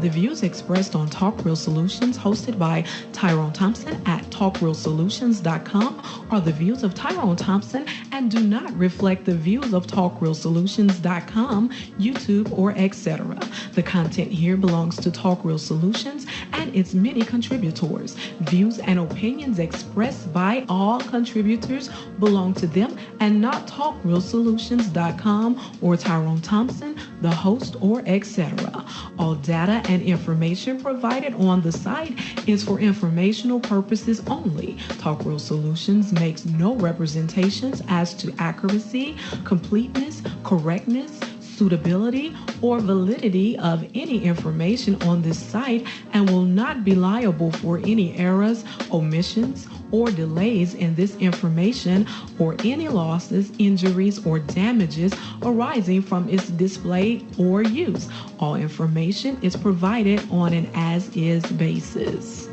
The views expressed on Talk Real Solutions, hosted by Tyrone Thompson at talkrealsolutions.com, are the views of Tyrone Thompson and do not reflect the views of talkrealsolutions.com, YouTube, or etc. The content here belongs to Talk Real Solutions and its many contributors. Views and opinions expressed by all contributors belong to them and not talkrealsolutions.com or Tyrone Thompson, the host, or etc. All data and information provided on the site is for informational purposes only. Talk Real Solutions makes no representations as to accuracy, completeness, correctness, suitability, or validity of any information on this site and will not be liable for any errors, omissions, or delays in this information or any losses, injuries, or damages arising from its display or use. All information is provided on an as-is basis.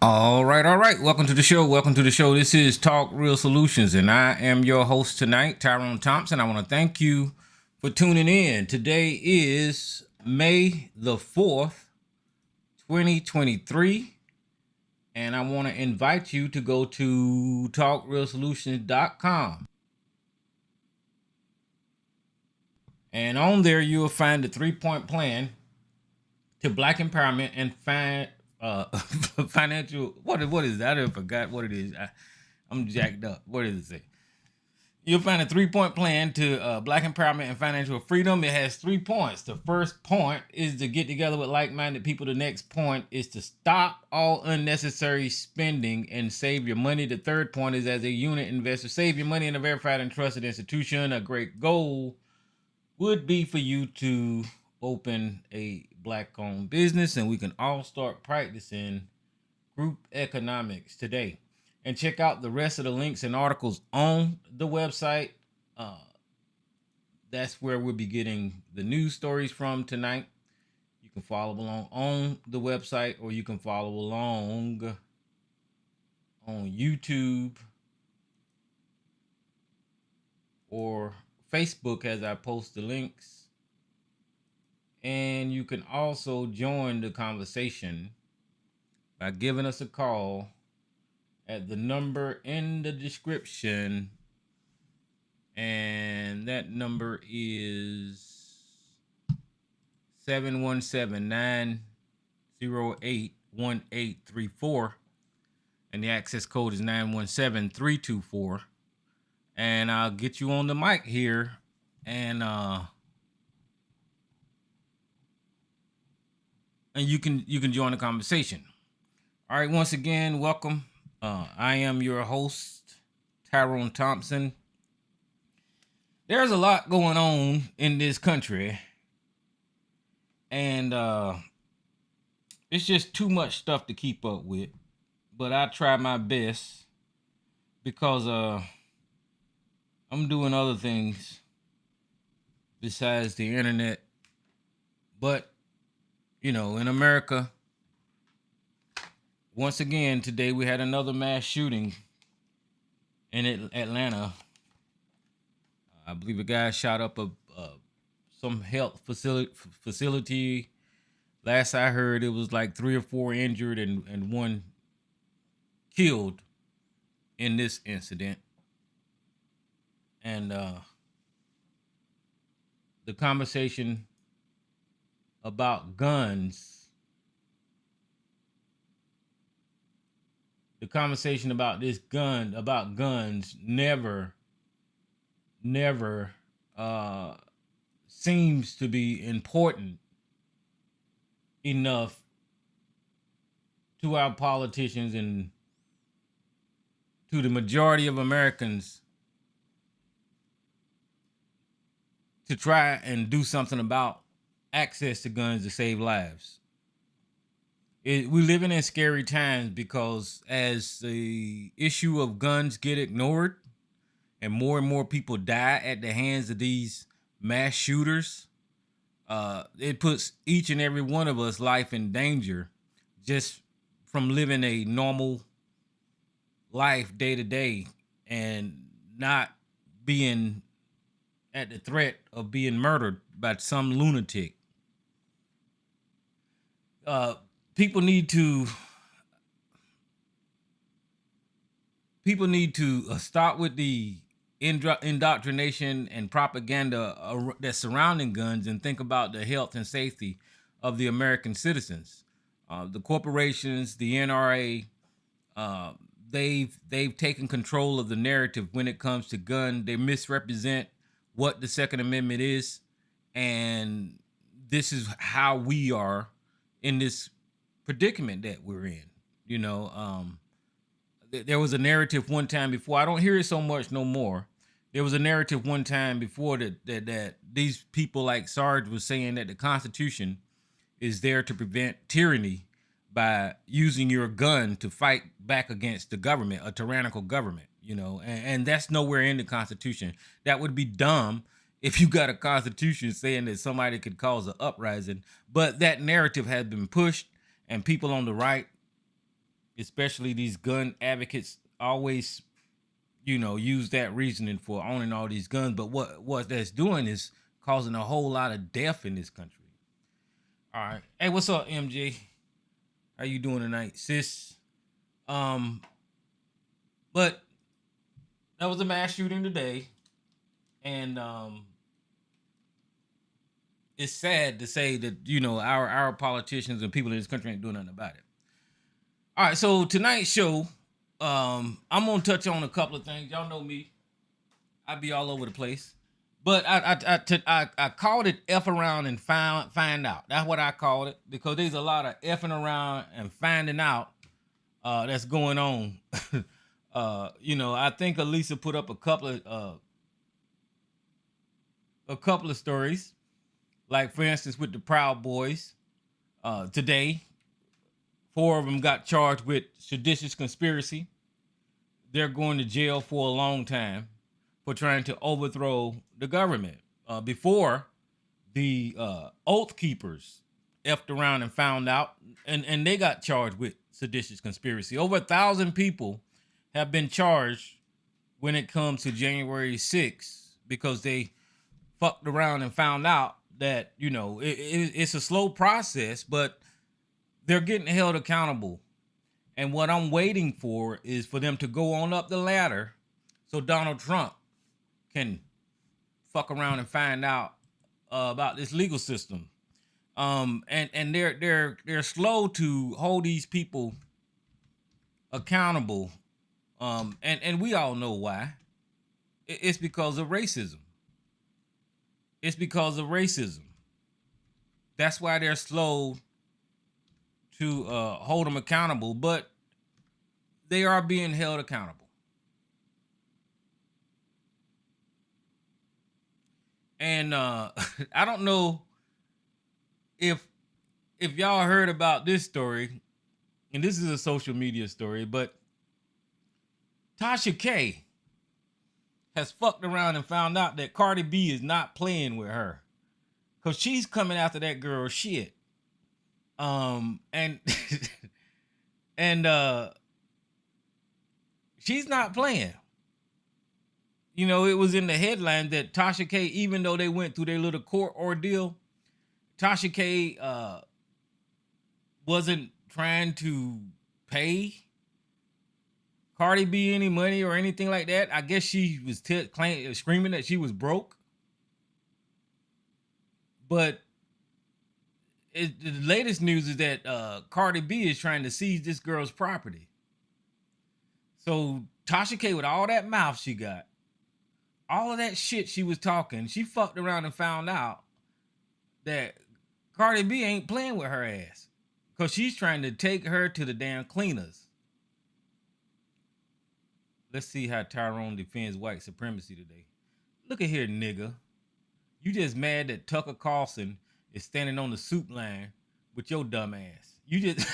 All right. Welcome to the show. This is Talk Real Solutions, and I am your host tonight, Tyrone Thompson. I want to thank you for tuning in. Today is May the 4th, 2023, and I want to invite you to go to talkrealsolutions.com. And on there, you'll find the 3-point plan to Black empowerment and financial. What is that? I forgot what it is. I'm jacked up. What does it say? You'll find a 3-point plan to Black empowerment and financial freedom. It has 3 points. The first point is to get together with like-minded people. The next point is to stop all unnecessary spending and save your money. The third point is, as a unit investor, save your money in a verified and trusted institution. A great goal would be for you to open a Black-owned business, and we can all start practicing group economics today. And check out the rest of the links and articles on the website. That's where we'll be getting the news stories from tonight. You can follow along on the website, or you can follow along on YouTube or Facebook as I post the links. And you can also join the conversation by giving us a call at the number in the description. And that number is 717-908-1834. And the access code is 917-324. And I'll get you on the mic here. And you can join the conversation. All right, once again, welcome. I am your host, Tyrone Thompson. There's a lot going on in this country, and it's just too much stuff to keep up with. But I try my best because I'm doing other things besides the internet. But you know, in America, once again, today we had another mass shooting in Atlanta. I believe a guy shot up some health facility. Last I heard, it was like 3 or 4 injured and 1 killed in this incident. And the conversation about guns, about guns never seems to be important enough to our politicians and to the majority of Americans to try and do something about access to guns to save lives. We're living in scary times because as the issue of guns get ignored and more people die at the hands of these mass shooters, it puts each and every one of us life in danger just from living a normal life day to day and not being at the threat of being murdered by some lunatic. Uh, people need to stop with the indoctrination and propaganda that's surrounding guns and think about the health and safety of the American citizens. The corporations, the NRA, uh, they've taken control of the narrative when it comes to gun. They misrepresent what the Second Amendment is, and this is how we are in this predicament that we're in. You know, there was a narrative one time before. I don't hear it so much no more. There was a narrative one time before that these people like Sarge was saying that the Constitution is there to prevent tyranny by using your gun to fight back against the government, a tyrannical government, you know, and that's nowhere in the Constitution. That would be dumb if you got a Constitution saying that somebody could cause an uprising, but that narrative has been pushed, and people on the right, especially these gun advocates, always, you know, use that reasoning for owning all these guns. But what that's doing is causing a whole lot of death in this country. All right. Hey, what's up, MJ? How you doing tonight, sis? Um, but that was a mass shooting today, and it's sad to say that, you know, our politicians and people in this country ain't doing nothing about it. All right, so tonight's show, I'm gonna touch on a couple of things. Y'all know me; I be all over the place. But I called it F around and find out. That's what I called it, because there's a lot of effing around and finding out that's going on. You know, I think Elisa put up a couple of stories, like for instance with the Proud Boys. Today, 4 of them got charged with seditious conspiracy. They're going to jail for a long time for trying to overthrow the government. Before, the Oath Keepers effed around and found out, and they got charged with seditious conspiracy. Over 1,000 people have been charged when it comes to January 6th because they fucked around and found out that, you know, it's a slow process, but they're getting held accountable. And what I'm waiting for is for them to go on up the ladder so Donald Trump can fuck around and find out about this legal system. And they're slow to hold these people accountable. And we all know why. It's because of racism. It's because of racism. That's why they're slow to hold them accountable, but they are being held accountable. And I don't know if y'all heard about this story, and this is a social media story, but Tasha K has fucked around and found out that Cardi B is not playing with her, because she's coming after that girl's shit. And and she's not playing. You know, it was in the headline that Tasha K, even though they went through their little court ordeal, Tasha K wasn't trying to pay Cardi B any money or anything like that. I guess she was screaming that she was broke. But the latest news is that Cardi B is trying to seize this girl's property. So Tasha K, with all that mouth she got, all of that shit she was talking, she fucked around and found out that Cardi B ain't playing with her ass, because she's trying to take her to the damn cleaners. Let's see how Tyrone defends white supremacy today. Look at here, nigga. You just mad that Tucker Carlson is standing on the soup line with your dumb ass. You just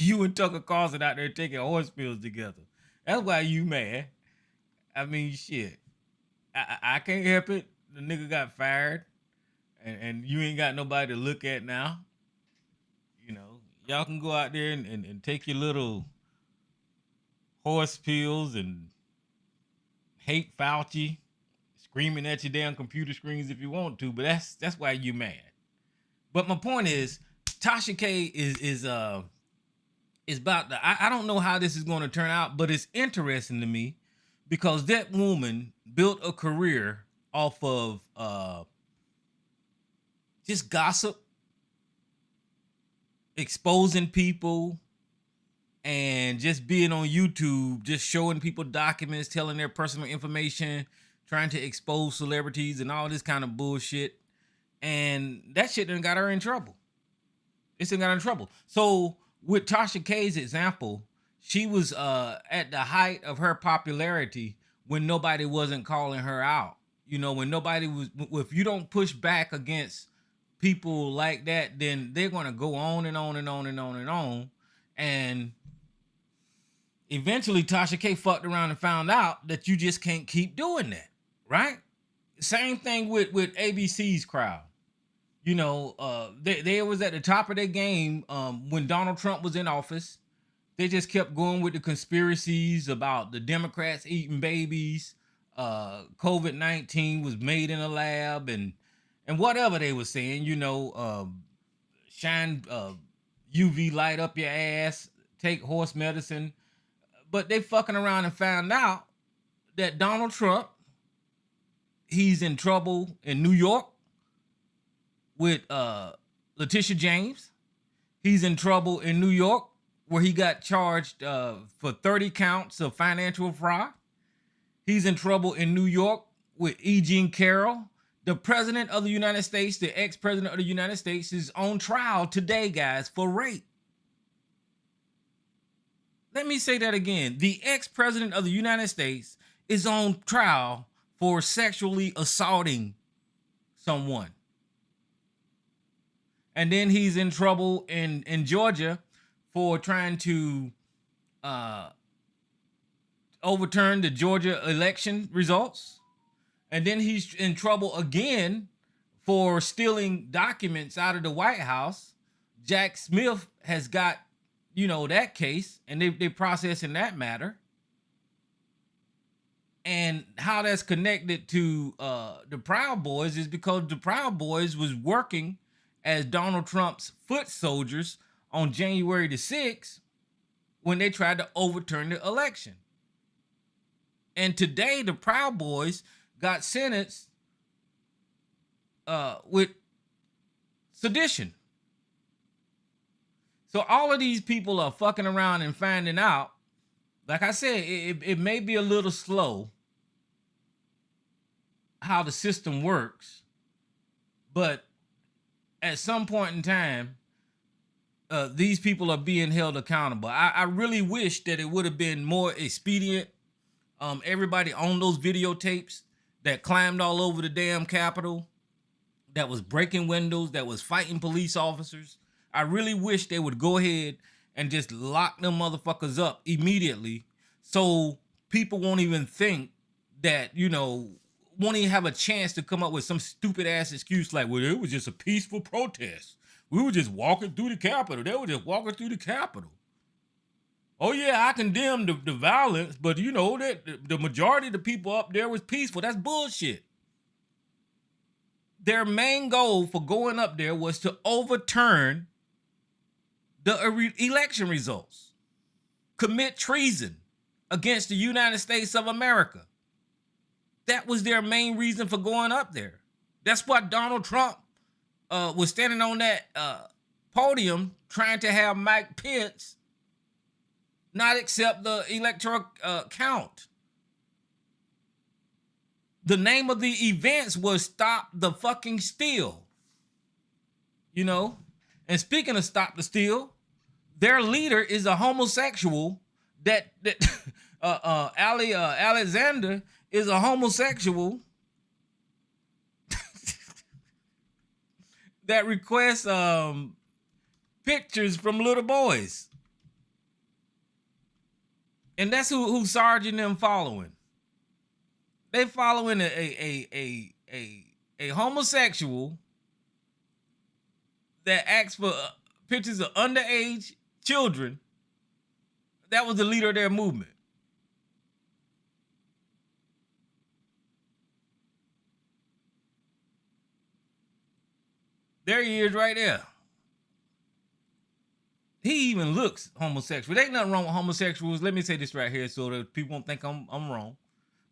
you and Tucker Carlson out there taking horse pills together. That's why you mad. I mean, shit. I can't help it. The nigga got fired, and you ain't got nobody to look at now. You know, y'all can go out there and take your little horse pills and hate Fauci, screaming at your damn computer screens if you want to, but that's why you mad. But my point is, Tasha K is about the, I don't know how this is going to turn out, but it's interesting to me because that woman built a career off of just gossip, exposing people, and just being on YouTube, just showing people documents, telling their personal information, trying to expose celebrities and all this kind of bullshit. And that shit done got her in trouble. It's done got her in trouble. So with Tasha K's example, she was at the height of her popularity when nobody wasn't calling her out. You know, when nobody was, if you don't push back against people like that, then they're going to go on and on and on and on and on. And eventually Tasha K fucked around and found out that you just can't keep doing that, right? Same thing with ABC's crowd. You know, they was at the top of their game when Donald Trump was in office. They just kept going with the conspiracies about the Democrats eating babies. COVID-19 was made in a lab and whatever they were saying, you know, shine UV light up your ass, take horse medicine. But they fucking around and found out that Donald Trump, he's in trouble in New York with Letitia James. He's in trouble in New York where he got charged for 30 counts of financial fraud. He's in trouble in New York with E. Jean Carroll. The president of the United States, the ex-president of the United States, is on trial today, guys, for rape. Let me say that again. The ex-president of the United States is on trial for sexually assaulting someone. And then he's in trouble in Georgia for trying to overturn the Georgia election results. And then he's in trouble again for stealing documents out of the White House. Jack Smith has got, you know, that case, and they're processing that matter. And how that's connected to the Proud Boys is because the Proud Boys was working as Donald Trump's foot soldiers on January the 6th when they tried to overturn the election. And today, the Proud Boys got sentenced with sedition. So all of these people are fucking around and finding out. Like I said, it may be a little slow how the system works, but at some point in time, these people are being held accountable. I really wish that it would have been more expedient. Everybody on those videotapes that climbed all over the damn Capitol, that was breaking windows, that was fighting police officers. I really wish they would go ahead and just lock them motherfuckers up immediately so people won't even think that, you know, won't even have a chance to come up with some stupid ass excuse like, well, it was just a peaceful protest. We were just walking through the Capitol. They were just walking through the Capitol. Oh yeah, I condemn the violence, but you know that the majority of the people up there was peaceful. That's bullshit. Their main goal for going up there was to overturn the election results, commit treason against the United States of America. That was their main reason for going up there. That's why Donald Trump was standing on that podium trying to have Mike Pence not accept the electoral count. The name of the events was Stop the Fucking Steal. You know? And speaking of Stop the Steal, their leader is a homosexual that Alexander is a homosexual that requests pictures from little boys. And that's who Sergeant them following. They following a homosexual that asks for pictures of underage children. That was the leader of their movement. There he is right there. He even looks homosexual. There ain't nothing wrong with homosexuals. Let me say this right here so that people won't think I'm wrong.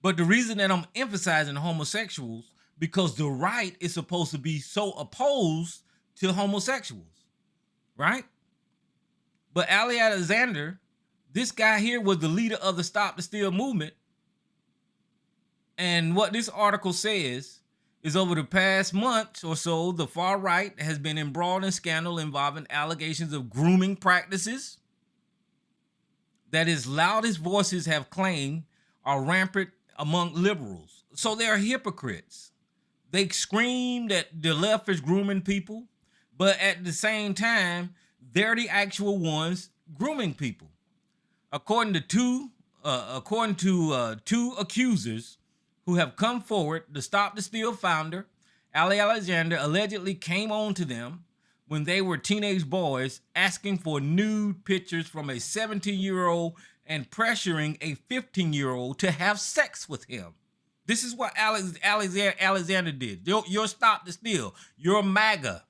But the reason that I'm emphasizing homosexuals, because the right is supposed to be so opposed to homosexuals, right? But Ali Alexander, this guy here was the leader of the Stop the Steal movement. And what this article says is over the past month or so, the far right has been embroiled in scandal involving allegations of grooming practices that its loudest voices have claimed are rampant among liberals. So they are hypocrites. They scream that the left is grooming people, but at the same time, they're the actual ones grooming people. According to two accusers who have come forward, the Stop the Steal founder, Ali Alexander, allegedly came on to them when they were teenage boys, asking for nude pictures from a 17-year-old and pressuring a 15-year-old to have sex with him. This is what Alexander did. You're Stop the Steal. You're MAGA.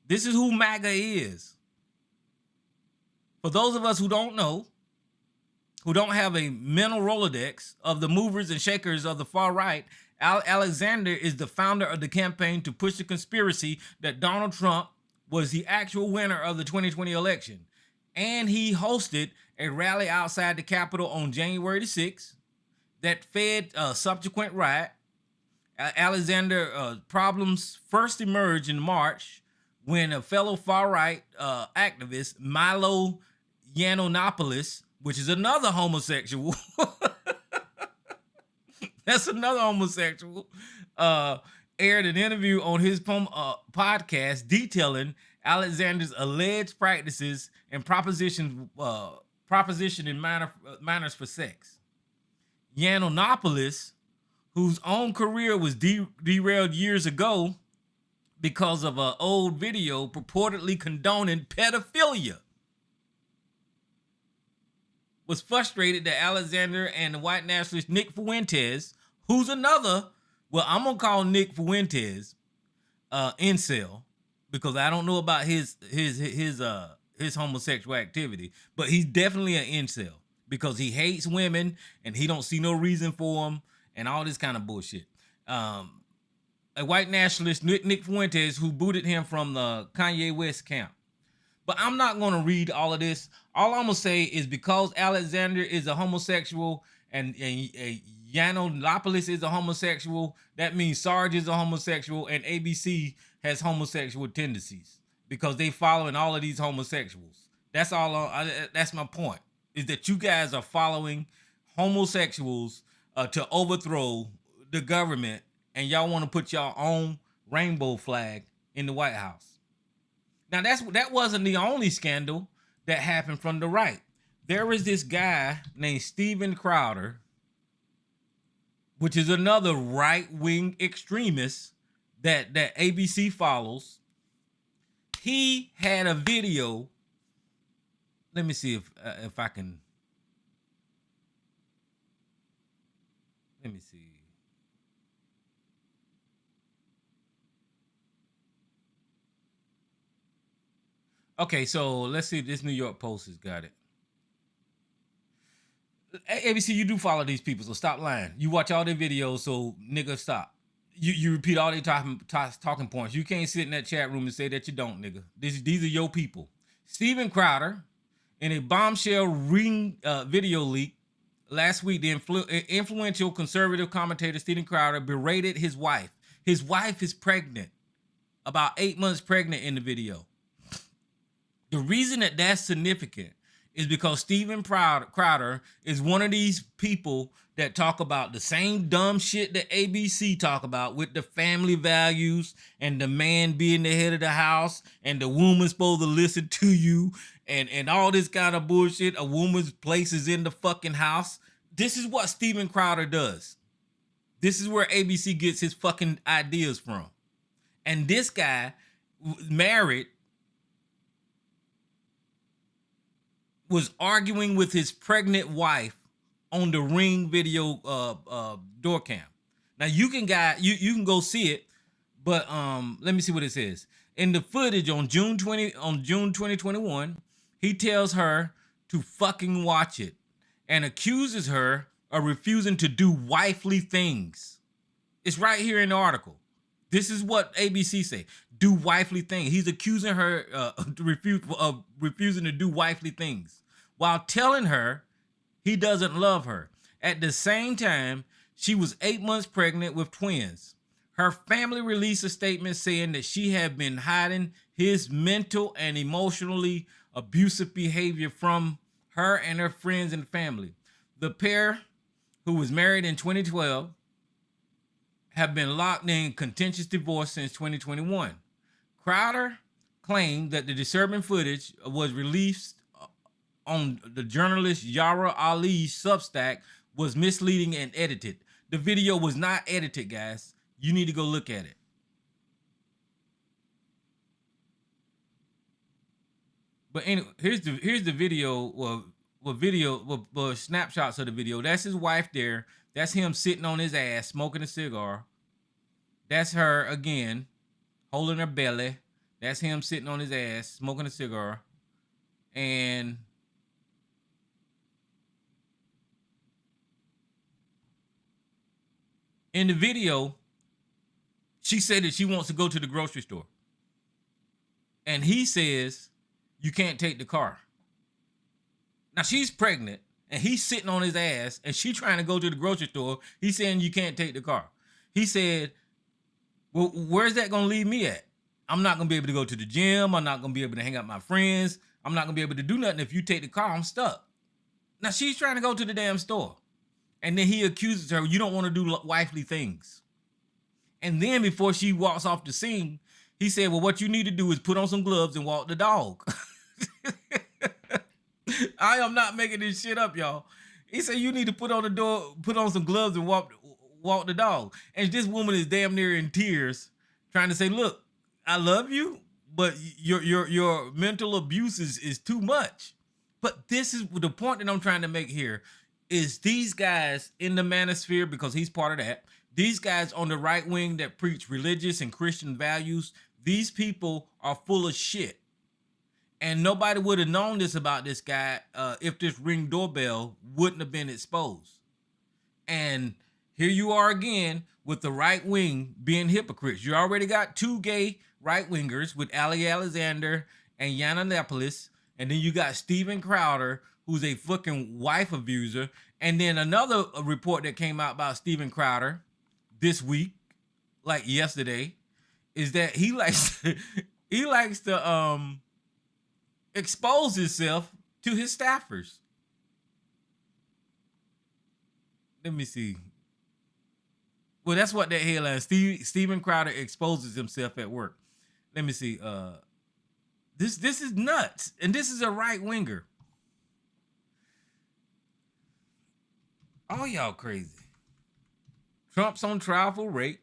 This is who MAGA is. For those of us who don't know, who don't have a mental Rolodex of the movers and shakers of the far right, Alexander is the founder of the campaign to push the conspiracy that Donald Trump was the actual winner of the 2020 election. And he hosted a rally outside the Capitol on January the 6th that fed a subsequent riot. Alexander problems first emerged in March when a fellow far-right activist, Milo Yiannopoulos, which is another homosexual, that's another homosexual, aired an interview on his podcast detailing Alexander's alleged practices and propositioning minors for sex. Yiannopoulos, whose own career was derailed years ago because of an old video purportedly condoning pedophilia, was frustrated that Alexander and the white nationalist Nick Fuentes, who's another, well, I'm gonna call Nick Fuentes incel, because I don't know about his homosexual activity, but he's definitely an incel because he hates women and he don't see no reason for them and all this kind of bullshit. A white nationalist, Nick Fuentes, who booted him from the Kanye West camp. But I'm not going to read all of this. All I'm going to say is because Alexander is a homosexual and Yiannopoulos is a homosexual, that means Sarge is a homosexual and ABC has homosexual tendencies because they following all of these homosexuals. That's all. That's my point, is that you guys are following homosexuals to overthrow the government, and y'all want to put your own rainbow flag in the White House. Now, that wasn't the only scandal that happened from the right. There was this guy named Steven Crowder, which is another right-wing extremist that ABC follows. He had a video. Let me see if I can. Let me see. Okay, so let's see if this New York Post has got it. ABC, you do follow these people, so stop lying. You watch all their videos, so nigga, stop. You repeat all their talking points. You can't sit in that chat room and say that you don't, nigga. These are your people. Steven Crowder, in a bombshell ring video leak last week, the influential conservative commentator Steven Crowder berated his wife. His wife is pregnant, about 8 months pregnant in the video. The reason that that's significant is because Steven Crowder is one of these people that talk about the same dumb shit that ABC talk about with the family values and the man being the head of the house and the woman's supposed to listen to you and all this kind of bullshit. A woman's place is in the fucking house. This is what Steven Crowder does. This is where ABC gets his fucking ideas from. And this guy married, was arguing with his pregnant wife on the Ring video door cam. Now you can go see it, But let me see what it says. In the footage on June 2021, he tells her to fucking watch it and accuses her of refusing to do wifely things. It's right here in the article. This is what ABC say. Do wifely things. He's accusing her of refusing to do wifely things while telling her he doesn't love her. At the same time, she was 8 months pregnant with twins. Her family released a statement saying that she had been hiding his mental and emotionally abusive behavior from her and her friends and family. The pair, who was married in 2012, have been locked in contentious divorce since 2021. Crowder claimed that the disturbing footage was released on the journalist Yara Ali's Substack was misleading and edited. The video was not edited, guys. You need to go look at it. But anyway, here's the video. Snapshots of the video. That's his wife there. That's him sitting on his ass smoking a cigar. That's her again, holding her belly. That's him sitting on his ass smoking a cigar. And in the video, she said that she wants to go to the grocery store. And he says, you can't take the car. Now she's pregnant and he's sitting on his ass and she's trying to go to the grocery store. He's saying you can't take the car. He said, well, where's that going to leave me at? I'm not going to be able to go to the gym. I'm not going to be able to hang out with my friends. I'm not going to be able to do nothing. If you take the car, I'm stuck. Now she's trying to go to the damn store. And then he accuses her, you don't want to do wifely things. And then before she walks off the scene, he said, well, what you need to do is put on some gloves and walk the dog. I am not making this shit up, y'all. He said, you need to put on some gloves and walk the dog. And this woman is damn near in tears trying to say, look, I love you, but your mental abuse is too much. But this is the point that I'm trying to make here is these guys in the manosphere, because he's part of that, these guys on the right wing that preach religious and Christian values, these people are full of shit. And nobody would have known this about this guy if this Ring doorbell wouldn't have been exposed. And here you are again with the right wing being hypocrites. You already got two gay right wingers with Ali Alexander and Yiannopoulos. And then you got Steven Crowder, who's a fucking wife abuser. And then another report that came out about Steven Crowder this week, like yesterday, is that he likes to expose himself to his staffers. Let me see. Well, that's what that headline. Steven Crowder exposes himself at work. Let me see. This is nuts, and this is a right winger. All y'all crazy. Trump's on trial for rape.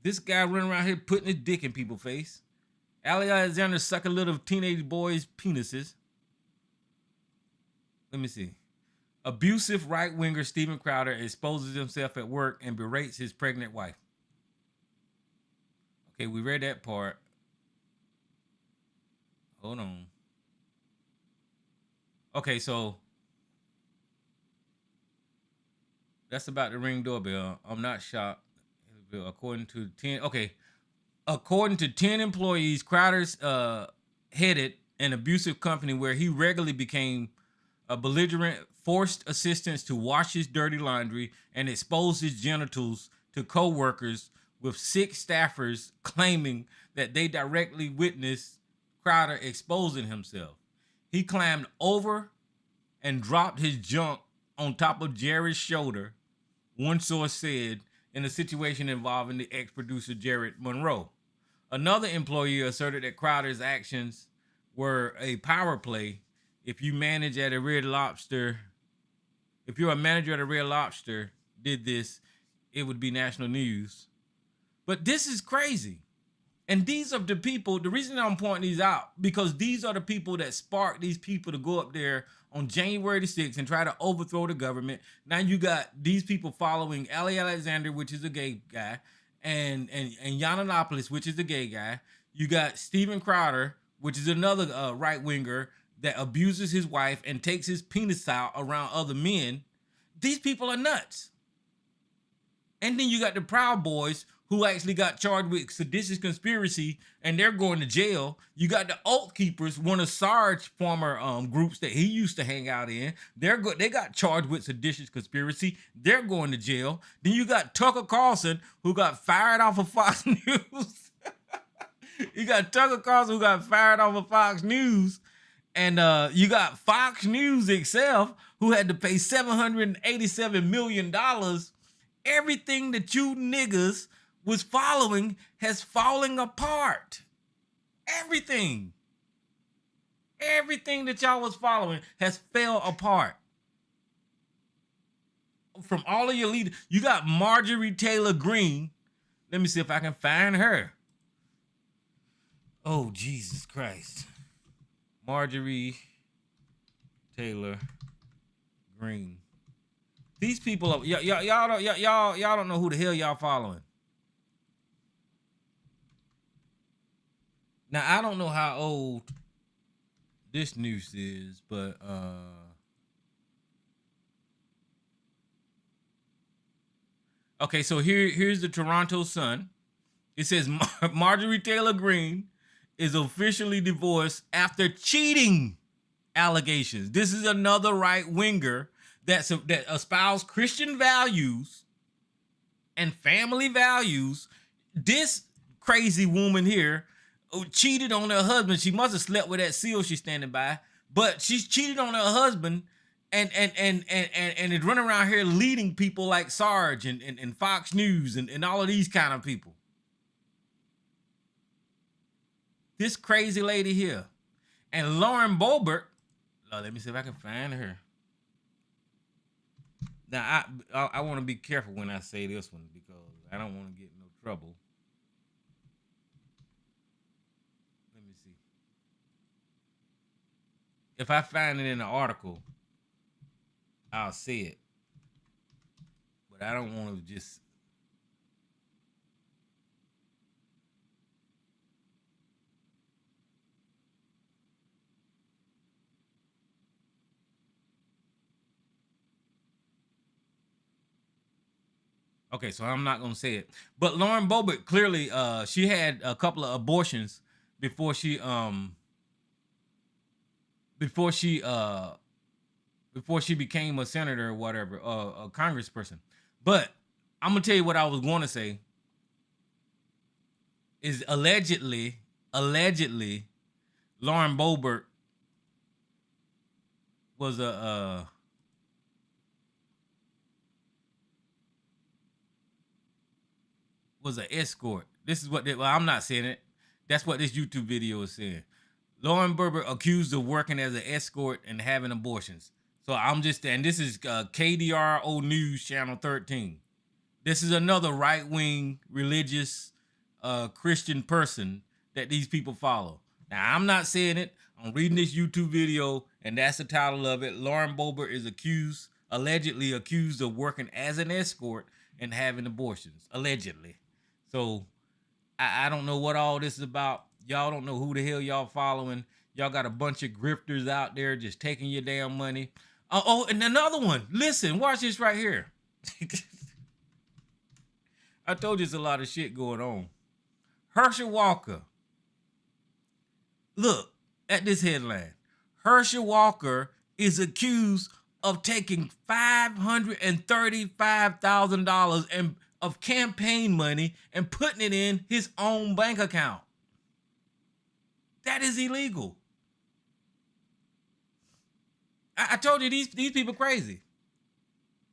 This guy running around here putting his dick in people's face. Ali Alexander sucking little teenage boys' penises. Let me see. Abusive right winger Steven Crowder exposes himself at work and berates his pregnant wife. Okay, we read that part. Hold on. Okay, so that's about the Ring doorbell. I'm not shocked. According to 10 employees, Crowder's headed an abusive company where he regularly became a belligerent, forced assistants to wash his dirty laundry and expose his genitals to co-workers, with 6 staffers claiming that they directly witnessed Crowder exposing himself. He climbed over and dropped his junk on top of Jared's shoulder, one source said, in a situation involving the ex-producer Jared Monroe. Another employee asserted that Crowder's actions were a power play. If you're a manager at a Red Lobster, did this, it would be national news. But this is crazy. And these are the people, the reason I'm pointing these out, because these are the people that sparked these people to go up there on January the 6th and try to overthrow the government. Now you got these people following Ali Alexander, which is a gay guy, and Yiannopoulos, which is the gay guy. You got Steven Crowder, which is another right winger that abuses his wife and takes his penis out around other men. These people are nuts. And then you got the Proud Boys, who actually got charged with seditious conspiracy, and they're going to jail. You got the Oath Keepers, one of Sarge's former groups that he used to hang out in. They got charged with seditious conspiracy. They're going to jail. Then you got Tucker Carlson, who got fired off of Fox News. You got Tucker Carlson, who got fired off of Fox News. And you got Fox News itself, who had to pay $787 million. Everything that you niggas was following has fallen apart. Everything that y'all was following has fell apart. From all of your leaders, you got Marjorie Taylor Greene. Let me see if I can find her. Oh, Jesus Christ. Marjorie Taylor Greene. These people are y'all don't know who the hell y'all following. Now I don't know how old this news is, but okay, so here's the Toronto Sun. It says Marjorie Taylor Greene is officially divorced after cheating allegations. This is another right winger that espouse Christian values and family values. This crazy woman here cheated on her husband. She must have slept with that seal she's standing by, but she's cheated on her husband and is running around here leading people like Sarge and Fox News and all of these kind of people. This crazy lady here. And Lauren Boebert, let me see if I can find her. Now, I want to be careful when I say this one because I don't want to get in no trouble. Let me see. If I find it in the article, I'll say it. But I don't want to just... Okay, so I'm not gonna say it. But Lauren Boebert clearly, she had a couple of abortions before she became a senator or whatever, a congressperson. But I'm gonna tell you what I was going to say. Is allegedly, Lauren Boebert was an escort. This is what I'm not saying it. That's what this YouTube video is saying. Lauren Boebert accused of working as an escort and having abortions. So I'm just, and this is KDRO News Channel 13. This is another right-wing religious Christian person that these people follow. Now, I'm not saying it. I'm reading this YouTube video, and that's the title of it. Lauren Boebert is allegedly accused of working as an escort and having abortions. Allegedly. So I don't know what all this is about. Y'all don't know who the hell y'all following. Y'all got a bunch of grifters out there just taking your damn money. Oh, and another one. Listen, watch this right here. I told you there's a lot of shit going on. Herschel Walker. Look at this headline. Herschel Walker is accused of taking $535,000 of campaign money and putting it in his own bank account. That is illegal. I told you these people crazy.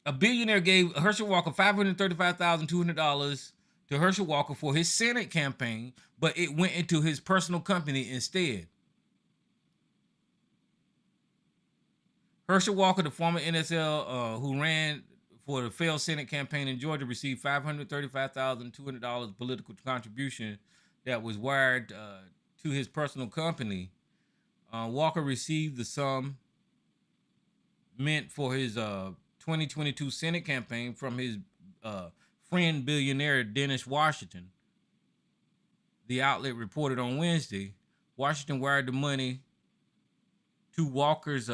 A billionaire gave Herschel Walker $535,200 to Herschel Walker for his Senate campaign, but it went into his personal company instead. Herschel Walker, the former NSL who ran for the failed Senate campaign in Georgia, received $535,200 political contribution that was wired to his personal company. Walker received the sum meant for his 2022 Senate campaign from his friend billionaire Dennis Washington. The outlet reported on Wednesday, Washington wired the money to Walker's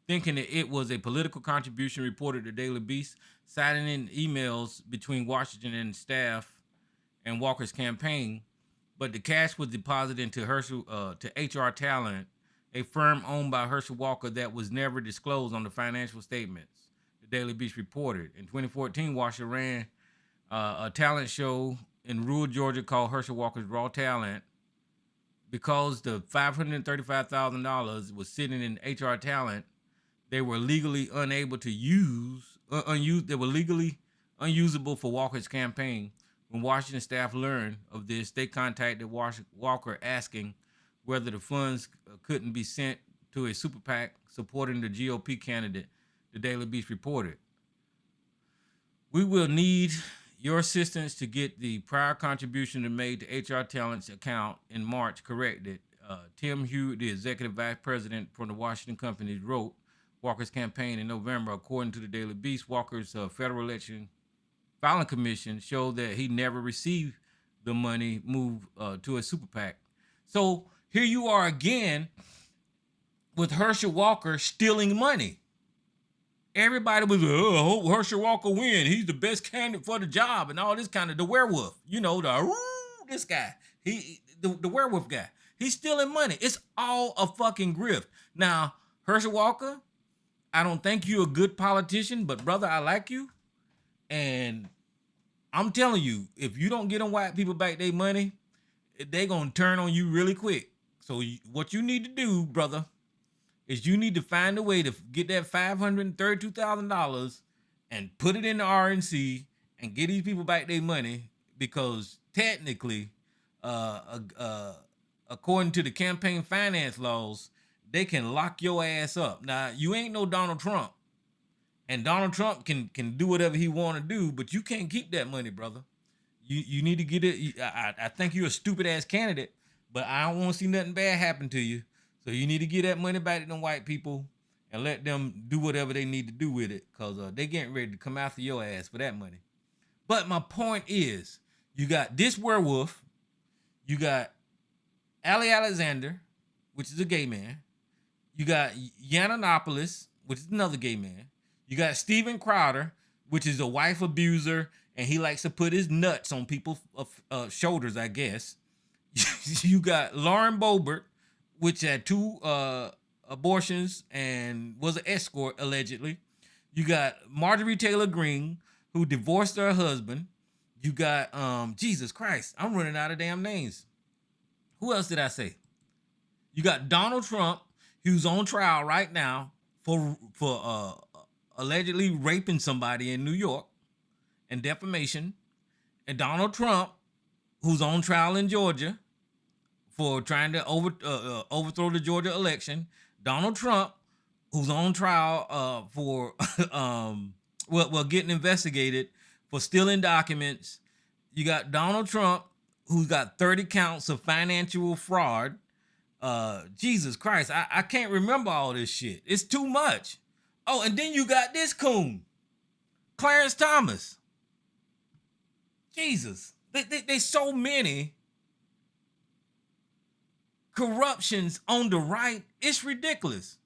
thinking that it was a political contribution, reported the Daily Beast, citing in emails between Washington and staff and Walker's campaign. But the cash was deposited into Herschel to HR Talent, a firm owned by Herschel Walker that was never disclosed on the financial statements. The Daily Beast reported. In 2014, Walker ran a talent show in rural Georgia called Herschel Walker's Raw Talent. Because the $535,000 was sitting in HR Talent, they were legally unable to use, they were legally unusable for Walker's campaign. When Washington staff learned of this, they contacted Walker asking whether the funds couldn't be sent to a super PAC supporting the GOP candidate, the Daily Beast reported. We will need your assistance to get the prior contribution made to HR Talent's account in March corrected. Tim Hewitt, the executive vice president for the Washington company, wrote Walker's campaign in November. According to the Daily Beast, Walker's federal election filing commission showed that he never received the money moved to a super PAC. So here you are again with Herschel Walker stealing money. Everybody was, oh, I hope Herschel Walker win. He's the best candidate for the job and all this kind of the werewolf. You know, this guy. The werewolf guy. He's stealing money. It's all a fucking grift. Now, Herschel Walker, I don't think you're a good politician, but brother, I like you. And I'm telling you, if you don't get them white people back their money, they're going to turn on you really quick. So what you need to do, brother, is you need to find a way to get that $532,000 and put it in the RNC and get these people back their money, because technically, according to the campaign finance laws, they can lock your ass up. Now, you ain't no Donald Trump, and Donald Trump can do whatever he want to do, but you can't keep that money, brother. You need to get it. I think you're a stupid ass candidate, but I don't want to see nothing bad happen to you. So you need to get that money back to them white people and let them do whatever they need to do with it, because they getting ready to come after your ass for that money. But my point is, you got this werewolf, you got Ali Alexander, which is a gay man, you got Yiannopoulos, which is another gay man, you got Steven Crowder, which is a wife abuser, and he likes to put his nuts on people's shoulders, I guess. You got Lauren Boebert, which had 2 abortions and was an escort, allegedly. You got Marjorie Taylor Greene, who divorced her husband. You got, Jesus Christ, I'm running out of damn names. Who else did I say? You got Donald Trump, who's on trial right now for allegedly raping somebody in New York and defamation. And Donald Trump, who's on trial in Georgia for trying to overthrow the Georgia election. Donald Trump, who's on trial for getting investigated for stealing documents. You got Donald Trump, who's got 30 counts of financial fraud. Jesus Christ, I can't remember all this shit. It's too much. Oh, and then you got this coon, Clarence Thomas. Jesus, they so many corruptions on the right. It's ridiculous.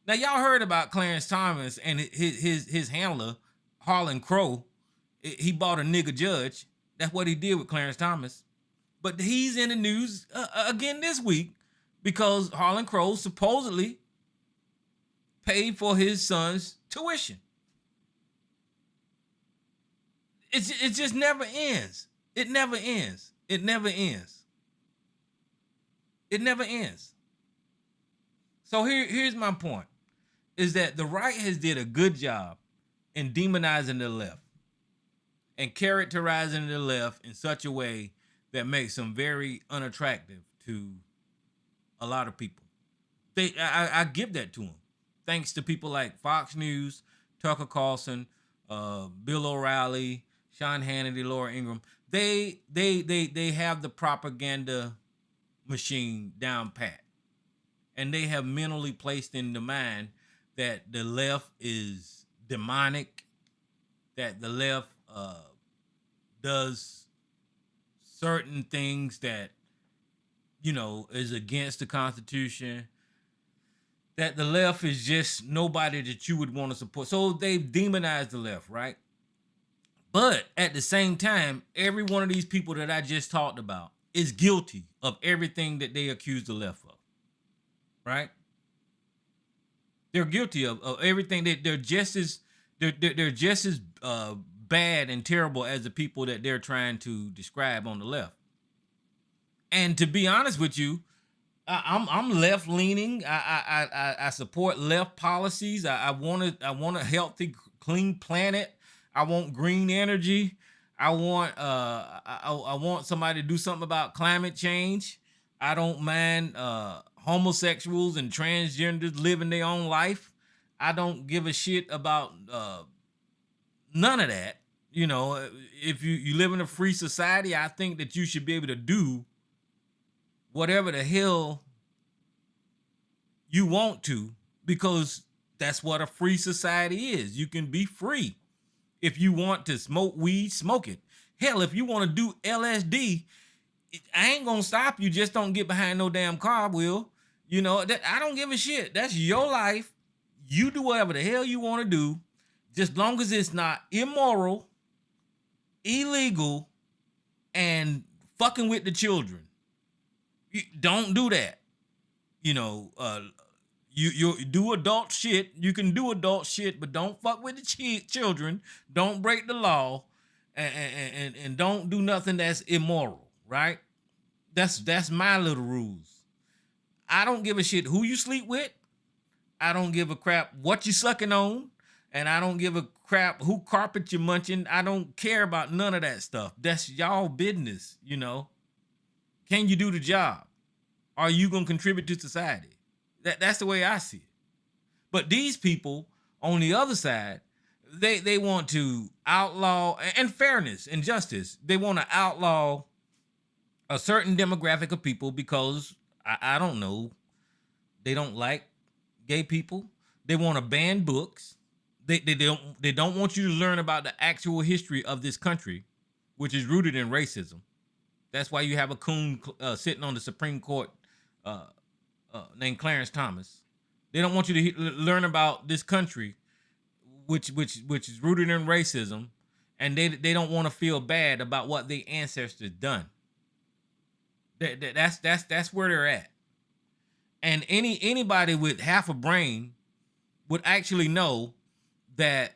Now, y'all heard about Clarence Thomas and his handler, Harlan Crow. He bought a nigga judge. That's what he did with Clarence Thomas. But he's in the news again this week because Harlan Crow supposedly paid for his son's tuition. It just never ends. It never ends. It never ends. It never ends. So here's my point, is that the right has did a good job in demonizing the left and characterizing the left in such a way that makes them very unattractive to a lot of people. I give that to them. Thanks to people like Fox News, Tucker Carlson, Bill O'Reilly, Sean Hannity, Laura Ingraham. They have the propaganda machine down pat. And they have mentally placed in the mind that the left is demonic, that the left does certain things that is against the Constitution, that the left is just nobody that you would want to support. So they've demonized the left, right? But at the same time, every one of these people that I just talked about is guilty of everything that they accuse the left of, right? They're guilty of everything. They're just as bad and terrible as the people that they're trying to describe on the left. And to be honest with you, I'm left leaning. I support left policies. I want a healthy, clean planet. I want green energy. I want somebody to do something about climate change. I don't mind homosexuals and transgenders living their own life. I don't give a shit about none of that. If you live in a free society, I think that you should be able to do whatever the hell you want to, because that's what a free society is. You can be free. If you want to smoke weed, smoke it. Hell, if you want to do LSD, I ain't gonna stop you. Just don't get behind no damn car wheel. I don't give a shit. That's your life. You do whatever the hell you want to do, just long as it's not immoral, illegal, and fucking with the children. Don't do that. You do adult shit. You can do adult shit, but don't fuck with the children. Don't break the law, and don't do nothing that's immoral. Right? That's my little rules. I don't give a shit who you sleep with. I don't give a crap what you sucking on, and I don't give a crap who carpet you munching. I don't care about none of that stuff. That's y'all business. Can you do the job? Are you gonna contribute to society? That's the way I see it. But these people on the other side, they want to outlaw, and fairness and justice, they want to outlaw a certain demographic of people because I don't know, they don't like gay people. They want to ban books. They don't want you to learn about the actual history of this country, which is rooted in racism. That's why you have a coon sitting on the Supreme Court named Clarence Thomas. They don't want you to learn about this country, which is rooted in racism, and they don't want to feel bad about what their ancestors done. That's where they're at. And anybody with half a brain would actually know that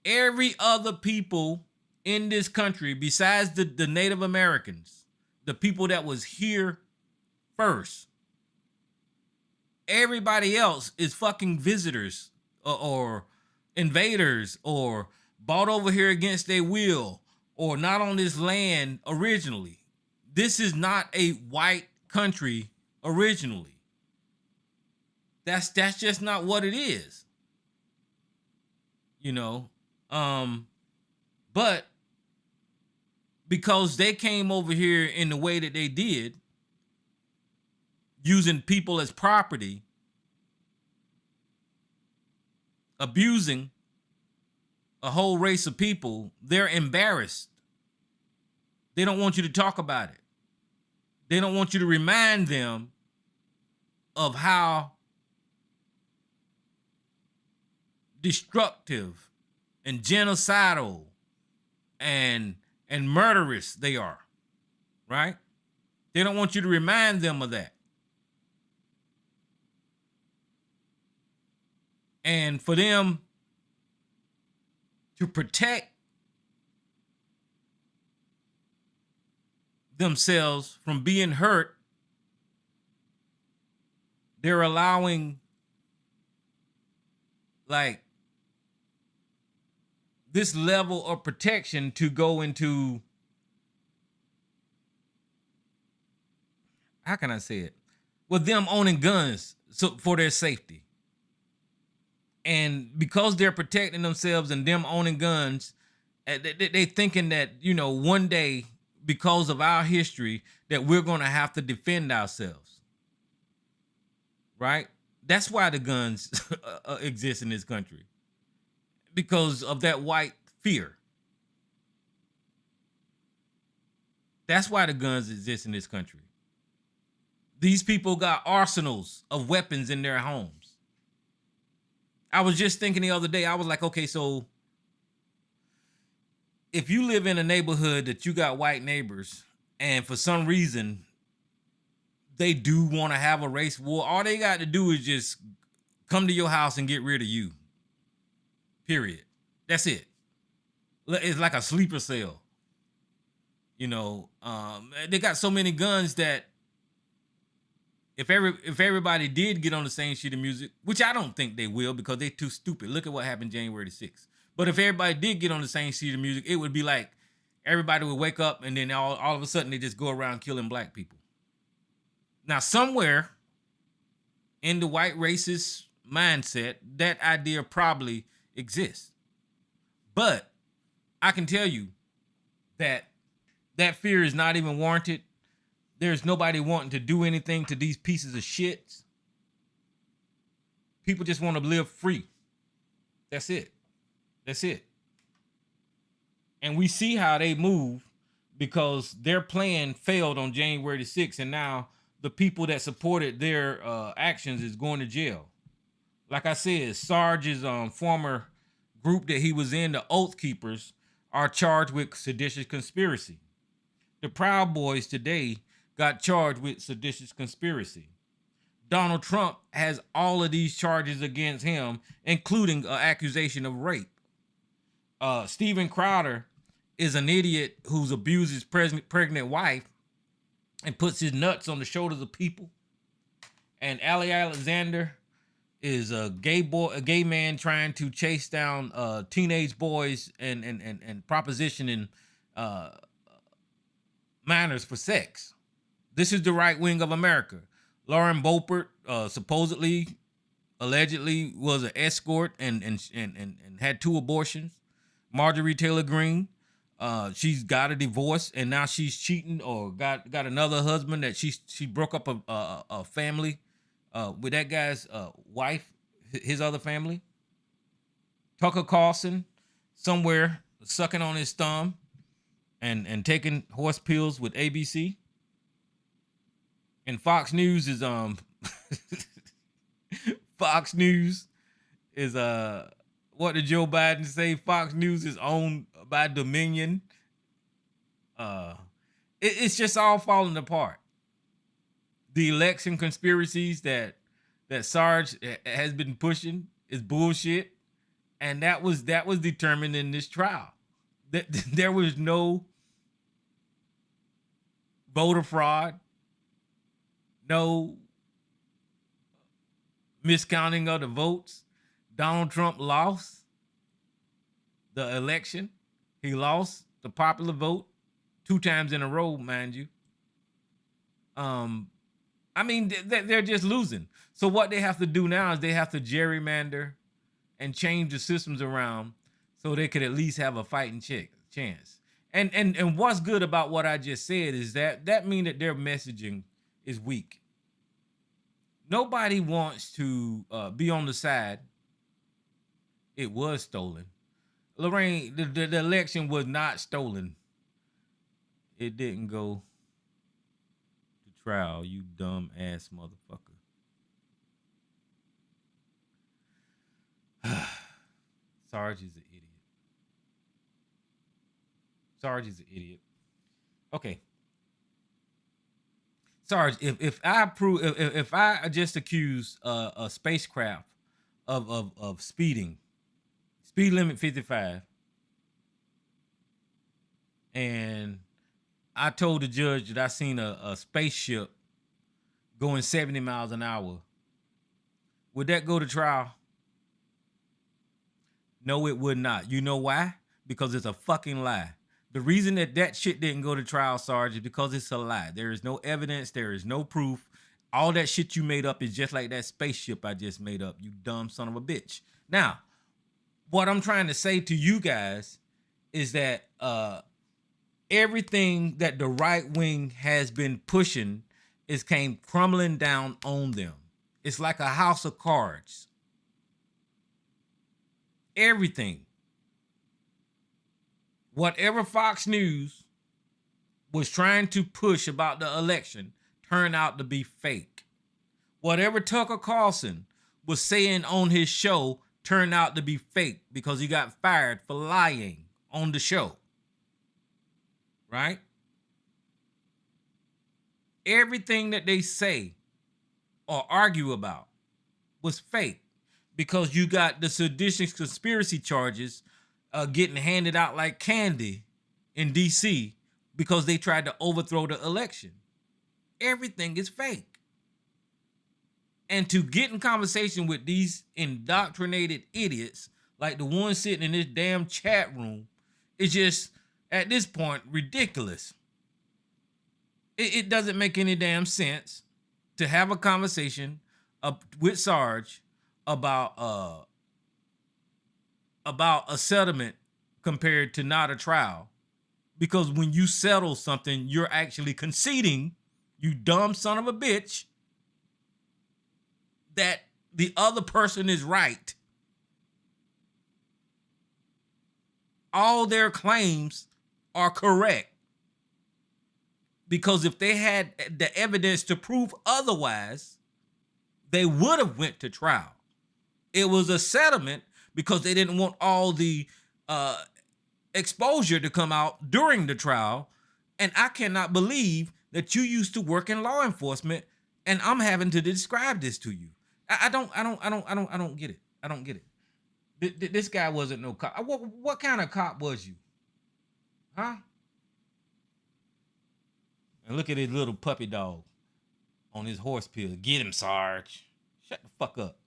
every other people in this country, besides the Native Americans, the people that was here first, everybody else is fucking visitors or invaders or bought over here against their will or not on this land originally. This is not a white country originally. That's just not what it is. But because they came over here in the way that they did, using people as property, abusing a whole race of people, they're embarrassed. They don't want you to talk about it. They don't want you to remind them of how destructive and genocidal and murderous they are, right? They don't want you to remind them of that. And for them to protect themselves from being hurt, they're allowing like this level of protection to go into, how can I say it? With them owning guns for their safety. And because they're protecting themselves and them owning guns, they thinking that, one day, because of our history, that we're going to have to defend ourselves. Right? That's why the guns exist in this country. Because of that white Fear. That's why the guns exist in this country. These people got arsenals of weapons in their homes. I was just thinking the other day, I was like, okay, so if you live in a neighborhood that you got white neighbors and for some reason they do want to have a race war, all they got to do is just come to your house and get rid of you. Period. That's it. It's like a sleeper cell. You know, they got so many guns that if everybody did get on the same sheet of music, which I don't think they will because they're too stupid. Look at what happened January the 6th. But if everybody did get on the same sheet of music, it would be like everybody would wake up and then all of a sudden they just go around killing black people. Now, somewhere in the white racist mindset, that idea probably exists. But I can tell you that that fear is not even warranted. There's nobody wanting to do anything to these pieces of shit. People just want to live free. That's it. That's it. And we see how they move because their plan failed on January the 6th. And now the people that supported their actions is going to jail. Like I said, Sarge's former group that he was in, the Oath Keepers, are charged with seditious conspiracy. The Proud Boys today got charged with seditious conspiracy. Donald Trump has all of these charges against him, including an accusation of rape. Steven Crowder is an idiot who's abused his pregnant wife and puts his nuts on the shoulders of people. And Ali Alexander is a gay man trying to chase down teenage boys and propositioning minors for sex. This is the right wing of America. Lauren Boebert supposedly, allegedly was an escort and had 2 abortions. Marjorie Taylor Greene, she's got a divorce and now she's cheating or got another husband that she broke up a family with that guy's wife, his other family. Tucker Carlson, somewhere sucking on his thumb and taking horse pills with ABC. And Fox News is Fox News is what did Joe Biden say? Fox News is owned by Dominion. It's just all falling apart. The election conspiracies that Sarge has been pushing is bullshit, and that was determined in this trial. That there was no voter fraud, no miscounting of the votes. Donald Trump lost the election. He lost the popular vote 2 times in a row, mind you. I mean, they're just losing. So what they have to do now is they have to gerrymander and change the systems around so they could at least have a fighting chance. And what's good about what I just said is that means that their messaging is weak. Nobody wants to be on the side. It was stolen. Lorraine, the election was not stolen. It didn't go to trial, you dumb ass motherfucker. Sarge is an idiot. Sarge is an idiot. Okay. Sarge, if I just accuse a spacecraft of speeding, speed limit 55, and I told the judge that I seen a spaceship going 70 miles an hour, would that go to trial? No, it would not. You know why? Because it's a fucking lie. The reason that shit didn't go to trial, Sarge, is because it's a lie. There is no evidence. There is no proof. All that shit you made up is just like that spaceship I just made up, you dumb son of a bitch. Now, what I'm trying to say to you guys is that everything that the right wing has been pushing came crumbling down on them. It's like a house of cards. Everything. Whatever Fox News was trying to push about the election turned out to be fake. Whatever Tucker Carlson was saying on his show turned out to be fake because he got fired for lying on the show. Right? Everything that they say or argue about was fake because you got the seditious conspiracy charges getting handed out like candy in DC because they tried to overthrow the election. Everything is fake. And to get in conversation with these indoctrinated idiots like the ones sitting in this damn chat room is just, at this point, ridiculous. It doesn't make any damn sense to have a conversation with Sarge about a settlement compared to not a trial. Because when you settle something, you're actually conceding, you dumb son of a bitch, that the other person is right. All their claims are correct. Because if they had the evidence to prove otherwise, they would have went to trial. It was a settlement because they didn't want all the exposure to come out during the trial. And I cannot believe that you used to work in law enforcement and I'm having to describe this to you. I don't get it. I don't get it. This guy wasn't no cop. What kind of cop was you? Huh? And look at his little puppy dog on his horse pill. Get him, Sarge. Shut the fuck up.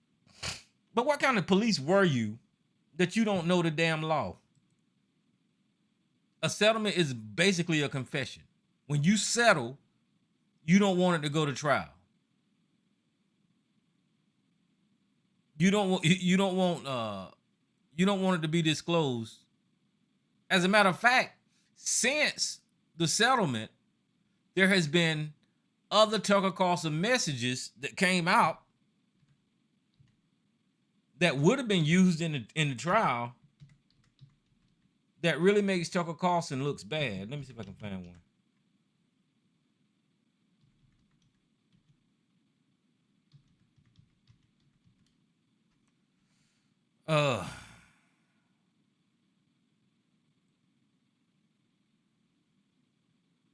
But what kind of police were you that you don't know the damn law? A settlement is basically a confession. When you settle, you don't want it to go to trial. You don't want it to be disclosed. As a matter of fact, since the settlement, there has been other Tucker Carlson messages that came out that would have been used in the trial that really makes Tucker Carlson looks bad. Let me see if I can find one.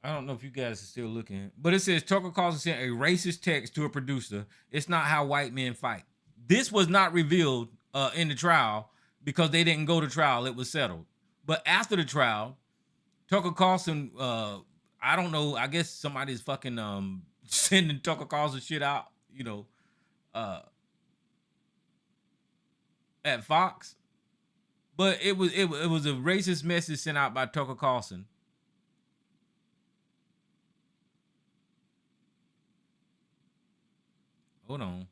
I don't know if you guys are still looking, but it says Tucker Carlson sent a racist text to a producer. It's not how white men fight. This was not revealed in the trial because they didn't go to trial. It was settled. But after the trial, Tucker Carlson, I don't know. I guess somebody's fucking sending Tucker Carlson shit out, at Fox. But it was a racist message sent out by Tucker Carlson. Hold on.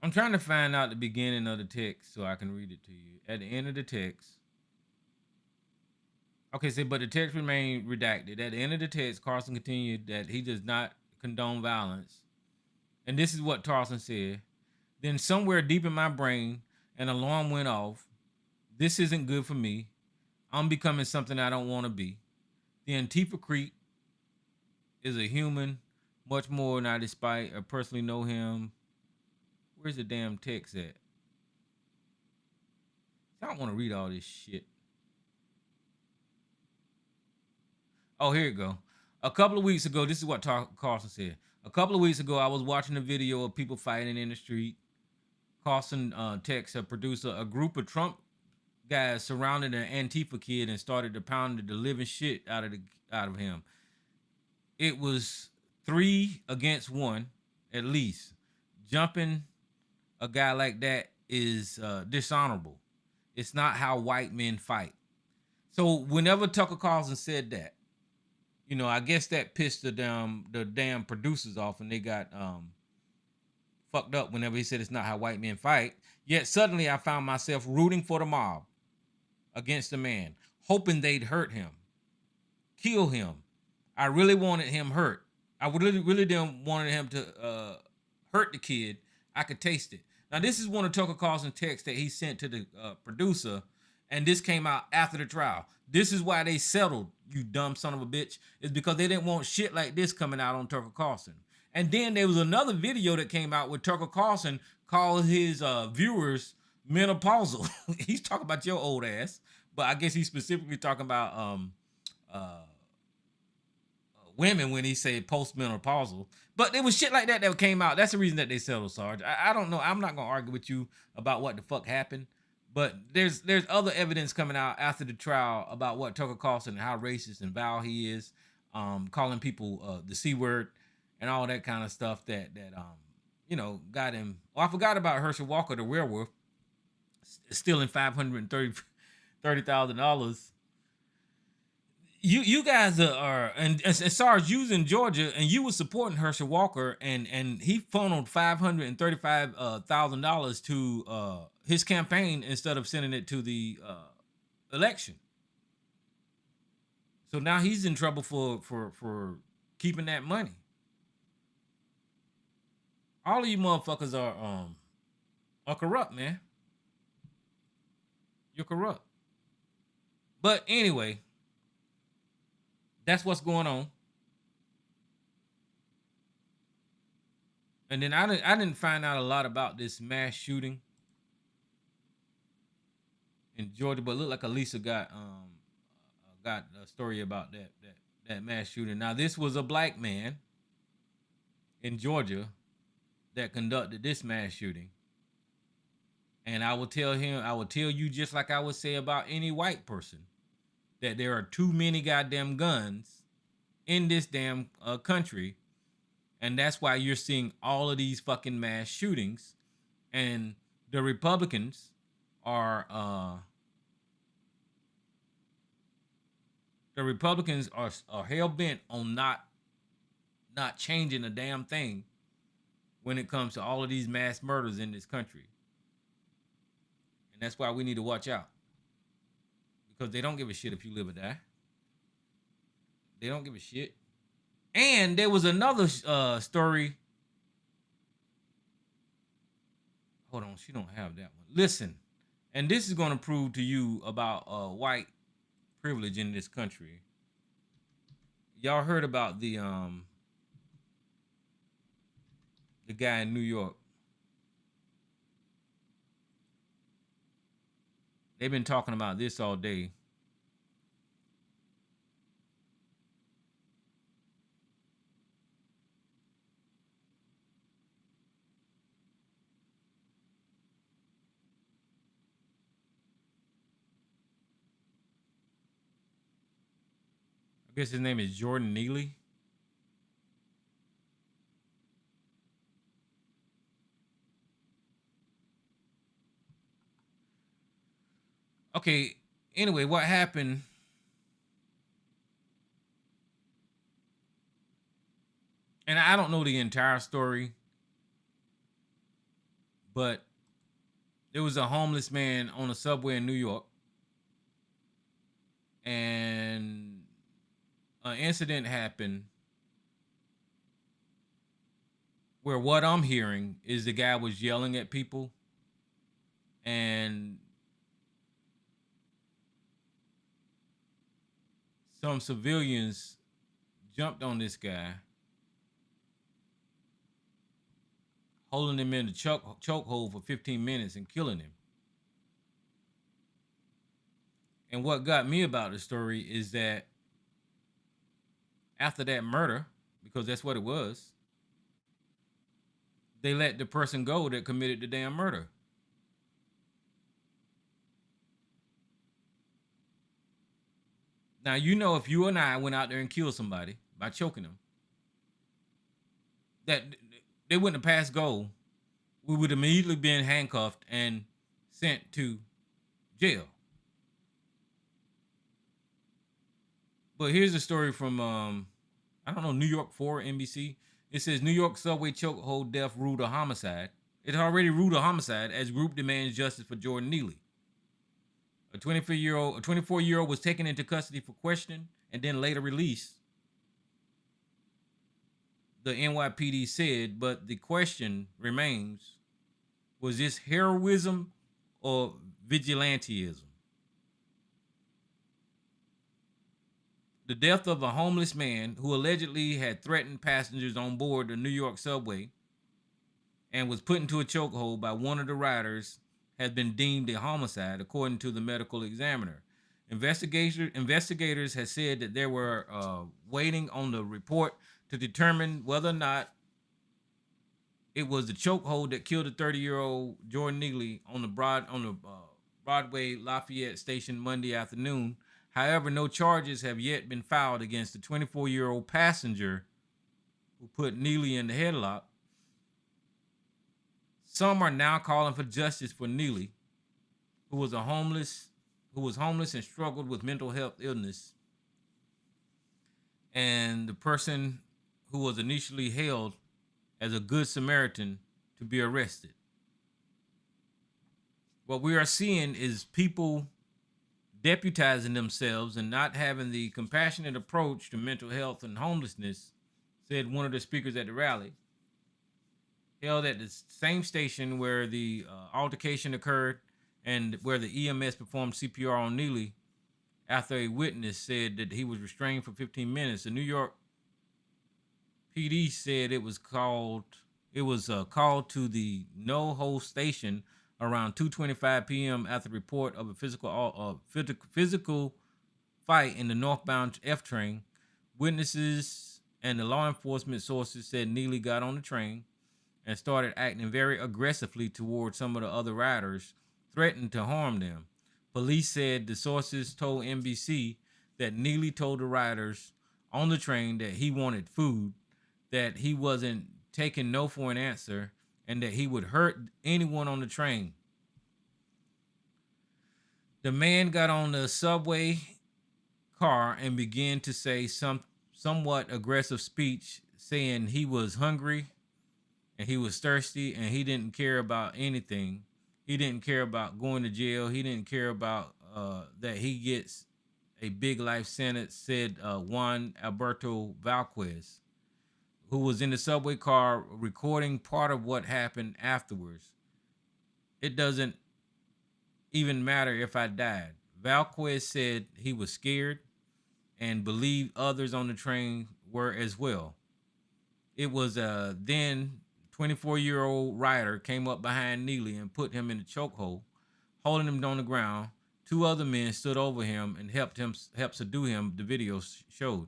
I'm trying to find out the beginning of the text so I can read it to you. At the end of the text. Okay, so but the text remained redacted. At the end of the text, Carlson continued that he does not condone violence. And this is what Carlson said. Then somewhere deep in my brain, an alarm went off. This isn't good for me. I'm becoming something I don't want to be. The Antifa creep is a human, much more than I despite or personally know him. Where's the damn text at? I don't want to read all this shit. Oh, here you go. A couple of weeks ago, this is what Carlson said. A couple of weeks ago, I was watching a video of people fighting in the street. Carlson texts a producer, a group of Trump guys surrounded an Antifa kid and started to pound the living shit out of him. It was 3 against 1, at least. Jumping a guy like that is dishonorable. It's not how white men fight. So whenever Tucker Carlson said that, I guess that pissed the damn producers off, and they got fucked up whenever he said it's not how white men fight. Yet suddenly I found myself rooting for the mob against the man, hoping they'd hurt him, kill him. I really wanted him hurt. I really didn't wanted him to hurt the kid. I could taste it. Now this is one of Tucker Carlson's texts that he sent to the producer, and this came out after the trial. This is why they settled, you dumb son of a bitch, is because they didn't want shit like this coming out on Tucker Carlson. And then there was another video that came out where Tucker Carlson called his viewers menopausal. He's talking about your old ass, but I guess he's specifically talking about women when he said postmenopausal. But there was shit like that came out. That's the reason that they settled, Sarge. I don't know. I'm not gonna argue with you about what the fuck happened, but there's other evidence coming out after the trial about what Tucker Carlson and how racist and vile he is, calling people the C word and all that kind of stuff that got him. Oh, I forgot about Herschel Walker, the werewolf, stealing $530,000. You guys are and Sarge, you was in Georgia and you were supporting Herschel Walker, and he funneled $535,000 to his campaign instead of sending it to the election. So now he's in trouble for keeping that money. All of you motherfuckers are corrupt, man. You're corrupt. But anyway, that's what's going on. And then I didn't find out a lot about this mass shooting in Georgia, but it looked like Elisa got a story about that mass shooting. Now this was a black man in Georgia that conducted this mass shooting. And I will tell you just like I would say about any white person, that there are too many goddamn guns in this damn country. And that's why you're seeing all of these fucking mass shootings. And the Republicans are hell-bent on not changing a damn thing when it comes to all of these mass murders in this country. And that's why we need to watch out. Because they don't give a shit if you live or die. They don't give a shit. And there was another story. Hold on, she don't have that one. Listen, and this is going to prove to you about white privilege in this country. Y'all heard about the guy in New York. They've been talking about this all day. I guess his name is Jordan Neely. Okay, anyway, what happened? And I don't know the entire story, but there was a homeless man on a subway in New York, and an incident happened where what I'm hearing is the guy was yelling at people, and some civilians jumped on this guy, holding him in the chokehold for 15 minutes and killing him. And what got me about the story is that after that murder, because that's what it was, they let the person go that committed the damn murder. Now, you know, if you and I went out there and killed somebody by choking them, that they wouldn't have passed go. We would immediately been handcuffed and sent to jail. But here's a story from, I don't know, New York 4, NBC. It says, New York subway chokehold death ruled a homicide. It already ruled a homicide as group demands justice for Jordan Neely. A 24-year-old was taken into custody for questioning and then later released. the NYPD said, but the question remains, was this heroism or vigilantism? The death of a homeless man who allegedly had threatened passengers on board the New York subway and was put into a chokehold by one of the riders has been deemed a homicide, according to the medical examiner. Investigators have said that they were waiting on the report to determine whether or not it was the chokehold that killed the 30-year-old Jordan Neely on the Broadway Lafayette station Monday afternoon. However, no charges have yet been filed against the 24-year-old passenger who put Neely in the headlock. Some are now calling for justice for Neely, who was homeless and struggled with mental health illness, and the person who was initially hailed as a good Samaritan to be arrested. What we are seeing is people deputizing themselves and not having the compassionate approach to mental health and homelessness, said one of the speakers at the rally. Held at the same station where the altercation occurred and where the EMS performed CPR on Neely after a witness said that he was restrained for 15 minutes. The New York PD said it was called to the NoHo station around 2:25 p.m. after the report of a physical fight in the northbound F train. Witnesses and the law enforcement sources said Neely got on the train and started acting very aggressively towards some of the other riders, threatened to harm them. Police said the sources told NBC that Neely told the riders on the train that he wanted food, that he wasn't taking no for an answer, and that he would hurt anyone on the train. The man got on the subway car and began to say somewhat aggressive speech, saying he was hungry and he was thirsty and he didn't care about anything. He didn't care about going to jail. He didn't care about that he gets a big life sentence, said Juan Alberto Valquez, who was in the subway car recording part of what happened afterwards. It doesn't even matter if I died. Valquez said he was scared and believed others on the train were as well. It was then 24-year-old rider came up behind Neely and put him in the chokehold, holding him on the ground. Two other men stood over him and helped subdue him, the video showed.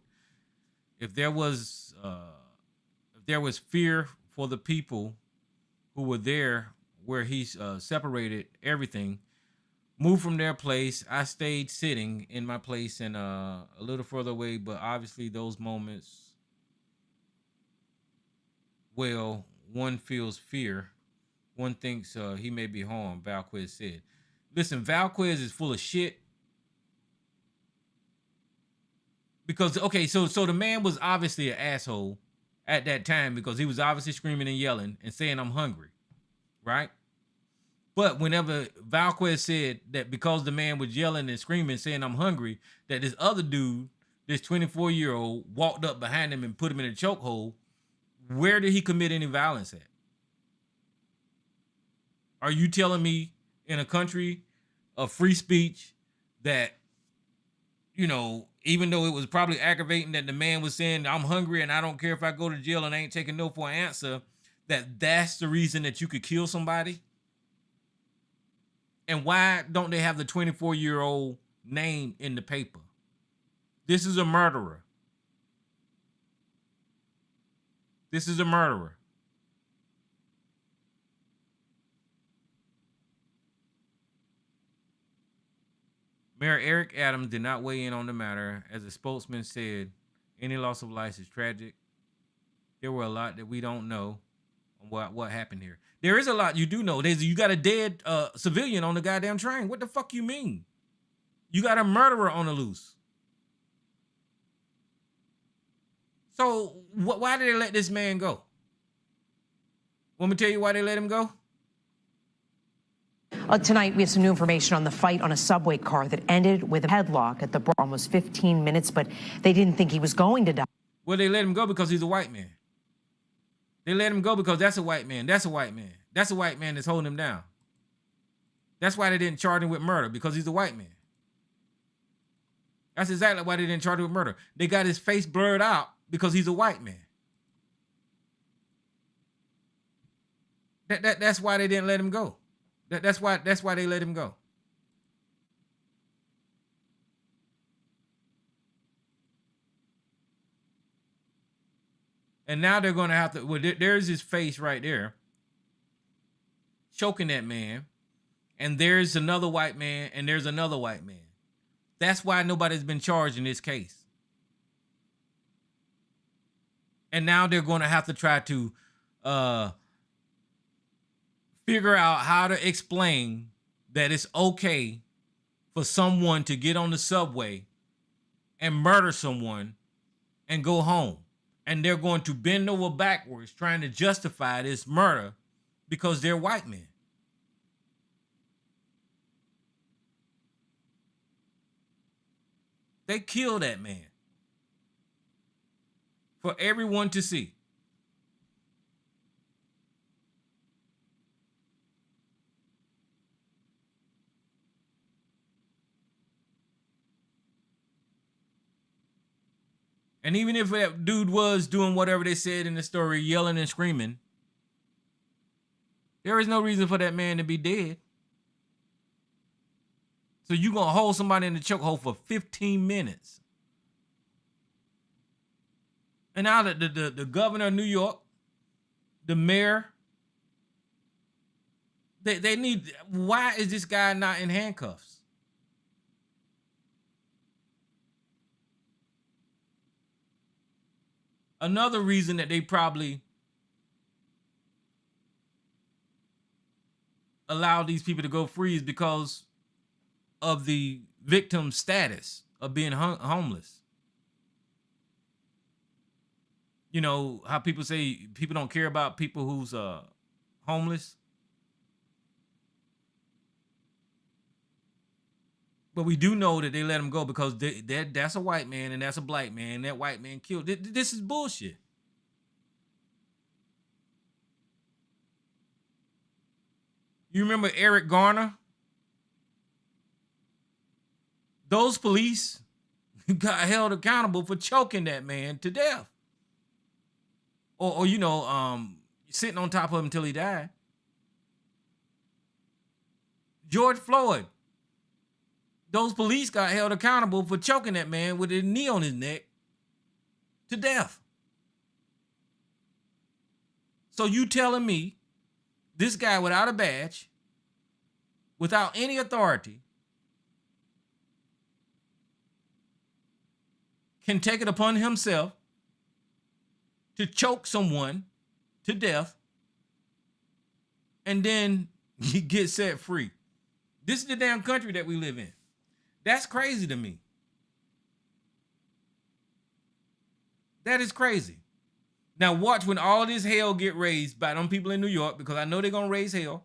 If there was fear for the people who were there where he separated everything, moved from their place, I stayed sitting in my place and a little further away, but obviously those moments, well, one feels fear. One thinks he may be harmed, Valquez said. Listen, Valquez is full of shit. Because, okay, so the man was obviously an asshole at that time because he was obviously screaming and yelling and saying, I'm hungry, right? But whenever Valquez said that because the man was yelling and screaming, saying, I'm hungry, that this other dude, this 24-year-old, walked up behind him and put him in a chokehold, where did he commit any violence at? Are you telling me in a country of free speech that, you know, even though it was probably aggravating that the man was saying, I'm hungry and I don't care if I go to jail and I ain't taking no for an answer, that's the reason that you could kill somebody? And why don't they have the 24-year-old name in the paper? This is a murderer. This is a murderer. Mayor Eric Adams did not weigh in on the matter. As a spokesman said, any loss of life is tragic. There were a lot that we don't know on what happened here. There is a lot you do know. You got a dead civilian on the goddamn train. What the fuck you mean? You got a murderer on the loose. So why did they let this man go? Want me to tell you why they let him go? Tonight, we have some new information on the fight on a subway car that ended with a headlock at the almost 15 minutes, but they didn't think he was going to die. Well, they let him go because he's a white man. They let him go because that's a white man. That's a white man. That's a white man that's holding him down. That's why they didn't charge him with murder, because he's a white man. That's exactly why they didn't charge him with murder. They got his face blurred out because he's a white man. That's why they didn't let him go. That's why they let him go. And now they're going to have to, well, there's his face right there, choking that man. And there's another white man, and there's another white man. That's why nobody's been charged in this case. And now they're going to have to try to figure out how to explain that it's okay for someone to get on the subway and murder someone and go home. And they're going to bend over backwards trying to justify this murder because they're white men. They killed that man for everyone to see. And even if that dude was doing whatever they said in the story, yelling and screaming, there is no reason for that man to be dead. So you're going to hold somebody in the chokehold for 15 minutes. And now the governor of New York, the mayor, they need, why is this guy not in handcuffs? Another reason that they probably allow these people to go free is because of the victim status of being homeless. You know how people say people don't care about people who's homeless? But we do know that they let him go because that's a white man and that's a black man. That white man killed. This is bullshit. You remember Eric Garner? Those police got held accountable for choking that man to death. Or sitting on top of him until he died. George Floyd. Those police got held accountable for choking that man with a knee on his neck to death. So you telling me this guy without a badge, without any authority, can take it upon himself to choke someone to death and then he gets set free? This is the damn country that we live in. That's crazy to me. That is crazy. Now watch when all this hell get raised by them people in New York, because I know they're going to raise hell.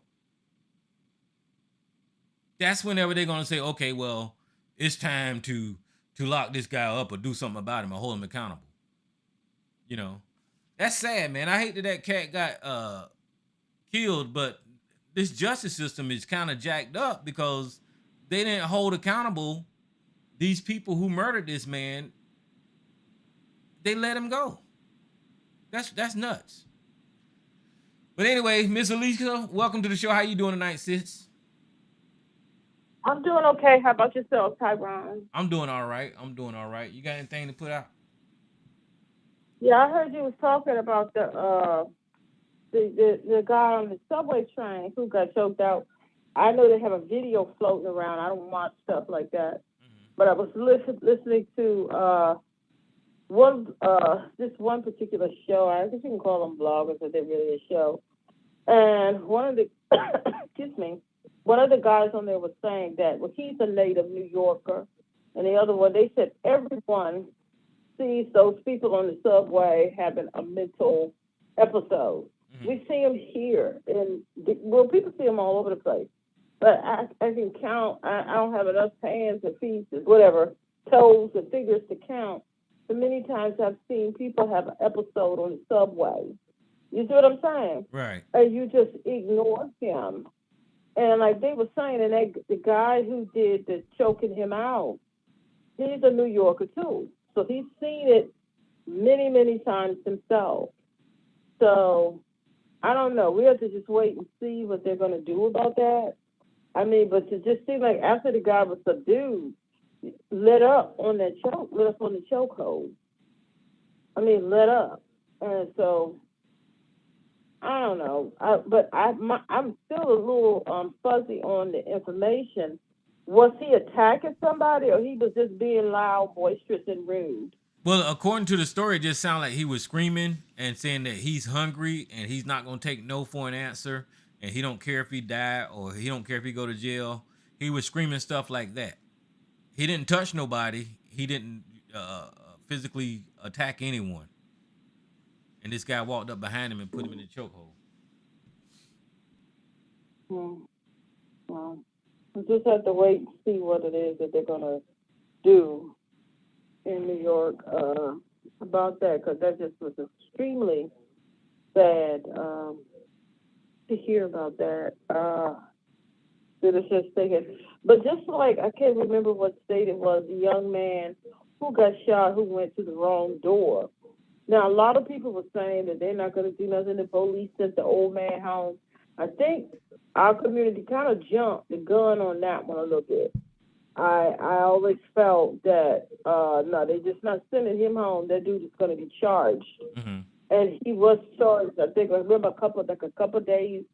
That's whenever they're going to say, okay, well, it's time to lock this guy up or do something about him or hold him accountable. You know, that's sad, man. I hate that cat got killed, but this justice system is kind of jacked up because they didn't hold accountable these people who murdered this man. They let him go. That's nuts. But anyway, Miss Alicia, welcome to the show. How you doing tonight, sis? I'm doing okay. How about yourself, Tyrone? I'm doing all right. You got anything to put out? Yeah, I heard you was talking about the guy on the subway train who got choked out. I know they have a video floating around. I don't watch stuff like that, but I was listening to this one particular show. I guess you can call them bloggers, but they're really a show. And one of the one of the guys on there was saying that, well, he's a native New Yorker, and the other one, they said everyone sees those people on the subway having a mental episode. Mm-hmm. We see them here, and people see them all over the place. But I can count. I don't have enough hands and feet, whatever, toes and fingers to count. But many times I've seen people have an episode on the subway. You see what I'm saying? Right. And you just ignore him. And like they were saying, and the guy who did the choking him out, he's a New Yorker too. So he's seen it many, many times himself. So I don't know. We have to just wait and see what they're going to do about that. I mean, but to just seem like after the guy was subdued, let up on the chokehold. I mean, let up. And so I don't know. I'm still a little fuzzy on the information. Was he attacking somebody, or he was just being loud, boisterous, and rude? Well, according to the story, it just sounded like he was screaming and saying that he's hungry and he's not going to take no for an answer, and he don't care if he die or he don't care if he go to jail. He was screaming stuff like that. He didn't touch nobody. He didn't physically attack anyone. And this guy walked up behind him and put him in the chokehold. Well, we just have to wait and see what it is that they're going to do in New York about that, because that just was extremely sad to hear about that. It was just thinking, but just like I can't remember what state it was, the young man who got shot who went to the wrong door. Now, a lot of people were saying that they're not going to do nothing. The police sent the old man home. I think our community kind of jumped the gun on that one a little bit. I always felt that, no, they're just not sending him home. That dude is going to be charged. Mm-hmm. And he was charged, I think, I remember a couple of days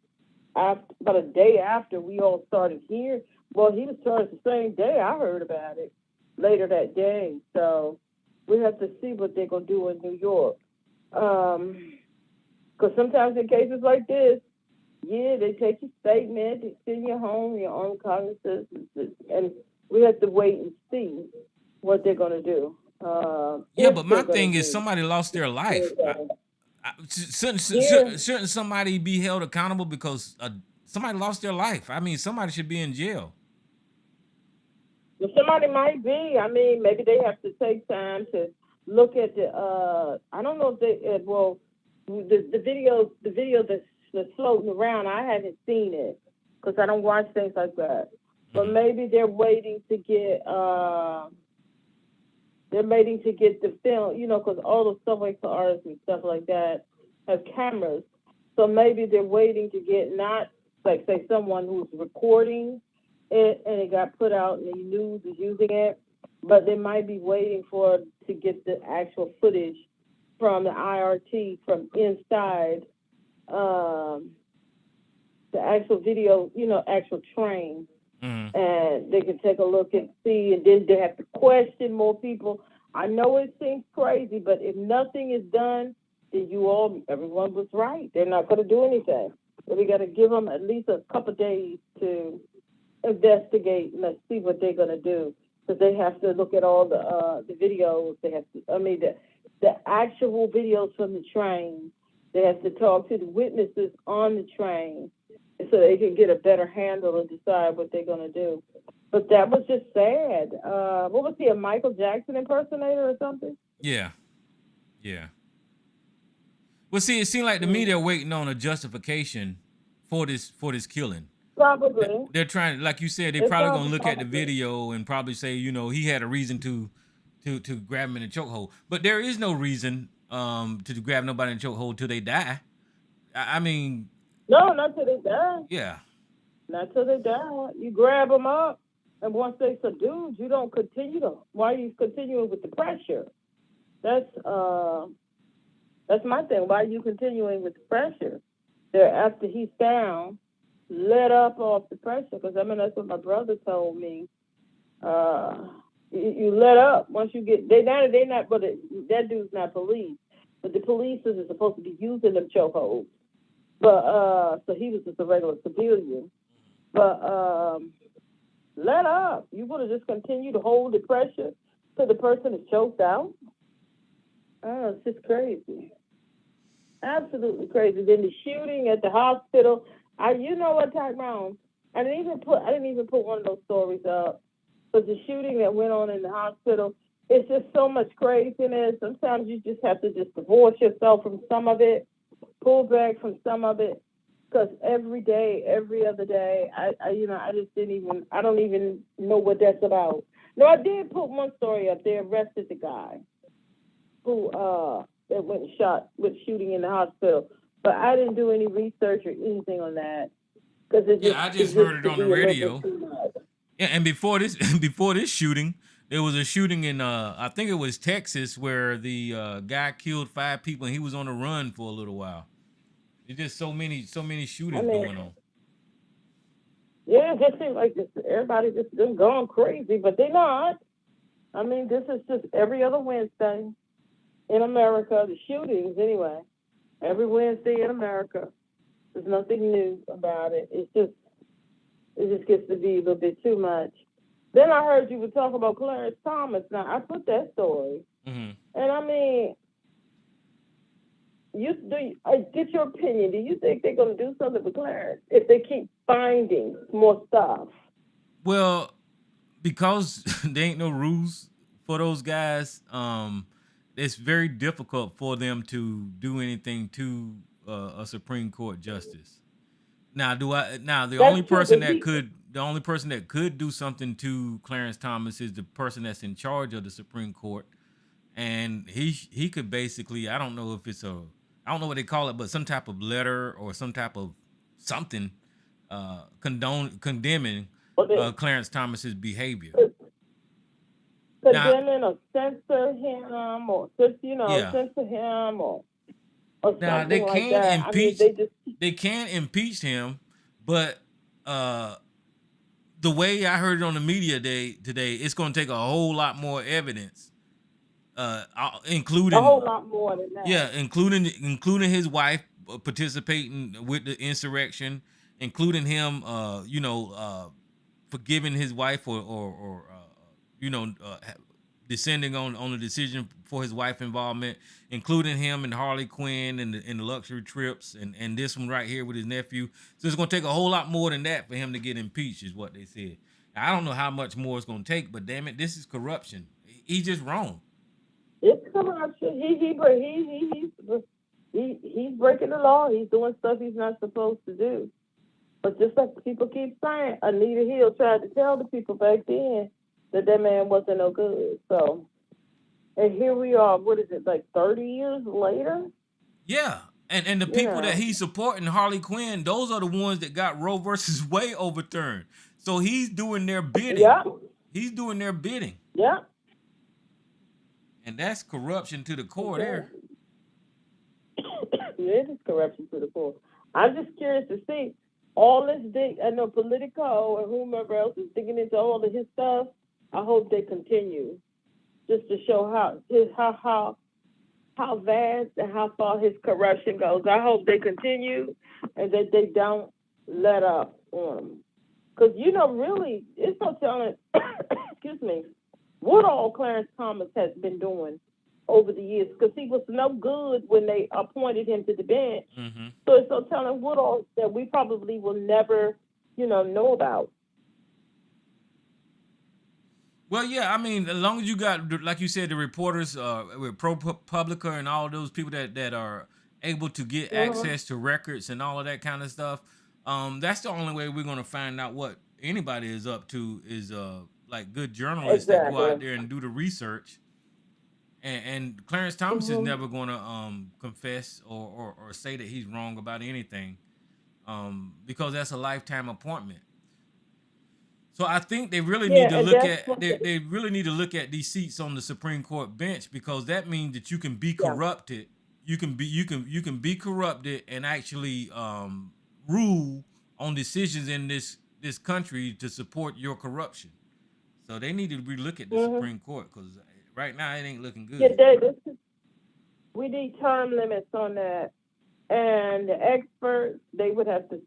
after, about a day after we all started hearing. Well, he was charged the same day I heard about it, later that day. So we have to see what they're going to do in New York. Because sometimes in cases like this, yeah, they take your statement, they send you home, your own cognizance, and we have to wait and see what they're going to do. Yeah, but my thing is somebody lost their life. Shouldn't somebody be held accountable because somebody lost their life? I mean, somebody should be in jail. Well, somebody might be. I mean, maybe they have to take time to look at the. I don't know if they. The video that's floating around. I haven't seen it because I don't watch things like that. But maybe they're waiting to get. They're waiting to get the film, because all the subway cars and stuff like that have cameras. So maybe they're waiting to get not, like, say, someone who's recording it and it got put out and the news is using it, but they might be waiting to get the actual footage from the IRT from inside the actual video, actual train. Mm-hmm. And they can take a look and see, and then they have to question more people. I know it seems crazy, but if nothing is done, then everyone was right. They're not going to do anything. So we got to give them at least a couple of days to investigate and let's see what they're going to do. Because they have to look at all the videos. They have to, the actual videos from the train. They have to talk to the witnesses on the train, so they can get a better handle and decide what they're going to do. But that was just sad. What was he, a Michael Jackson impersonator or something? Yeah. Well, see, it seemed like to me they're waiting on a justification for this killing. Probably. They're trying, like you said, they're probably going to look at the video and probably say, he had a reason to grab him in a chokehold. But there is no reason to grab nobody in a chokehold till they die. I mean... No, not till they die. Yeah. Not till they die. You grab them up, and once they subdued, you don't continue to. Why are you continuing with the pressure? That's my thing. Why are you continuing with the pressure? After he's down, let up off the pressure. Because that's what my brother told me. You let up once you get. They're not. But that dude's not police. But the police is supposed to be using them chokeholds. But so he was just a regular civilian. But let up. You want to just continue to hold the pressure till the person is choked out? Oh, it's just crazy. Absolutely crazy. Then the shooting at the hospital. You know what, Tyrone? I didn't even put one of those stories up. But the shooting that went on in the hospital, it's just so much craziness. Sometimes you just have to just divorce yourself from some of it. pull back from some of it, because every day, every other day, I don't even know what that's about. No, I did put one story up. They arrested the guy who that went and with shooting in the hospital, but I didn't do any research or anything on that because I just heard it on the radio. Yeah, and before this shooting, there was a shooting in I think it was Texas where the guy killed 5 people and he was on the run for a little while. It's just so many shootings going on. Yeah, it just seems like everybody just been going crazy, but they're not. I mean, this is just every other Wednesday in America, the shootings anyway. Every Wednesday in America. There's nothing new about it. It just gets to be a little bit too much. Then I heard you were talking about Clarence Thomas. Now, I put that story. Mm-hmm. And I mean, I get your opinion. Do you think they're going to do something with Clarence if they keep finding more stuff? Well, because there ain't no rules for those guys, it's very difficult for them to do anything to a Supreme Court justice. Now, the only person that could do something to Clarence Thomas is the person that's in charge of the Supreme Court, and he could basically, I don't know what they call it, but some type of letter or some type of something condemning Clarence Thomas's behavior. Condemning or censor him or censor him or now they like can that. impeach. I mean, they can impeach him, but the way I heard it on the media today, it's going to take a whole lot more evidence, including a whole lot more than that. Yeah, including his wife participating with the insurrection, including him, forgiving his wife or descending on the decision for his wife involvement, including him and Harley Quinn and the luxury trips and this one right here with his nephew. So it's going to take a whole lot more than that for him to get impeached, is what they said. Now, I don't know how much more it's going to take, but damn it, this is corruption. He's just wrong. It's corruption. He's breaking the law. He's doing stuff he's not supposed to do. But just like people keep saying, Anita Hill tried to tell the people back then that man wasn't no good. So, and here we are, what is it, like 30 years later? Yeah. And the people that he's supporting, Harley Quinn, those are the ones that got Roe versus Wade overturned. So he's doing their bidding. Yeah. He's doing their bidding. Yeah. And that's corruption to the core there. It is corruption to the core. I'm just curious to see all this I know Politico and whomever else is digging into all of his stuff. I hope they continue just to show how vast and how far his corruption goes. I hope they continue and that they don't let up on him. Because, really, it's no telling, excuse me, what all Clarence Thomas has been doing over the years, because he was no good when they appointed him to the bench. Mm-hmm. So it's no telling what all that we probably will never, know about. Well, yeah, I mean, as long as you got, like you said, the reporters with ProPublica and all those people that are able to get access to records and all of that kind of stuff, that's the only way we're going to find out what anybody is up to is like good journalists that go out there and do the research. And Clarence Thomas is never going to confess or say that he's wrong about anything, because that's a lifetime appointment. So I think they really need to look at they really need to look at these seats on the Supreme Court bench, because that means that you can be corrupted. You can be corrupted and actually rule on decisions in this country to support your corruption. So they need to relook at the Supreme Court, because right now it ain't looking good. Yeah, we need term limits on that, and the experts they would have to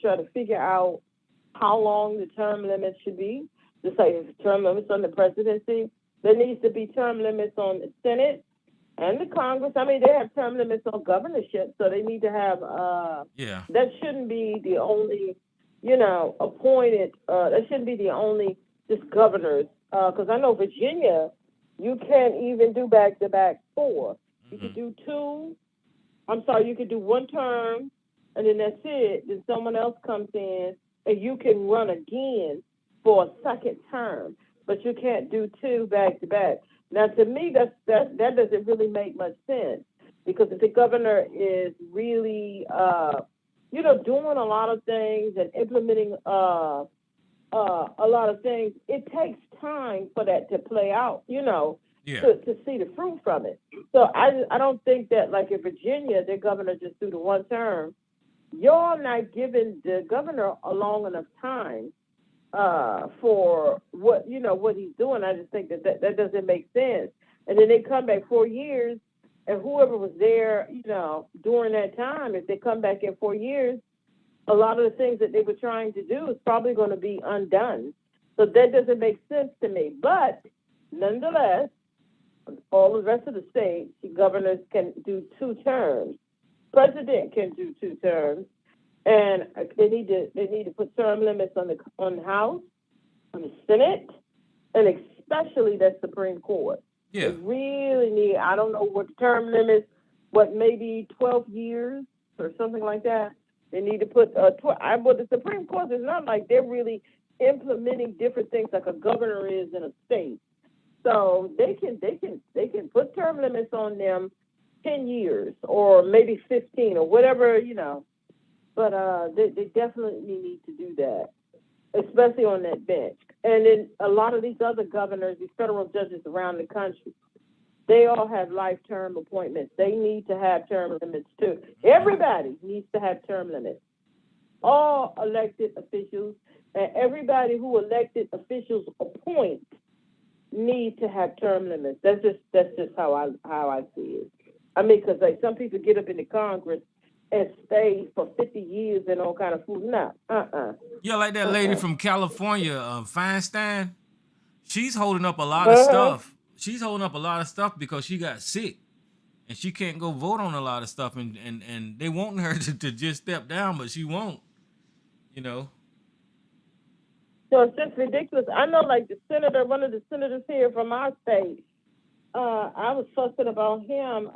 try to figure out how long the term limits should be. Just like term limits on the presidency, there needs to be term limits on the Senate and the Congress. I mean, they have term limits on governorship, so they need to have. That shouldn't be the only, appointed. That shouldn't be the only just governors. Because I know Virginia, you can't even do back-to-back 4. You could do 2, I'm sorry, you could do one term, and then that's it. Then someone else comes in, and you can run again for a second term, but you can't do two back to back. Now, to me, that doesn't really make much sense because if the governor is really, doing a lot of things and implementing a lot of things, it takes time for that to play out, Yeah. to see the fruit from it. So I don't think that, like in Virginia, their governor just do the one term. You're not giving the governor a long enough time for what he's doing. I just think that doesn't make sense. And then they come back 4 years, and whoever was there, during that time, if they come back in 4 years, a lot of the things that they were trying to do is probably going to be undone. So that doesn't make sense to me. But nonetheless, all the rest of the states, governors can do 2 terms. President can do 2 terms, and they need to put term limits on the House, on the Senate, and especially the Supreme Court. Yeah. They really need. I don't know what the term limits. Maybe 12 years or something like that. They need to put the Supreme Court is not like they're really implementing different things like a governor is in a state. So they can put term limits on them 10 years or maybe 15 or whatever, But they definitely need to do that, especially on that bench. And then a lot of these other governors, these federal judges around the country, they all have life term appointments. They need to have term limits too. Everybody needs to have term limits. All elected officials and everybody who elected officials appoint need to have term limits. That's just how I see it. I mean, because like some people get up into Congress and stay for 50 years and all kind of food. No, Yeah, like that lady from California, Feinstein. She's holding up a lot of stuff. She's holding up a lot of stuff because she got sick and she can't go vote on a lot of stuff. And they wanting her to just step down, but she won't. So it's just ridiculous. I know, like one of the senators here from our state. I was fussing about him.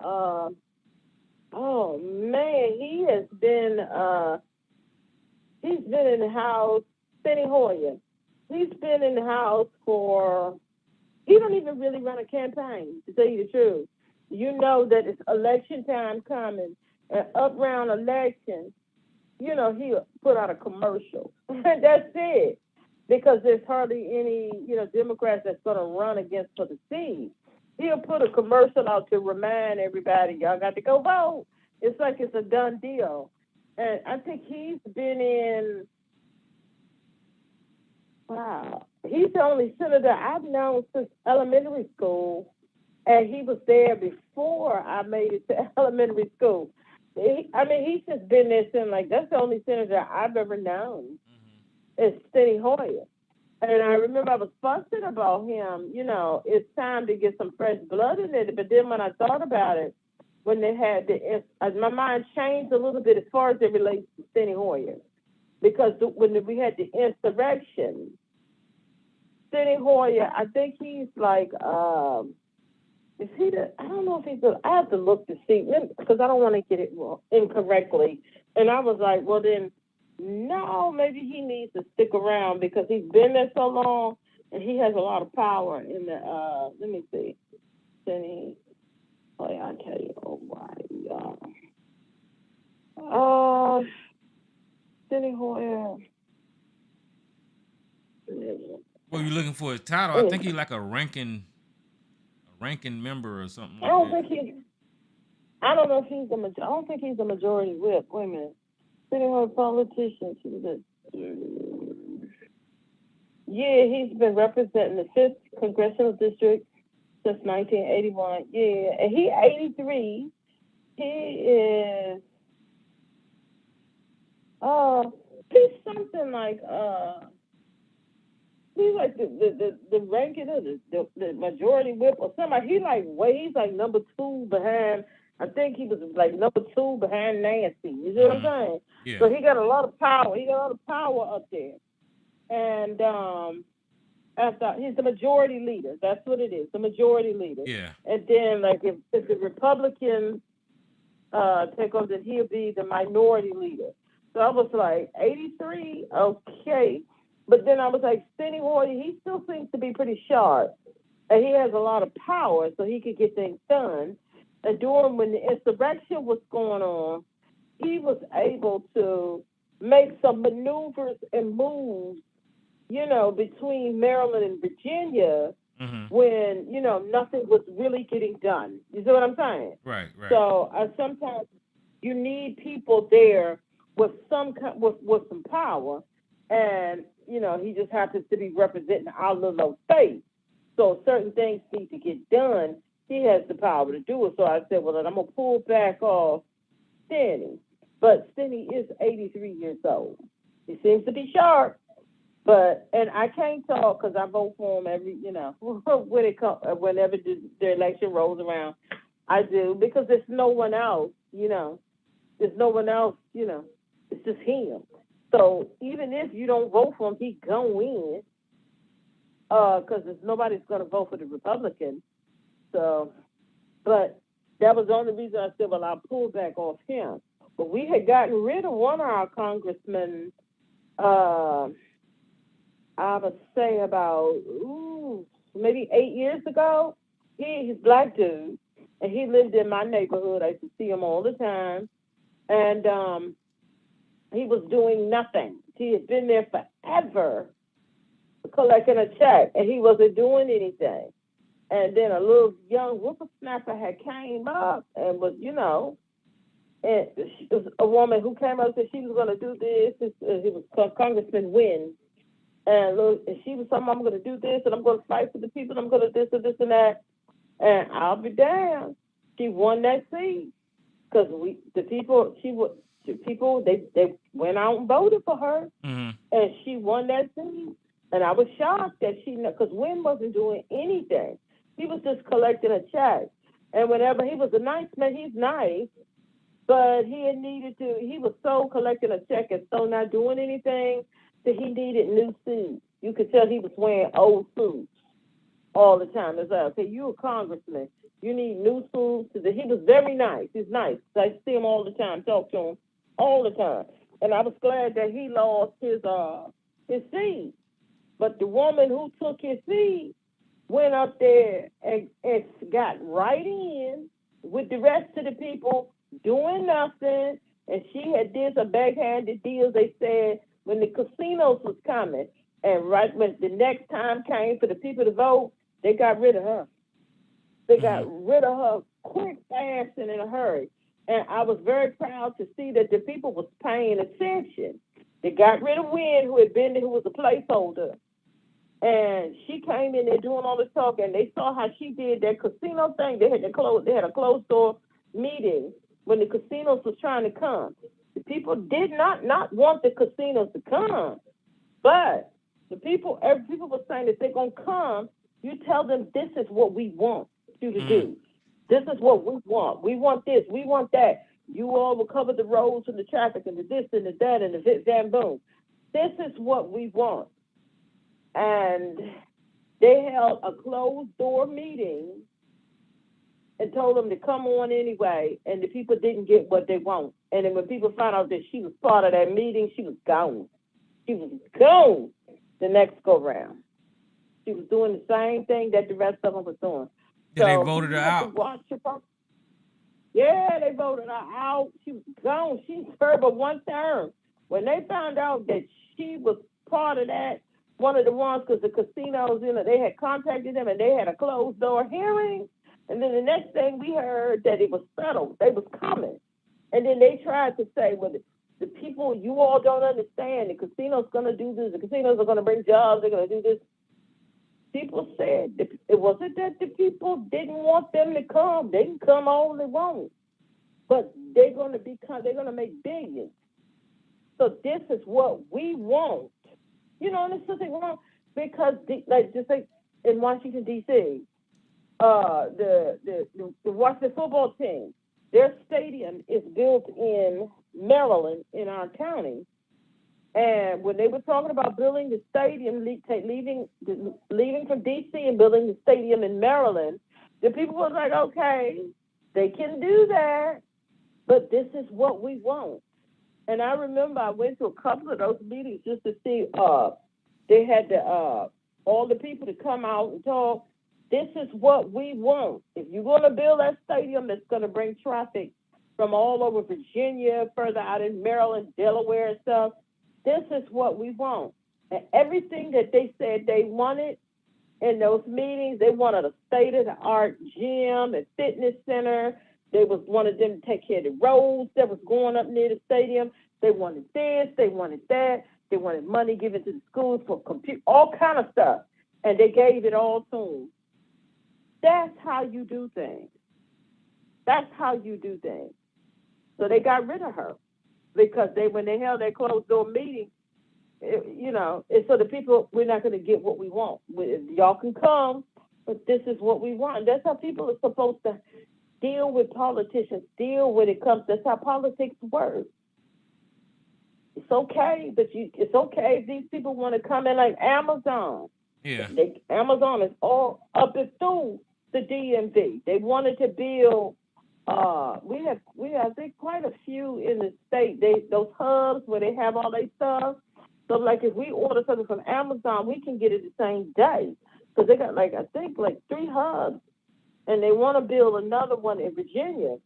Oh man, he has been. He's been in the House. Steny Hoyer. He's been in the House for. He don't even really run a campaign, to tell you the truth. You know that it's election time coming, and up round election, he'll put out a commercial. That's it. Because there's hardly any, Democrats that's going to run against for the seat. He'll put a commercial out to remind everybody, y'all got to go vote. It's like it's a done deal. And I think he's been in, he's the only senator I've known since elementary school. And he was there before I made it to elementary school. He's just been there since, that's the only senator I've ever known. It's Steny Hoyer. And I remember I was fussing about him, it's time to get some fresh blood in it. But then when I thought about it, when they had my mind changed a little bit as far as it relates to Steny Hoyer. Because when we had the insurrection, Steny Hoyer, I think he's like, is he I don't know if he's I have to look to see, because I don't want to get it incorrectly. And I was like, well then, no, maybe he needs to stick around because he's been there so long and he has a lot of power in the, let me see. Steny, I'll tell you, Steny Hoyer. Well, you're looking for his title. I think he's like a ranking member or something. I don't think he's. I don't know if he's I don't think he's a majority whip. Wait a minute. Steny Hoyer, politician. Yeah, he's been representing the 5th Congressional District since 1981. Yeah, and he's 83. He is. He's something like he's like the ranking of the majority whip or somebody. He's like number 2 behind. I think he was like number 2 behind Nancy. You see what I'm saying? Yeah. So he got a lot of power. He got a lot of power up there. And after he's the majority leader. That's what it is. The majority leader. Yeah. And then if the Republicans take over, that he'll be the minority leader. So I was like, 83, okay. But then I was like, Steny Hoyer, he still seems to be pretty sharp. And he has a lot of power, so he could get things done. And during when the insurrection was going on, he was able to make some maneuvers and moves, between Maryland and Virginia when, nothing was really getting done. You see what I'm saying? Right. So sometimes you need people there with with some power, and he just happens to be representing our little old state. So certain things need to get done. He has the power to do it. So I said, well, then I'm gonna pull back off Steny. But Steny is 83 years old. He seems to be sharp, and I can't talk because I vote for him every, when it comes, whenever the election rolls around, I do, because there's no one else, there's no one else, it's just him. So even if you don't vote for him, he gonna win, because nobody's gonna vote for the Republican. So, but that was the only reason I said, well, I'll pull back off him. But we had gotten rid of one of our congressmen, I would say about maybe 8 years ago. He's a black dude, and he lived in my neighborhood. I used to see him all the time, and he was doing nothing. He had been there forever, collecting a check, and he wasn't doing anything. And then a little young whippersnapper had came up and was, and she was a woman who came up and said she was going to do this. It was Congressman Wynn. And she was saying, I'm going to do this, and I'm going to fight for the people, and I'm going to this and this and that. And I'll be damned. She won that seat because the people they went out and voted for her, and she won that seat. And I was shocked that because Wynn wasn't doing anything. He was just collecting a check. And whenever he was a nice man, he's nice, but he was so collecting a check and so not doing anything that he needed new suits. You could tell he was wearing old suits all the time. It's like, okay, you're a congressman. You need new suits. He was very nice. He's nice. I see him all the time, talk to him all the time. And I was glad that he lost his seat. But the woman who took his seat went up there and got right in with the rest of the people doing nothing. And she had did some backhanded deals, they said, when the casinos was coming. And right when the next time came for the people to vote, they got rid of her. They got rid of her quick, fast, and in a hurry. And I was very proud to see that the people was paying attention. They got rid of Wynn, who had been there, who was a placeholder. And she came in there doing all this talk, and they saw how she did that casino thing. They had a closed door meeting when the casinos was trying to come. The people did not want the casinos to come, but every people were saying that they're gonna come. You tell them this is what we want you to do. This is what we want. We want this. We want that. You all will cover the roads and the traffic and the this and the that and the van boom. This is what we want. And they held a closed door meeting and told them to come on anyway, and the people didn't get what they want. And then when people found out that she was part of that meeting, she was gone. She was gone the next go round. She was doing the same thing that the rest of them was doing. Yeah, they voted her out. Yeah, they voted her out. She was gone. She served but one term. When they found out that she was part of that, one of the ones, because the casinos, they had contacted them and they had a closed door hearing. And then the next thing we heard that it was settled. They was coming. And then they tried to say, well, the people, you all don't understand. The casino's going to do this. The casinos are going to bring jobs. They're going to do this. People said it wasn't that the people didn't want them to come. They can come all they want. But they're going to make billions. So this is what we want. And there's something wrong because, just like in Washington, D.C., the Washington football team, their stadium is built in Maryland, in our county. And when they were talking about building the stadium, leaving from D.C. and building the stadium in Maryland, the people were like, okay, they can do that, but this is what we want. And I remember I went to a couple of those meetings just to see. They had all the people to come out and talk. This is what we want. If you're going to build that stadium that's going to bring traffic from all over Virginia, further out in Maryland, Delaware, and stuff, this is what we want. And everything that they said they wanted in those meetings, they wanted a state-of-the-art gym and fitness center. They wanted them to take care of the roads that was going up near the stadium. They wanted this, they wanted that. They wanted money given to the schools for all kind of stuff. And they gave it all to them. That's how you do things. That's how you do things. So they got rid of her because when they held their closed door meeting, it's so the people, we're not going to get what we want. Y'all can come, but this is what we want. And that's how people are supposed to deal with politicians, deal when it comes. That's how politics works. It's okay, but it's okay if these people want to come in like Amazon. Yeah. Amazon is all up and through the DMV. They wanted to build. We have I think quite a few in the state. Those hubs where they have all their stuff. So like if we order something from Amazon, we can get it the same day. So they got I think 3 hubs, and they want to build another one in Virginia.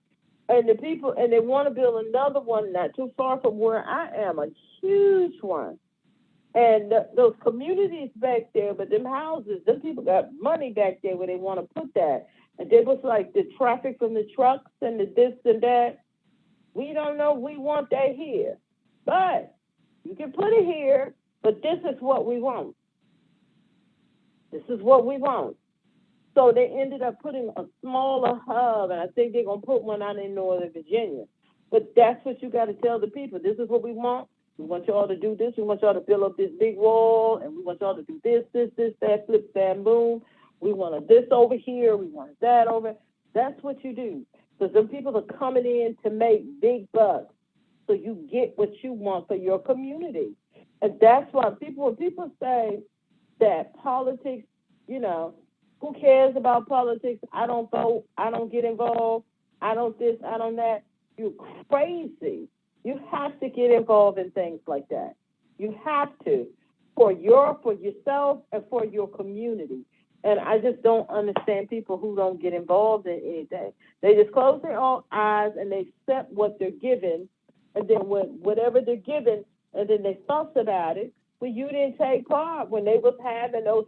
And they want to build another one not too far from where I am, a huge one. And those communities back there, but them houses, them people got money back there where they want to put that. And there was the traffic from the trucks and the this and that. We don't know. We want that here. But you can put it here, but this is what we want. This is what we want. So they ended up putting a smaller hub, and I think they're going to put one out in Northern Virginia. But that's what you got to tell the people. This is what we want. We want y'all to do this. We want y'all to build up this big wall, and we want y'all to do this, that, flip, that, boom. We want this over here. We want that over. That's what you do. Because some people are coming in to make big bucks, so you get what you want for your community. And that's why when people say that politics, who cares about politics? I don't vote. I don't get involved. I don't this. I don't that. You're crazy. You have to get involved in things like that. You have to for yourself and for your community. And I just don't understand people who don't get involved in anything. They just close their own eyes and they accept what they're given, and then whatever they're given, and then they fuss about it. Well, you didn't take part when they was having those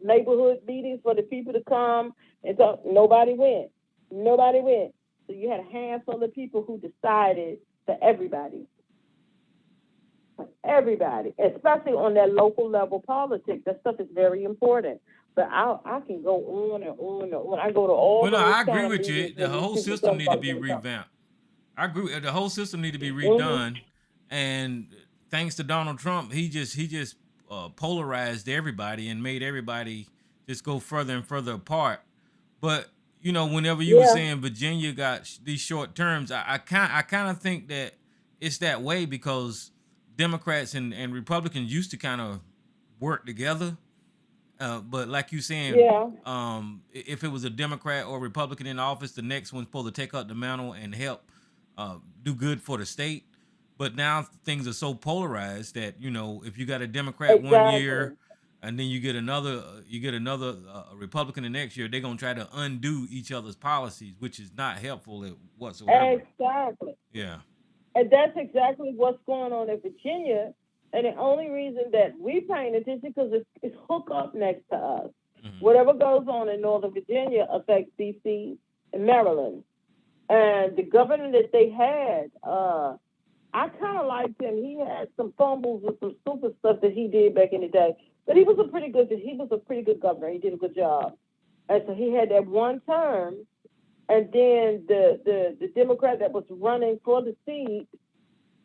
neighborhood meetings for the people to come and talk. Nobody went. So you had a handful of people who decided for everybody, especially on that local level politics. That stuff is very important. But I can go on and on and on. I go to all. Well, no, I agree with you. The whole system need to be revamped. I agree. The whole system need to be redone, and thanks to Donald Trump, he just polarized everybody and made everybody just go further and further apart. But whenever you were saying Virginia got these short terms, I kind of think that it's that way because Democrats and Republicans used to kind of work together. But like you saying, if it was a Democrat or Republican in office, the next one's supposed to take up the mantle and help do good for the state. But now things are so polarized that if you got a Democrat one year and then you get another Republican the next year, they're gonna try to undo each other's policies, which is not helpful whatsoever. Exactly. Yeah. And that's exactly what's going on in Virginia. And the only reason that we're paying attention because it's hooked up next to us. Mm-hmm. Whatever goes on in Northern Virginia affects D.C. and Maryland. And the governor that they had, I kind of liked him. He had some fumbles with some stupid stuff that he did back in the day. But he was a pretty good governor. He did a good job. And so he had that one term. And then the Democrat that was running for the seat,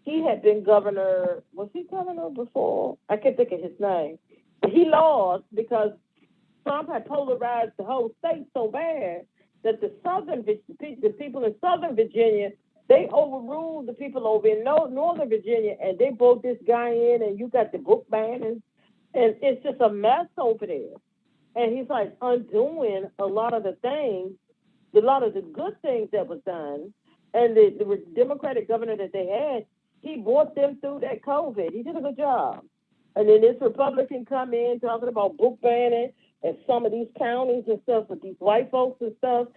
he had been governor. Was he governor before? I can't think of his name. But he lost because Trump had polarized the whole state so bad that the people in Southern Virginia, they overruled the people over in Northern Virginia, and they vote this guy in, and you got the book ban, and it's just a mess over there. And he's undoing a lot of the things, a lot of the good things that was done. And the Democratic governor that they had, he brought them through that COVID. He did a good job. And then this Republican come in talking about book banning and some of these counties and stuff with these white folks and stuff.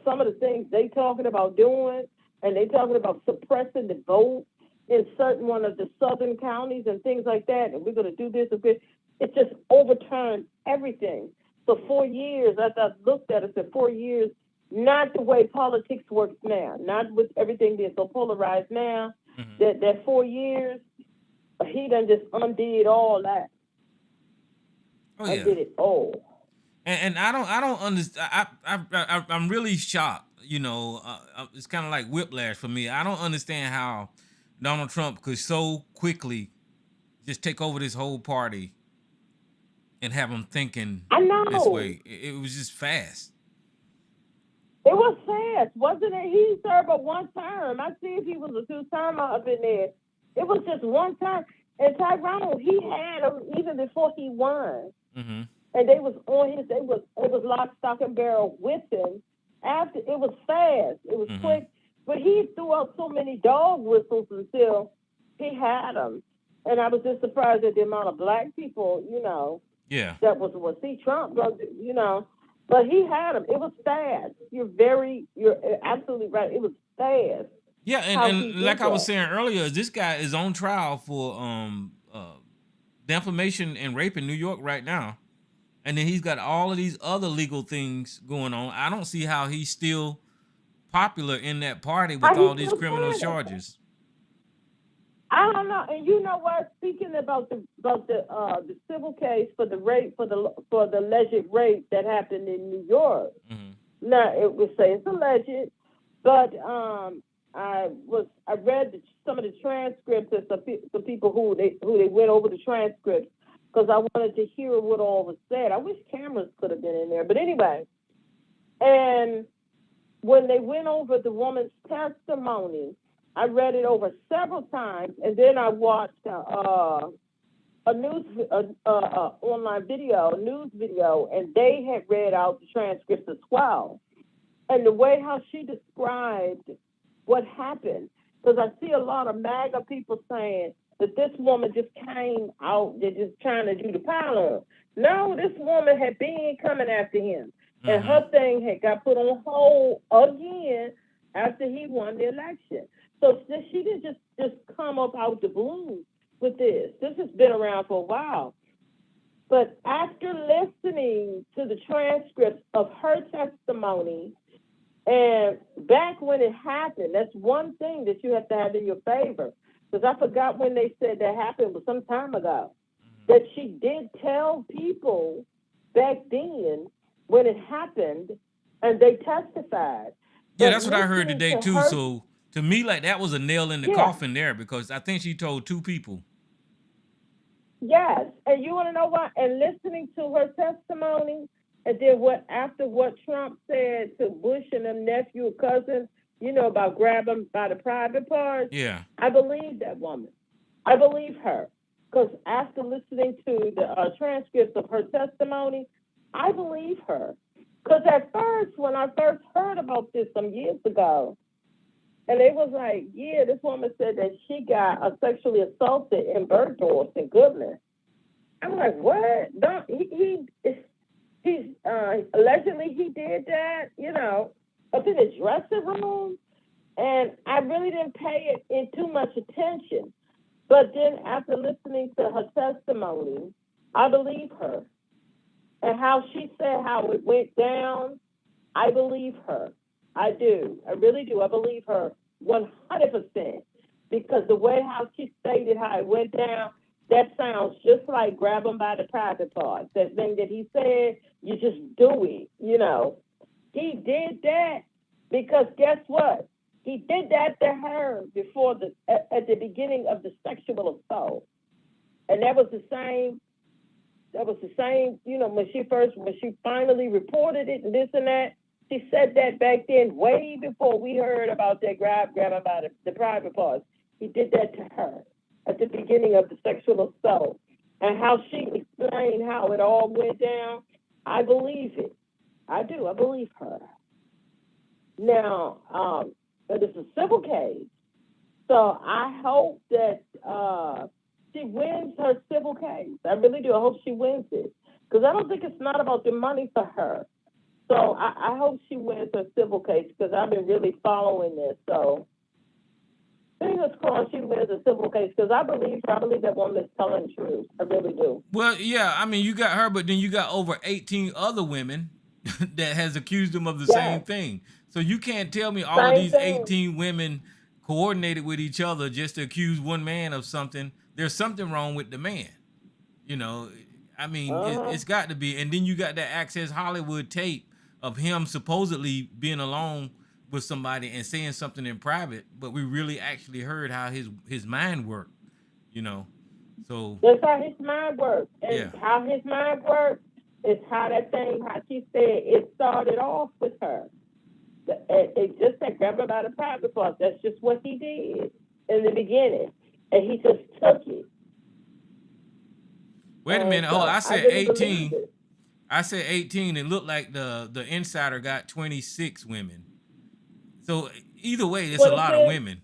Some of the things they talking about doing, and they talking about suppressing the vote in certain one of the southern counties and things like that. And we're going to do this. It just overturned everything. So 4 years, as I looked at it, I said 4 years, not the way politics works now, not with everything being so polarized now. Mm-hmm. That 4 years, he done just undid all that. Oh yeah. Undid it all. And I don't understand. I'm really shocked. You know, it's kind of like whiplash for me. I don't understand how Donald Trump could so quickly just take over this whole party and have them thinking this way. It was just fast. It was fast, wasn't it? He served a one term. I see if he was a two-termer up in there. It was just one term. And Tyrone, he had him even before he won. Mm-hmm. And they was on his. It was lock, stock, and barrel with him. After it was fast, it was quick. But he threw out so many dog whistles until he had them. And I was just surprised at the amount of black people, that was see Trump, But he had them. It was fast. You're absolutely right. It was fast. Yeah, and like I was saying earlier, this guy is on trial for defamation and rape in New York right now. And then he's got all of these other legal things going on. I don't see how he's still popular in that party with all these criminal charges. I don't know. And you know what? Speaking about the civil case for the rape for the alleged rape that happened in New York. Mm-hmm. Now it would say it's alleged, but I read some of the transcripts of some people who they went over the transcripts because I wanted to hear what all was said. I wish cameras could have been in there, but anyway. And when they went over the woman's testimony, I read it over several times, and then I watched a online video, a news video, and they had read out the transcripts as well. And the way how she described what happened, because I see a lot of MAGA people saying that this woman just came out, they're just trying to do the pile. No, this woman had been coming after him, and her thing had got put on hold again after he won the election. So she didn't just come up out the blue with this. This has been around for a while. But after listening to the transcripts of her testimony, and back when it happened, that's one thing that you have to have in your favor. Because I forgot when they said that happened, but some time ago, that she did tell people back then when it happened, and they testified. Yeah, that's what I heard today too. So to me, like that was a nail in the coffin there, because I think she told two people. Yes, and you want to know what? And listening to her testimony, and then after what Trump said to Bush and them nephew or cousins, about grabbing by the private parts. Yeah, I believe that woman. I believe her, because after listening to the transcripts of her testimony, I believe her. Because at first, when I first heard about this some years ago, and they was like, yeah, this woman said that she got sexually assaulted in Bergdorf in Goodland. I'm like, what? He's allegedly he did that, up in the dressing room. And I really didn't pay it in too much attention. But then after listening to her testimony, I believe her. And how she said how it went down, I believe her. I do. I really do. I believe her 100%. Because the way how she stated how it went down, that sounds just like grab him by the private parts. That thing that he said, you just do it, He did that because guess what? He did that to her before at the beginning of the sexual assault. And that was the same, when she finally reported it and this and that, she said that back then, way before we heard about that grabbing by the private parts. He did that to her at the beginning of the sexual assault. And how she explained how it all went down, I believe it. I do. I believe her. Now, but it's a civil case. So I hope that she wins her civil case. I really do. I hope she wins it because I don't think it's not about the money for her. So I hope she wins her civil case because I've been really following this. So fingers crossed she wins a civil case because I believe her. I believe that woman is telling the truth. I really do. Well, yeah, I mean, you got her, but then you got over 18 other women that has accused them of the same Yes, thing. So you can't tell me all of same these thing. 18 women coordinated with each other just to accuse one man of something. There's something wrong with the man. You know, I mean, Uh-huh. it's got to be. And then you got that Access Hollywood tape of him supposedly being alone with somebody and saying something in private, but we really actually heard how his mind worked. You know, so That's how his mind works. And yeah. how his mind works is how that thing, how she said, it started off with her. It just said, grab her by the private part. That's just what he did in the beginning. And he just took it. Wait a And minute. Hold on. so I I said really believe 18. it. I said 18. It looked like the insider got 26 women. So either way, it's a Well, it lot of says, women.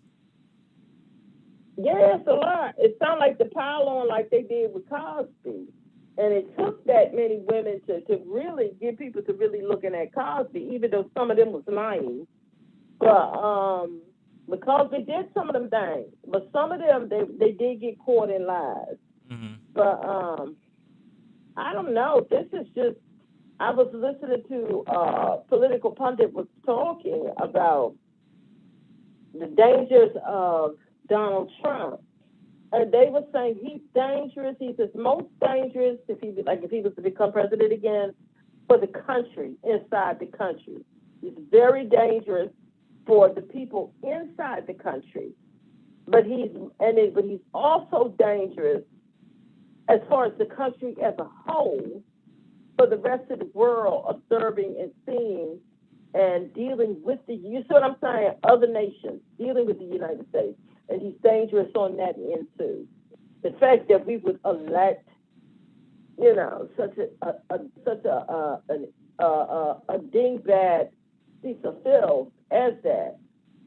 yeah, it's a lot. It sounds like the pile on like they did with Cosby. And it took that many women to really get people to really looking at Cosby, even though some of them was lying. But because they did some of them things, but some of them they did get caught in lies. Hmm. But I don't know. This is just I was listening to political pundit was talking about the dangers of Donald Trump. And they were saying he's dangerous. He's the most dangerous if he was to become president again for the country, inside the country. He's very dangerous for the people inside the country. But he's also dangerous as far as the country as a whole for the rest of the world observing and seeing and dealing with you see what I'm saying, other nations, dealing with the United States. And he's dangerous on that end too. The fact that we would elect, such a dingbat piece of filth as that,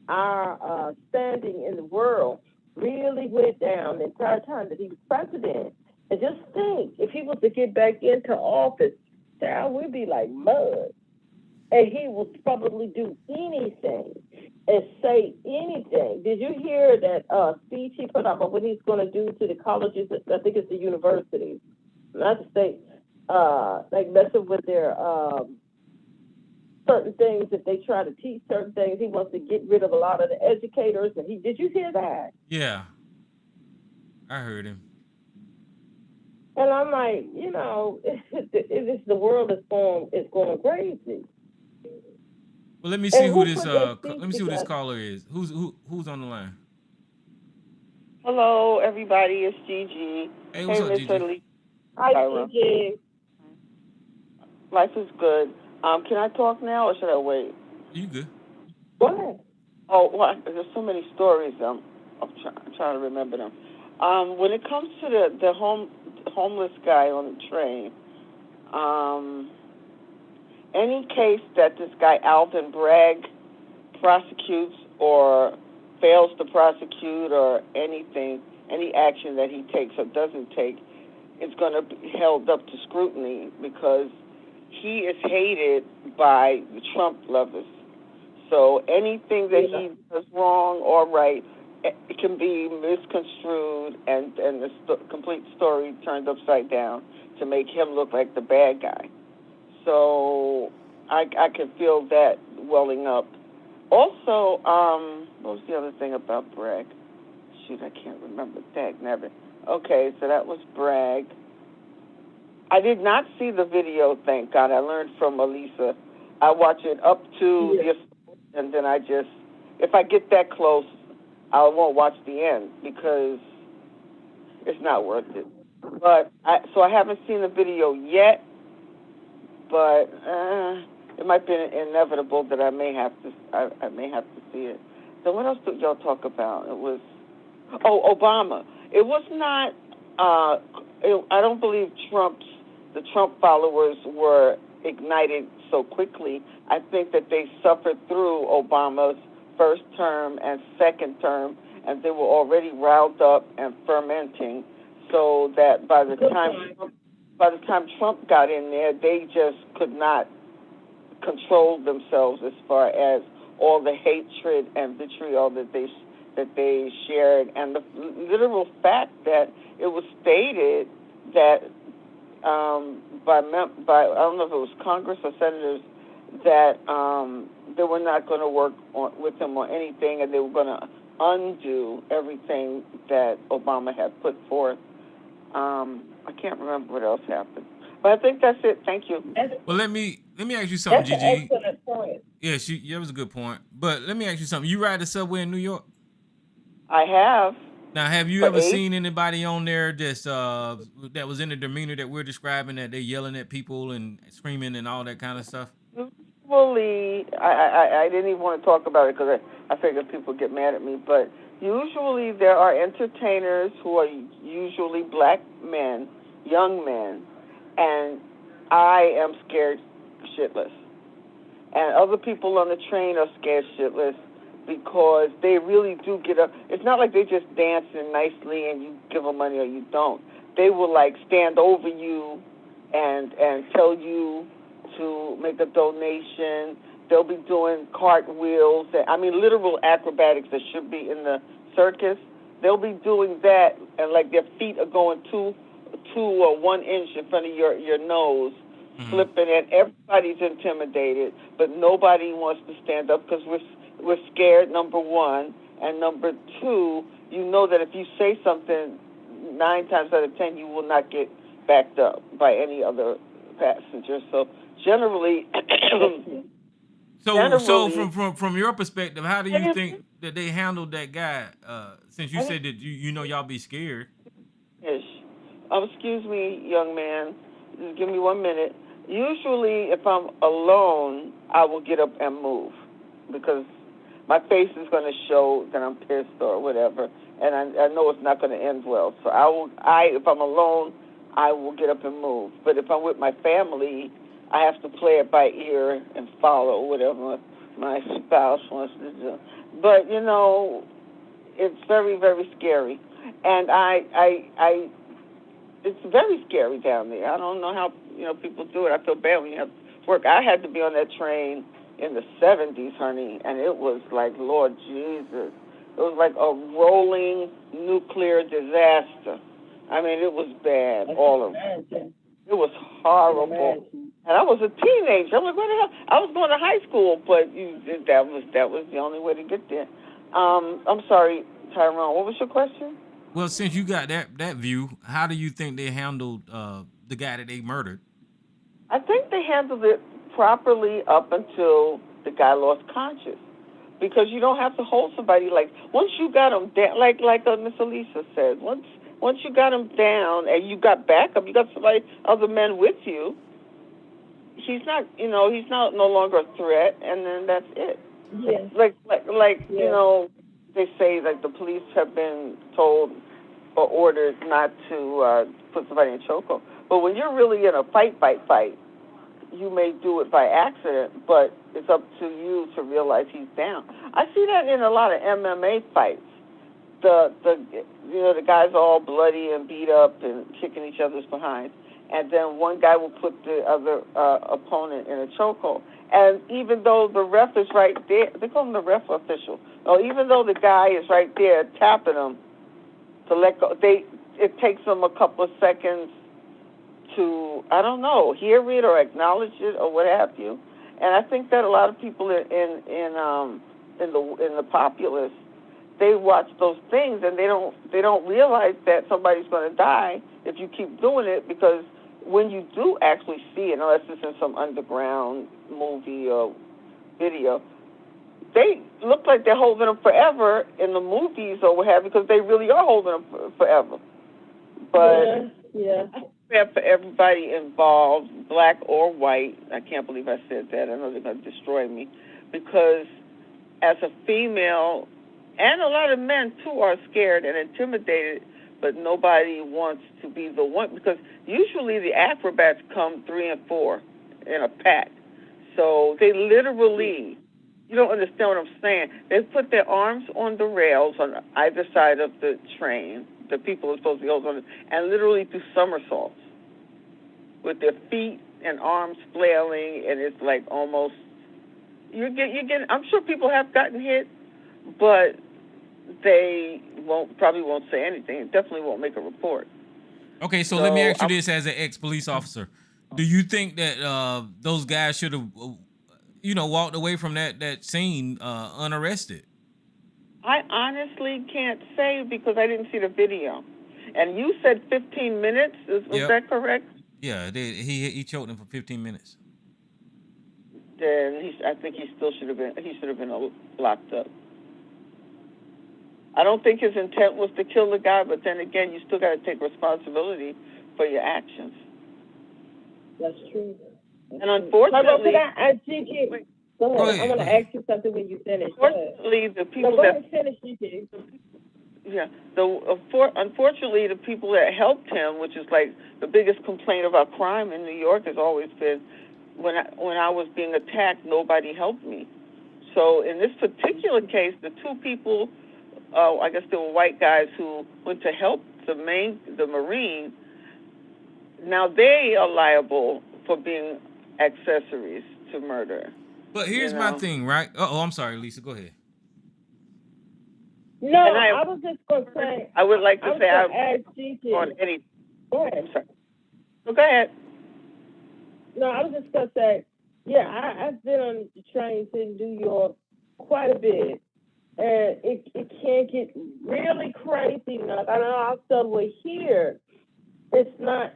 our standing in the world really went down the entire time that he was president. And just think, if he was to get back into office, child, we'd be like mud. And he will probably do anything and say anything. Did you hear that speech he put up of what he's going to do to the colleges? I think it's the universities, not the state, like messing with their certain things. If they try to teach certain things, he wants to get rid of a lot of the educators. And did you hear that? Yeah, I heard him. And I'm like, the world is going crazy. Well, let me see And who who this put that let speech me see who this together? caller is. Who's on the line? Hello, everybody. It's Gigi. Hey, what's Hey, up, Miss Gigi? Lee. Hi, Tyra. CJ. Life is good. Can I talk now or should I wait? You good? Go ahead. Oh, well, there's so many stories. I'm trying to remember them. When it comes to the homeless guy on the train, any case that this guy Alvin Bragg prosecutes or fails to prosecute or anything, any action that he takes or doesn't take, is going to be held up to scrutiny because he is hated by the Trump lovers. So anything that he does wrong or right, it can be misconstrued and the complete story turned upside down to make him look like the bad guy. So I can feel that welling up. Also, what was the other thing about Bragg? Shoot, I can't remember. Dag nabbit. Okay, so that was Bragg. I did not see the video, thank God. I learned from Elisa. I watch it up to the, and then if I get that close, I won't watch the end because it's not worth it. But so I haven't seen the video yet, but it might be inevitable that I may have to see it. So what else did y'all talk about? It was Obama. It was not. I don't believe the Trump followers were ignited so quickly. I think that they suffered through Obama's first term and second term, and they were already riled up and fermenting, so that by the time Trump got in there, they just could not control themselves as far as all the hatred and vitriol that they shared, and the literal fact that it was stated that by I don't know if it was Congress or senators that they were not going to work with him on anything, and they were going to undo everything that Obama had put forth. I can't remember what else happened, but I think that's it. Thank you. Well, let me ask you something, That's Gigi. an excellent point. Yeah, that was a good point. But let me ask you something. You ride the subway in New York? I have. Now, have you For ever 8? seen anybody on there just that was in the demeanor that we're describing, that they're yelling at people and screaming and all that kind of stuff? Usually, I didn't even want to talk about it because I figured people would get mad at me, but usually there are entertainers who are usually black men, young men, and I am scared shitless. And other people on the train are scared shitless because they really do get up. It's not like they just dancing nicely and you give them money or you don't. They will like stand over you and tell you to make a donation. They'll be doing cartwheels. I mean, literal acrobatics that should be in the circus. They'll be doing that, and like their feet are going 2 or 1 inch in front of your nose, flipping, and everybody's intimidated, but nobody wants to stand up because we're scared, number one, and number two, you know that if you say something, 9 times out of 10, you will not get backed up by any other passenger. So generally, so from your perspective, how do you think that they handled that guy? Since you said that you know y'all be scared. Excuse me, young man. Just give me 1 minute. Usually, if I'm alone, I will get up and move because my face is going to show that I'm pissed or whatever, and I know it's not going to end well. So if I'm alone, I will get up and move. But if I'm with my family, I have to play it by ear and follow whatever my spouse wants to do. But you know, it's very, very scary, and it's very scary down there. I don't know how people do it. I feel bad when you have to work. I had to be on that train in the 70s, honey, and it was like, Lord Jesus, it was like a rolling nuclear disaster. I mean, it was bad, all of it. It was horrible. And I was a teenager. I'm like, what the hell? I was going to high school, but that was the only way to get there. I'm sorry, Tyrone, what was your question? Well, since you got that view, how do you think they handled the guy that they murdered? I think they handled it properly up until the guy lost conscience, because you don't have to hold somebody like once you got them down, like Miss Elisa said, once you got him down and you got backup, you got other men with you. He's not no longer a threat, and then that's it. Yes. They say like the police have been told or ordered not to put somebody in chokehold. But when you're really in a fight, you may do it by accident, but it's up to you to realize he's down. I see that in a lot of MMA fights. The guys are all bloody and beat up and kicking each other's behind, and then one guy will put the other opponent in a chokehold. And even though the ref is right there, they call him the ref official. Or even though the guy is right there tapping him to let go, it takes them a couple of seconds to, I don't know, hear it or acknowledge it or what have you. And I think that a lot of people in the populace, they watch those things and they don't realize that somebody's going to die if you keep doing it, because when you do actually see it, unless it's in some underground movie or video, they look like they're holding them forever in the movies or what have you, because they really are holding them forever. But yeah. For everybody involved, black or white, I can't believe I said that. I know they're going to destroy me, because as a female, and a lot of men too are scared and intimidated, but nobody wants to be the one, because usually the acrobats come 3 and 4 in a pack. So they literally You don't understand what I'm saying. They put their arms on the rails on either side of the train. The people are supposed to be holding on, and literally do somersaults with their feet and arms flailing, and it's like almost you get. I'm sure people have gotten hit, but they probably won't say anything. Definitely won't make a report. Okay, so let me ask you this as an ex-police officer. Do you think that those guys should have, walked away from that scene unarrested? I honestly can't say because I didn't see the video. And you said 15 minutes. Was that correct? Yeah, he choked him for 15 minutes. Then I think he should have been locked up. I don't think his intent was to kill the guy, but then again, you still got to take responsibility for your actions. That's true. And unfortunately, Gigi, go ahead. I want to ask you something when you finish. Unfortunately, the people finish, Gigi. Yeah. Unfortunately, the people that helped him, which is like the biggest complaint about crime in New York, has always been when I was being attacked, nobody helped me. So in this particular case, the two people, I guess they were white guys who went to help the Marine. Now they are liable for being accessories to murder. But here's my thing, right? I'm sorry, Lisa. Go ahead. No, I was just going to say. I would like to say I'm on any. Go ahead. I'm sorry. So go ahead. No, I was just going to say, I've been on the trains in New York quite a bit, and it can get really crazy. Now, I know our subway here, it's not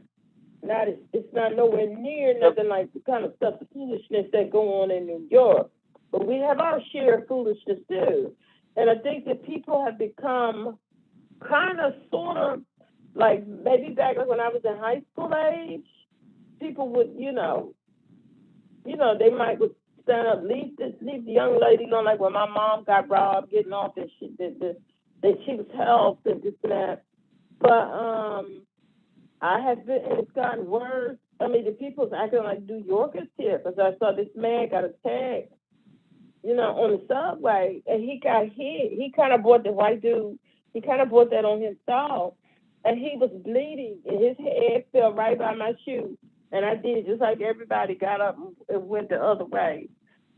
nowhere near nothing like the kind of stuff, the foolishness that go on in New York. But we have our share of foolishness too. And I think that people have become kind of sort of like maybe back when I was in high school age, people would, they might would stand up, leave the young lady alone, like when my mom got robbed, getting off that she was helped and this and that. But I have been, and it's gotten worse. I mean, the people's acting like New Yorkers here, because I saw this man got attacked, on the subway, and he got hit. He kind of brought the white dude, he kind of brought that on himself, and he was bleeding, and his head fell right by my shoe. And I did just like everybody, got up and went the other way.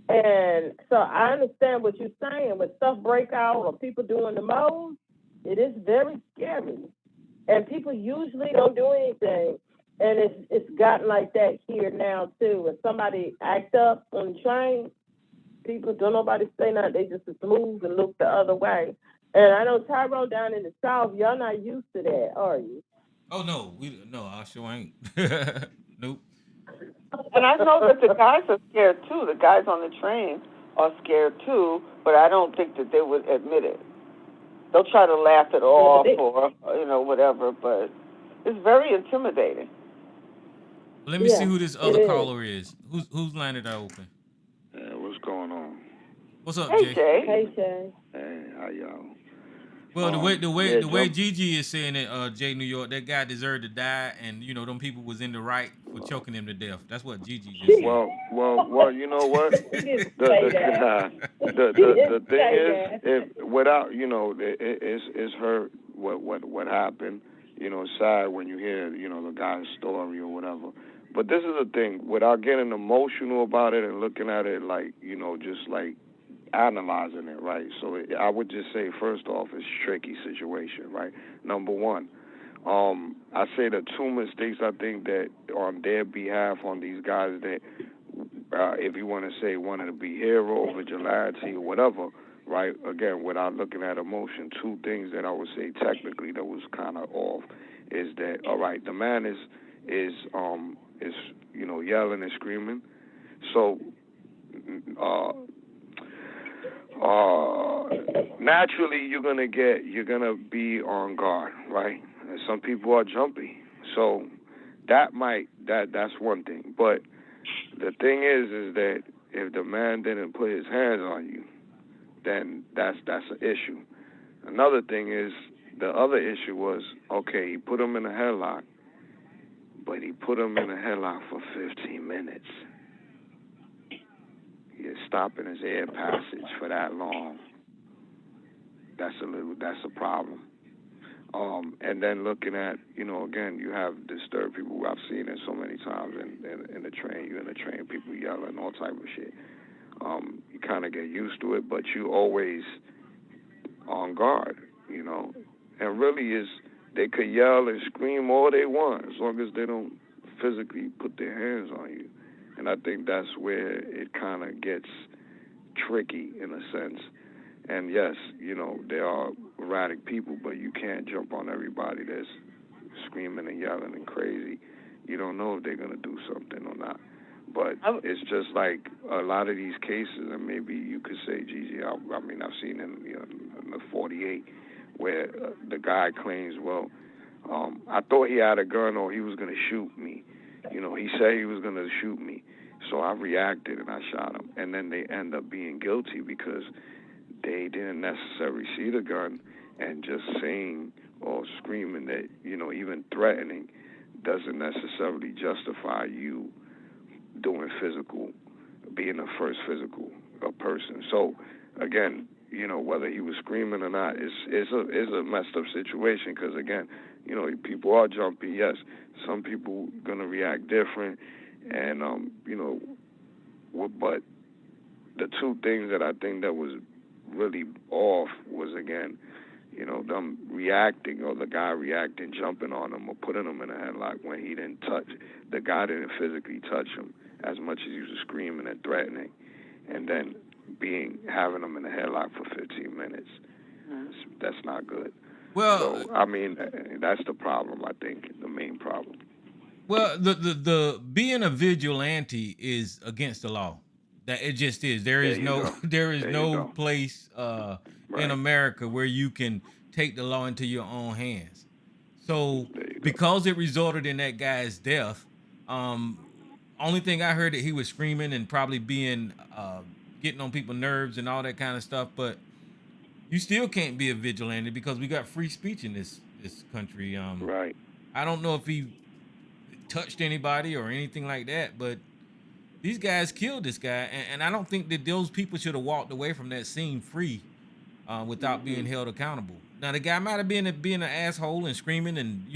And so I understand what you're saying. When stuff break out or people doing the most, it is very scary. And people usually don't do anything. And it's gotten like that here now, too. When somebody act up on the train, people don't nobody say nothing. They just move and look the other way. And I know Tyrone down in the South, y'all not used to that, are you? Oh, no. I sure ain't. Nope. And I know that the guys are scared, too. The guys on the train are scared, too, but I don't think that they would admit it. They'll try to laugh it off or, whatever, but it's very intimidating. Let me see who this other caller is. Whose line did I open? What's going on? What's up, Jay? Hey, Jay. Hey, how y'all? Well, the way Gigi is saying it, Jay New York, that guy deserved to die, and them people was in the right for choking him to death. That's what Gigi just said. Well, you know what? the thing is, if without it's hurt what happened. It's sad when you hear the guy's story or whatever. But this is the thing, without getting emotional about it and looking at it like just like analyzing it, right? So I would just say, first off, it's a tricky situation, right? Number one, I say the two mistakes I think that on their behalf, on these guys that, if you want to say wanted to be hero, vigilante, or whatever, right? Again, without looking at emotion, two things that I would say technically that was kind of off is that, all right, the man is yelling and screaming, so naturally you're gonna be on guard, right? And some people are jumpy, so that's one thing. But the thing is that if the man didn't put his hands on you, then that's an issue. Another thing is, the other issue was, okay, he put him in a headlock, but he put him in a headlock for 15 minutes. You're stopping his air passage for that long. That's a problem. And then looking at, again, you have disturbed people. I've seen it so many times in the train. You're in the train, people yelling, all type of shit. You kind of get used to it, but you always on guard, And really they could yell and scream all they want as long as they don't physically put their hands on you. And I think that's where it kind of gets tricky in a sense. And yes, there are erratic people, but you can't jump on everybody that's screaming and yelling and crazy. You don't know if they're going to do something or not. But it's just like a lot of these cases, and maybe you could say, Gigi, I've seen in the 48 where the guy claims, I thought he had a gun or he was going to shoot me. He said he was going to shoot me. So I reacted and I shot him. And then they end up being guilty because they didn't necessarily see the gun, and just saying or screaming that, even threatening doesn't necessarily justify you doing being the first physical person. So again, whether he was screaming or not is a messed up situation because again, people are jumpy. Yes, some people gonna react different, and but the two things that I think that was really off was again, them reacting or the guy reacting, jumping on him or putting him in a headlock when he didn't touch. The guy didn't physically touch him as much as he was screaming and threatening, and then having him in a headlock for 15 minutes. That's not good. Well, so, that's the problem. I think the main problem. Well, the being a vigilante is against the law. That it just is. There is no place in America where you can take the law into your own hands. So because it resulted in that guy's death, only thing I heard that he was screaming and probably being getting on people's nerves and all that kind of stuff. But you still can't be a vigilante because we got free speech in this country. Right. I don't know if he touched anybody or anything like that, but these guys killed this guy, and I don't think that those people should have walked away from that scene free without being held accountable. Now, the guy might have been being an asshole and screaming and,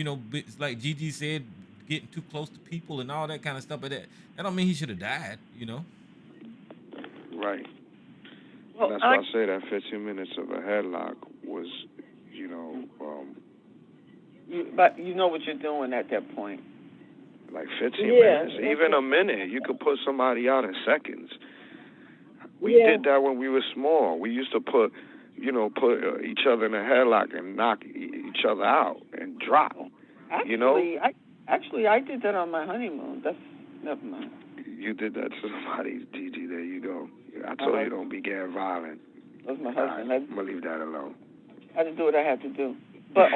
like Gigi said, getting too close to people and all that kind of stuff, but that don't mean he should have died, Right. Well, that's why I say that 15 minutes of a headlock was, but you know what you're doing at that point. Like 15 minutes, even a minute. You could put somebody out in seconds. We did that when we were small. We used to put each other in a headlock and knock each other out and drop. Actually, I did that on my honeymoon. That's never mind. You did that to somebody, Gigi. There you go. I told you don't be getting violent. That was my husband. Right, I'm gonna leave that alone. I had to do what I had to do, but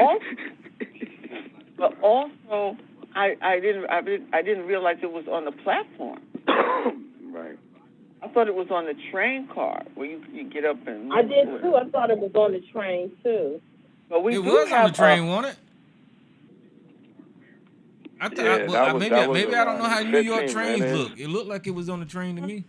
also, I didn't realize it was on the platform. Right. I thought it was on the train car where you get up and. I did too. I thought it was on the train too. But it was on the train, wasn't it? I thought maybe I don't know how New York trains look. It looked like it was on the train to me.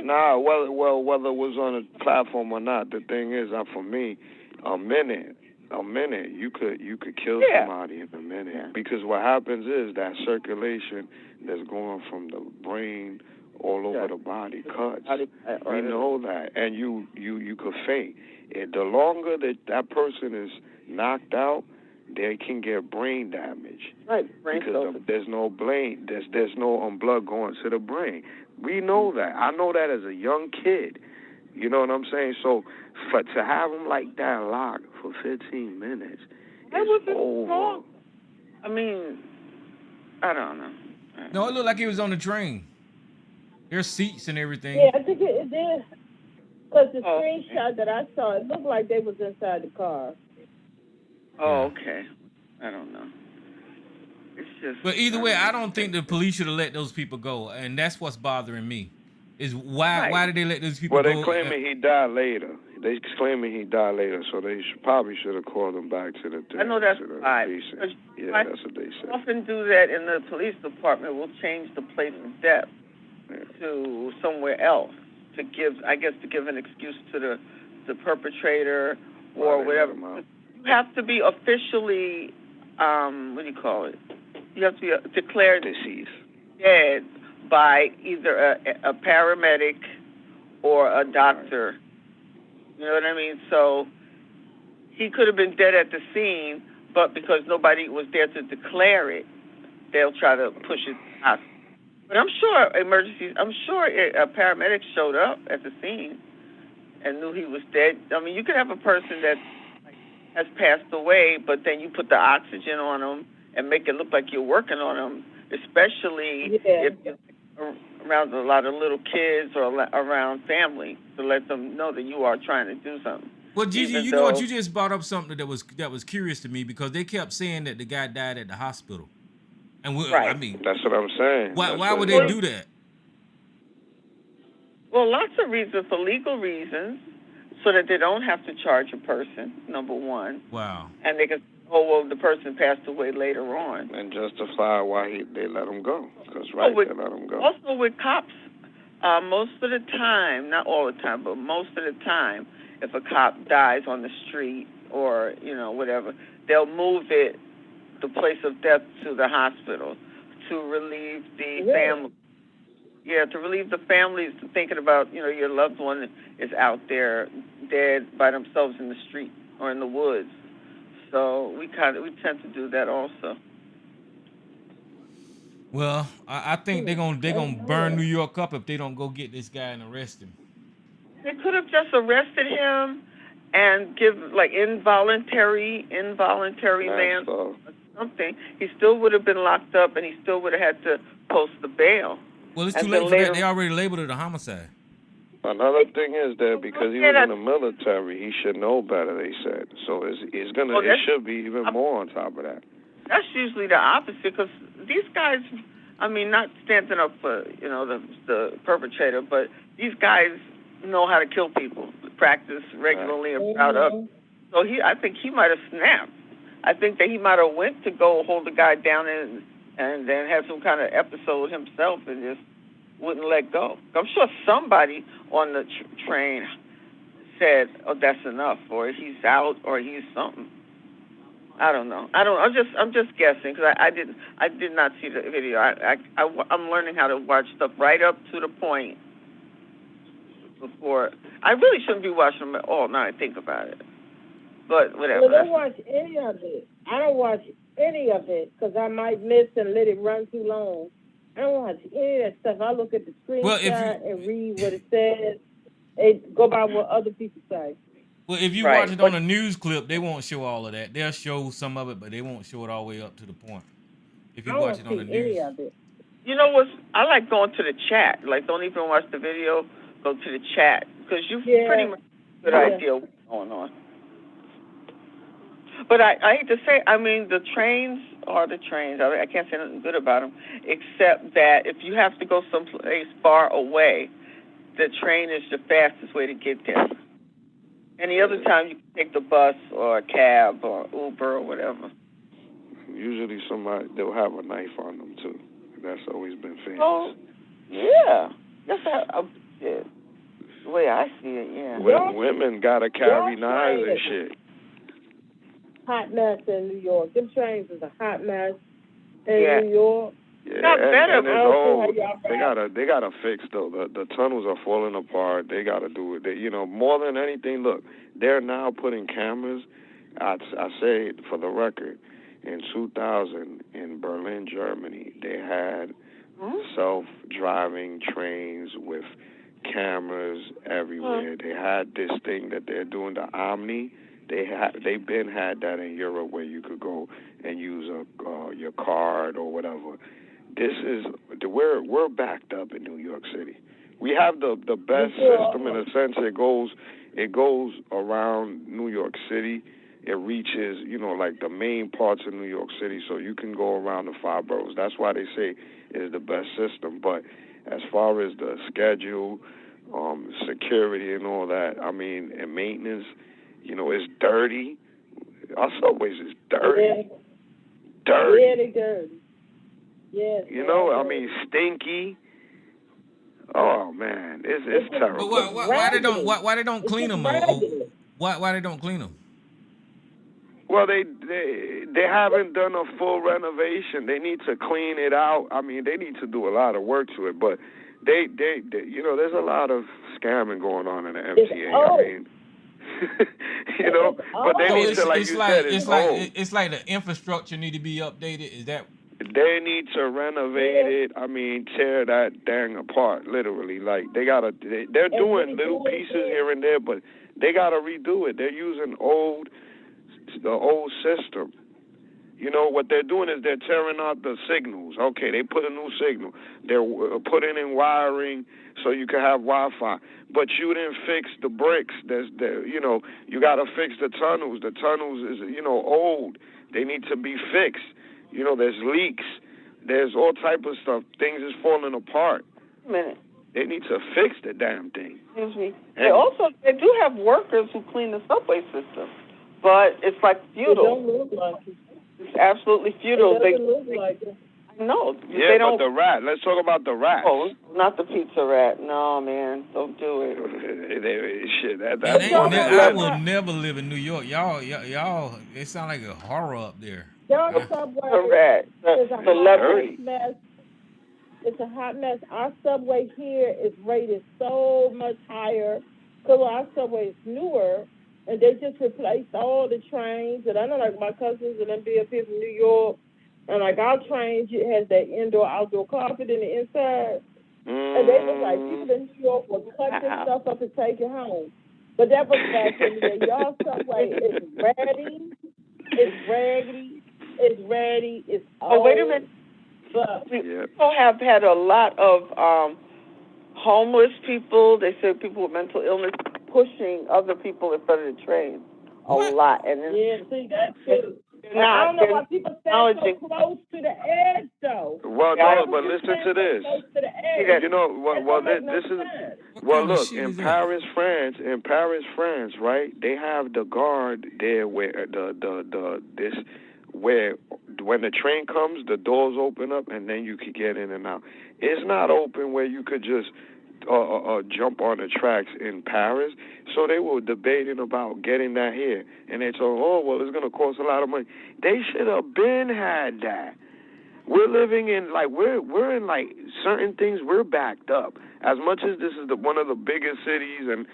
Nah, well, whether it was on a platform or not, the thing is, for me, a minute, you could kill somebody in a minute because what happens is that circulation that's going from the brain all over the body cuts. We know that, and you could faint. The longer that person is knocked out, they can get brain damage. Right, because there's no there's no blood going to the brain. We know that. I know that as a young kid. You know what I'm saying? So to have them like that locked for 15 minutes, it's over. I mean, I don't know. No, it looked like it was on the train. There's seats and everything. Yeah, I think it did. Because the screenshot that I saw, it looked like they was inside the car. Oh, okay. I don't know. It's just. But either way, I don't think the police should have let those people go, and that's what's bothering me. Is why did they let those people go? Well, they claiming he died later. They claiming he died later, so they probably should have called him back to the. I know that's right. Yeah, that's what they said. Often do that in the police department. We'll change the place of death to somewhere else to give an excuse to the perpetrator or whatever. You have to be officially, what do you call it? You have to be declared deceased, dead by either a paramedic or a doctor. You know what I mean? So he could have been dead at the scene, but because nobody was there to declare it, they'll try to push it out. But I'm sure a paramedic showed up at the scene and knew he was dead. I mean, you could have a person that has passed away, but then you put the oxygen on them and make it look like you're working on them, especially if you're around a lot of little kids or around family, to let them know that you are trying to do something. Well, Gigi, you know what? You just brought up something that was curious to me, because they kept saying that the guy died at the hospital. And I mean, that's what I'm saying. Why would they do that? Well, lots of reasons, for legal reasons, so that they don't have to charge a person, number one. Wow. And they can, the person passed away later on. And justify why they let him go. Because they let him go. Also with cops, most of the time, not all the time, but most of the time, if a cop dies on the street or, whatever, they'll move the place of death to the hospital to relieve the family. Yeah, to relieve the families thinking about, your loved one is out there dead by themselves in the street or in the woods. So we tend to do that also. Well, I think they're gonna burn New York up if they don't go get this guy and arrest him. They could have just arrested him and give involuntary manslaughter or something. He still would have been locked up, and he still would have had to post the bail. Well, it's too late for that. They already labeled it a homicide. Another thing is that because he was in the military, he should know better, they said. So it should be even more on top of that. That's usually the opposite, because these guys, I mean, not standing up for, the perpetrator, but these guys know how to kill people, practice regularly and proud of. So I think he might have snapped. I think that he might have went to go hold the guy down and then had some kind of episode himself and just wouldn't let go. I'm sure somebody on the train said, "Oh, that's enough," or he's out, or he's something. I don't know. I'm just guessing, because I did not see the video. I'm learning how to watch stuff right up to the point before. I really shouldn't be watching them at all. Now I think about it, but whatever. Well, don't watch any of it. I don't watch any of it because I might miss and let it run too long. I don't watch any of that stuff. I look at the screenshot and read what it says and go by what other people say. Well, if you watch it on a news clip, they won't show all of that. They'll show some of it, but they won't show it all the way up to the point. If you watch it on the news. Any of it. You know what? I like going to the chat. Like, don't even watch the video. Go to the chat, because you pretty much have a good idea what's going on. But I hate to say, I mean, the trains are the trains. I can't say nothing good about them, except that if you have to go someplace far away, the train is the fastest way to get there. Any other time, you can take the bus or a cab or Uber or whatever. Usually they'll have a knife on them, too. That's always been famous. Oh, yeah. That's the way I see it, yeah. Women got to carry knives and shit. Hot mess in New York. Them trains is a hot mess in New York. Yeah, they gotta fix though. The tunnels are falling apart. They gotta do it. More than anything, look, they're now putting cameras. I say for the record, in 2000 in Berlin, Germany, they had self-driving trains with cameras everywhere. They had this thing that they're doing, the Omni. They've been had that in Europe, where you could go and use your card or whatever. We're backed up in New York City. We have the best system in a sense. It goes around New York City. It reaches like the main parts of New York City, so you can go around the 5 boroughs. That's why they say it is the best system. But as far as the schedule, security and all that, I mean, and maintenance, it's dirty. Our subways is dirty. Yeah. Dirty. Really dirty. Yes. I mean, stinky. Oh man, it's But terrible. why they don't clean them? Why they don't clean them? Well, they haven't done a full renovation. They need to clean it out. I mean, they need to do a lot of work to it. But they you know, there's a lot of scamming going on in the MTA. I mean, you know, but they need to, like you said, it's like the infrastructure need to be updated. Is that? They need to renovate it. I mean, tear that dang apart, literally. Like they're doing little pieces here and there, but they gotta redo it. They're using the old system. You know, what they're doing is they're tearing out the signals. Okay, they put a new signal. They're putting in wiring so you can have Wi-Fi. But you didn't fix the bricks. You know, you got to fix the tunnels. The tunnels is, you know, old. They need to be fixed. You know, there's leaks. There's all type of stuff. Things is falling apart. Wait a minute. They need to fix the damn thing. Excuse me. They do have workers who clean the subway system, but it's like futile. It don't look like it. It's absolutely futile. It doesn't look like it. No. Yeah, but the rat. Let's talk about the rats. Oh, not the pizza rat. No, man, don't do it. Shit, I will never live in New York. Y'all. It sounds like a horror up there. Your subway is a hot mess. It's a hot mess. Our subway here is rated so much higher because our subway is newer. And they just replaced all the trains. And I know, like, my cousins and them be up here from New York. And, like, our trains, it has that indoor-outdoor carpet in the inside. And they was like, people in New York will cut this stuff up and take it home. But that was back in the day. Y'all subway is ready. It's raggedy. It's ready. It's old. Oh, wait a minute. But people have had a lot of homeless people. They said people with mental illness pushing other people in front of the train a lot. And then, see, that's true. I don't know why people stand so close to the edge, though. Well, no, but listen to this. You know, this is. Well, look, in Paris, France, right? They have the guard there where where when the train comes, the doors open up and then you can get in and out. It's not open where you could just jump on the tracks in Paris. So they were debating about getting that here. And they told, well, it's going to cost a lot of money. They should have been had that. We're living in, like, we're in, like, certain things, we're backed up. As much as this is one of the biggest cities and,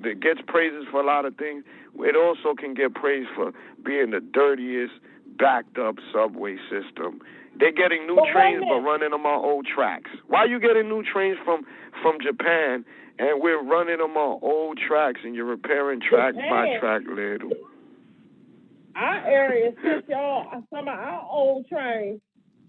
that gets praises for a lot of things, it also can get praised for being the dirtiest, backed up subway system. They're getting new trains but running them on old tracks. Why are you getting new trains from Japan and we're running them on old tracks and you're repairing track by track little? Our area, since some of our old trains,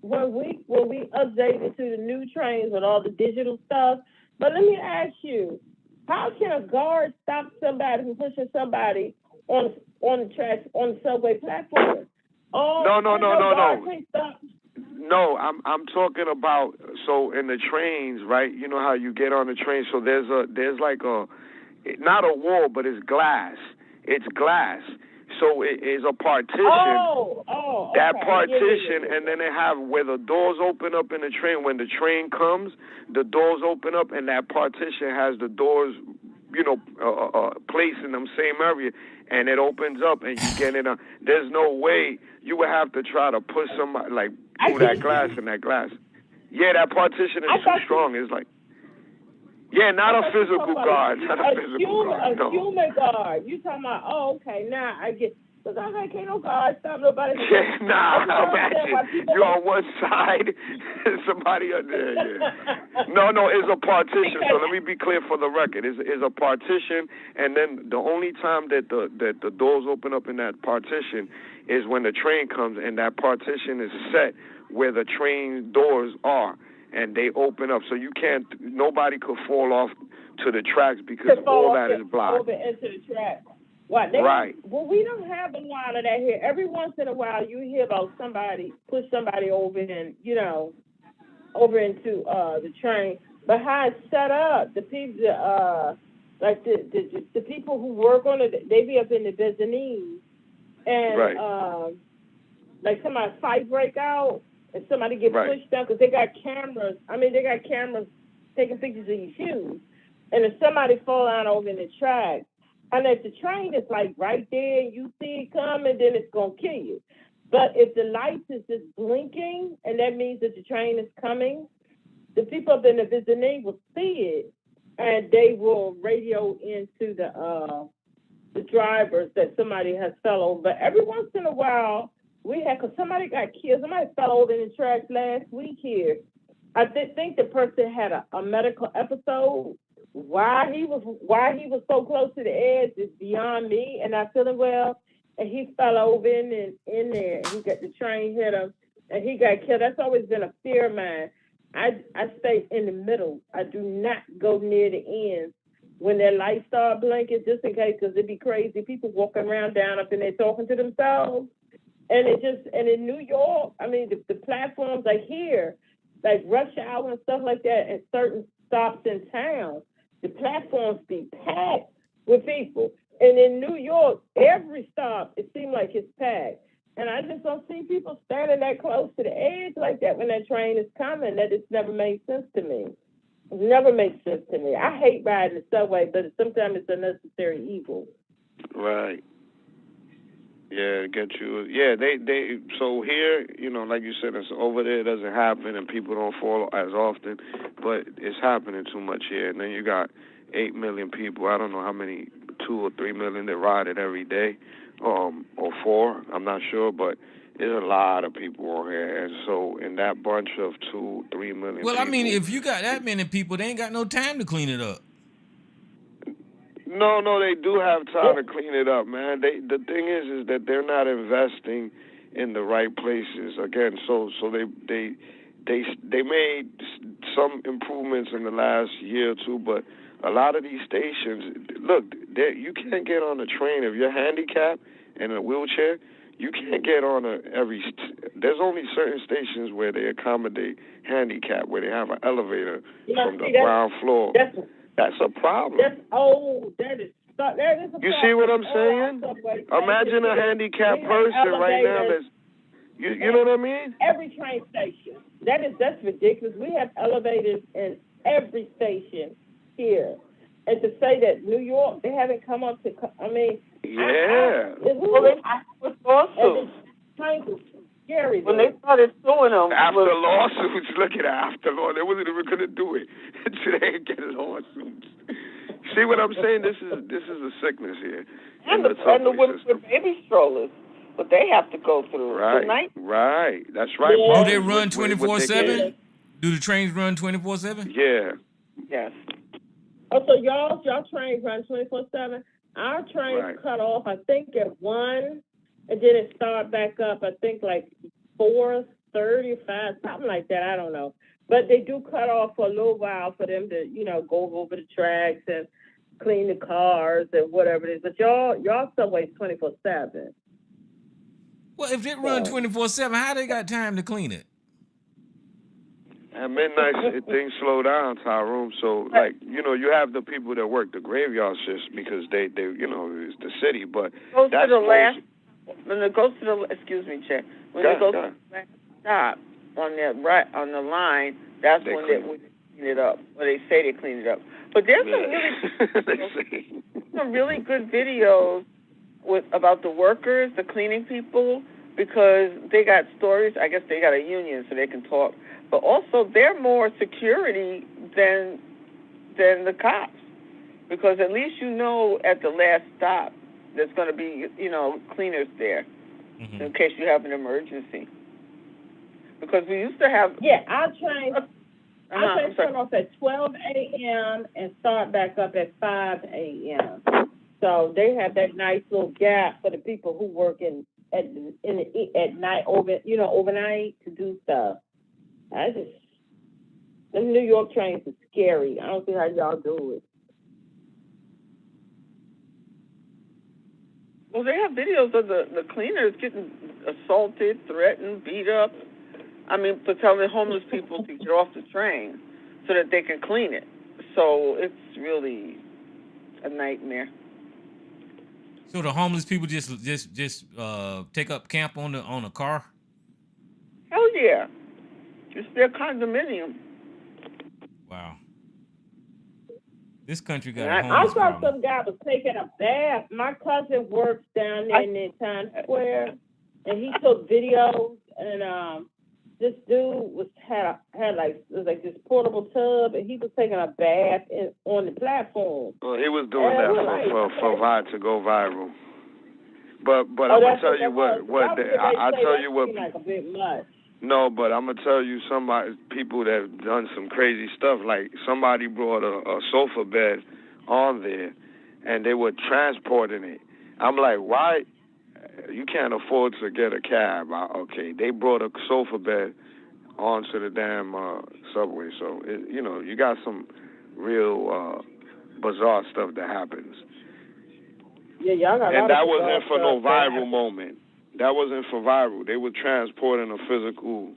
when we updated to the new trains with all the digital stuff. But let me ask you, how can a guard stop somebody from pushing somebody on the tracks on the subway platform? No, I'm talking about, so in the trains, right? You know how you get on the train, so there's like not a wall, but it's glass. It's glass. So it is a partition. Okay. That partition, and then they have where the doors open up in the train. When the train comes, the doors open up, and that partition has the doors, placed in the same area, and it opens up, and you get in. There's no way you would have to try to push somebody like through that glass and that glass. Yeah, that partition is too strong. It's like. Yeah, not a physical guard. Not a physical guard. A human guard. You talking about, okay, now I get, because I like, can't no guard stop nobody. Yeah, imagine you're on one side, somebody on there, yeah. No, it's a partition, so let me be clear for the record. It's a partition, and then the only time that the doors open up in that partition is when the train comes, and that partition is set where the train doors are. And they open up, so nobody could fall off to the tracks because all that is blocked. Over into the track. Right. Well, we don't have a lot of that here. Every once in a while, you hear about somebody push somebody over and over into the train. But how it's set up, the people, the people who work on it, they be up in the mezzanine, and like somebody fight break out. and somebody get Right. pushed down because they got cameras. I mean, they got cameras taking pictures of your shoes. And if somebody fall out over in the track, and if the train is like right there, you see it coming, then it's gonna kill you. But if the lights is just blinking, and that means that the train is coming, the people up in the vicinity will see it, and they will radio into the drivers that somebody has fell over. But every once in a while, because somebody got killed. Somebody fell over in the tracks last week here. I think the person had a medical episode. Why he was so close to the edge is beyond me, and I feeling well. And he fell over in there. He got the train hit him, and he got killed. That's always been a fear of mine. I stay in the middle. I do not go near the ends when their lights start blinking, just in case, because it'd be crazy. People walking around down up and they're talking to themselves. And in New York, I mean, the platforms like here, like rush hour and stuff like that, and certain stops in town, the platforms be packed with people. And in New York, every stop, it seems like it's packed. And I just don't see people standing that close to the edge like that when that train is coming. That it's never made sense to me. It never makes sense to me. I hate riding the subway, but sometimes it's a necessary evil. Right. Yeah, get you. Yeah, they. So here, like you said, it's over there. It doesn't happen, and people don't fall as often, but it's happening too much here. And then you got 8 million people. I don't know how many, 2 or 3 million that ride it every day, or 4. I'm not sure, but there's a lot of people on here, and so in that bunch of 2, 3 million. Well, people, I mean, if you got that many people, they ain't got no time to clean it up. No, they do have time to clean it up, man. The thing is that they're not investing in the right places. Again, so they made some improvements in the last year or two, but a lot of these stations, look, you can't get on a train if you're handicapped and in a wheelchair. You can't get on there's only certain stations where they accommodate handicap, where they have an elevator from the ground floor. That's a problem. That is a problem. You see what I'm saying? Imagine a handicapped person right now that's, you know what I mean? Every train station. That's ridiculous. We have elevators in every station here. And to say that New York, they haven't come up to, I mean. Yeah. With lawsuits. Trains are scary. When they started suing them. After lawsuits, look at after law. They wasn't even going to do it. Today, get lawsuits. See what I'm saying? This is a sickness here. And the women with baby strollers. But they have to go through right. Right. That's right. Yeah. Do they run 24/7? Do the trains run 24/7? Yeah. Yes. Oh, so y'all trains run 24/7? Our trains cut off, I think, at 1, and then it start back up, I think, like 4:35, something like that. I don't know. But they do cut off for a little while for them to, go over the tracks and clean the cars and whatever it is. But y'all subway's 24/7. Well, if they run 24/7, how they got time to clean it? At midnight, things slow down, Tyrone. So, you have the people that work the graveyard shifts because they it's the city. But when it goes to the, excuse me, Chair, when it goes to the last stop on the line, that's when they clean it up. Or they say they clean it up. But there's some really good videos about the workers, the cleaning people, because they got stories. I guess they got a union so they can talk. But also, they're more security than the cops, because at least at the last stop there's going to be cleaners there in case you have an emergency. Because we used to have our train start off at 12 a.m. and start back up at 5 a.m. So they have that nice little gap for the people who work at night overnight to do stuff. Them New York trains are scary. I don't see how y'all do it. Well, they have videos of the cleaners getting assaulted, threatened, beat up. I mean, for telling homeless people to get off the train so that they can clean it. So it's really a nightmare. So the homeless people just take up camp on a car? Hell yeah. It's their condominium. Wow. This country got And a I homeless saw problem. some guy was taking a bath. My cousin works down there in Times Square, and he took videos. And this dude had like it was like this portable tub, and he was taking a bath on the platform. Well, he was doing that to go viral. But I'm gonna tell you what I tell you what. Like a bit much. No, but I'm gonna tell you people that have done some crazy stuff. Like somebody brought a sofa bed on there, and they were transporting it. I'm like, why? You can't afford to get a cab. Okay, they brought a sofa bed onto the damn subway. So you got some real bizarre stuff that happens. Yeah, y'all got. And that wasn't for no viral moment. That wasn't for viral. They were transporting a physical,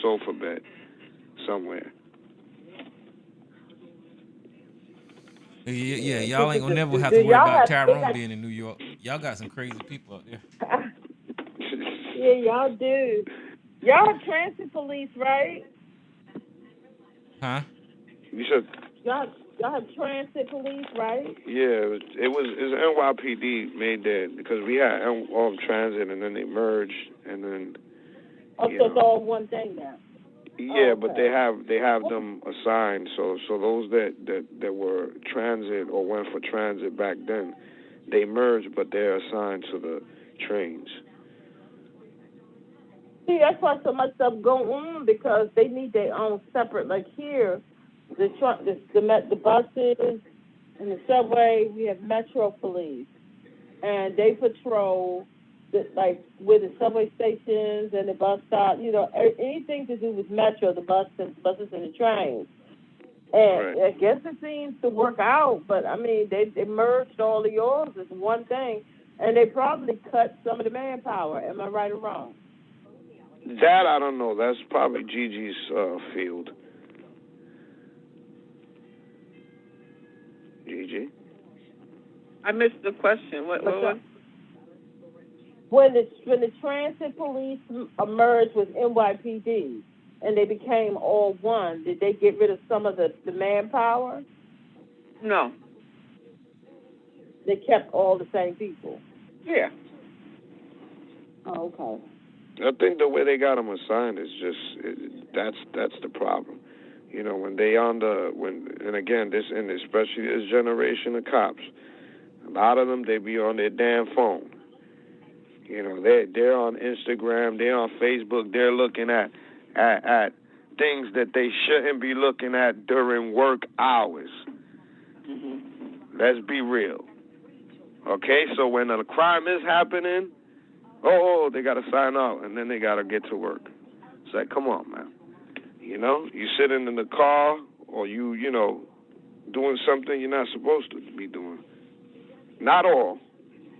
sofa bed somewhere. Yeah, y'all ain't gonna never have to worry about Tyrone being in New York. Y'all got some crazy people out there. Yeah, y'all do. Y'all are transit police, right? Huh? You said y'all have transit police, right? Yeah, it's NYPD made that because we had all transit and then they merged and then. So it's all one thing now. Yeah, but they have them assigned. So those that were transit or went for transit back then, they merged, but they're assigned to the trains. See, that's why so much stuff go on because they need their own separate. Like here, the buses and the subway, we have Metro Police, and they patrol with the subway stations and the bus stop. Anything to do with Metro, the buses and the trains. And right. I guess it seems to work out, but I mean, they merged all of yours as one thing, and they probably cut some of the manpower. Am I right or wrong? That I don't know. That's probably Gigi's field. Gigi? I missed the question. What was? When the transit police merged with NYPD and they became all one, did they get rid of some of the manpower? No. They kept all the same people? Yeah. Oh, okay. I think the way they got them assigned is just that's the problem. When they and again especially this generation of cops, a lot of them they be on their damn phone. They're on Instagram, they're on Facebook, they're looking at things that they shouldn't be looking at during work hours. Mm-hmm. Let's be real. Okay, so when a crime is happening, they got to sign out, and then they got to get to work. It's like, come on, man. You sitting in the car, or you doing something you're not supposed to be doing. Not all,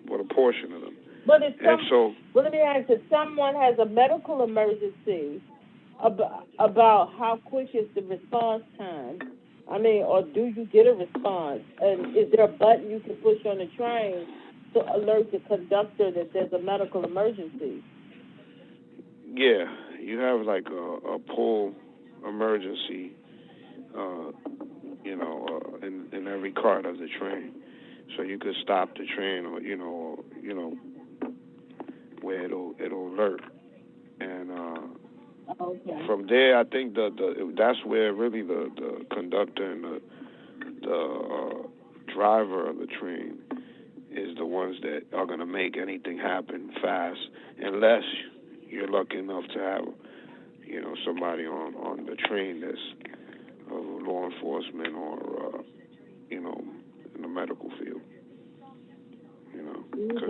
but a portion of them. But let me ask you, someone has a medical emergency, about how quick is the response time? I mean, or do you get a response? And is there a button you can push on the train to alert the conductor that there's a medical emergency? Yeah, you have like a pull emergency, in every cart of the train, so you could stop the train, or where it'll alert, and from there, I think that's where really the conductor and the driver of the train is the ones that are going to make anything happen fast, unless you're lucky enough to have, somebody on the train that's law enforcement or, in the medical field. Because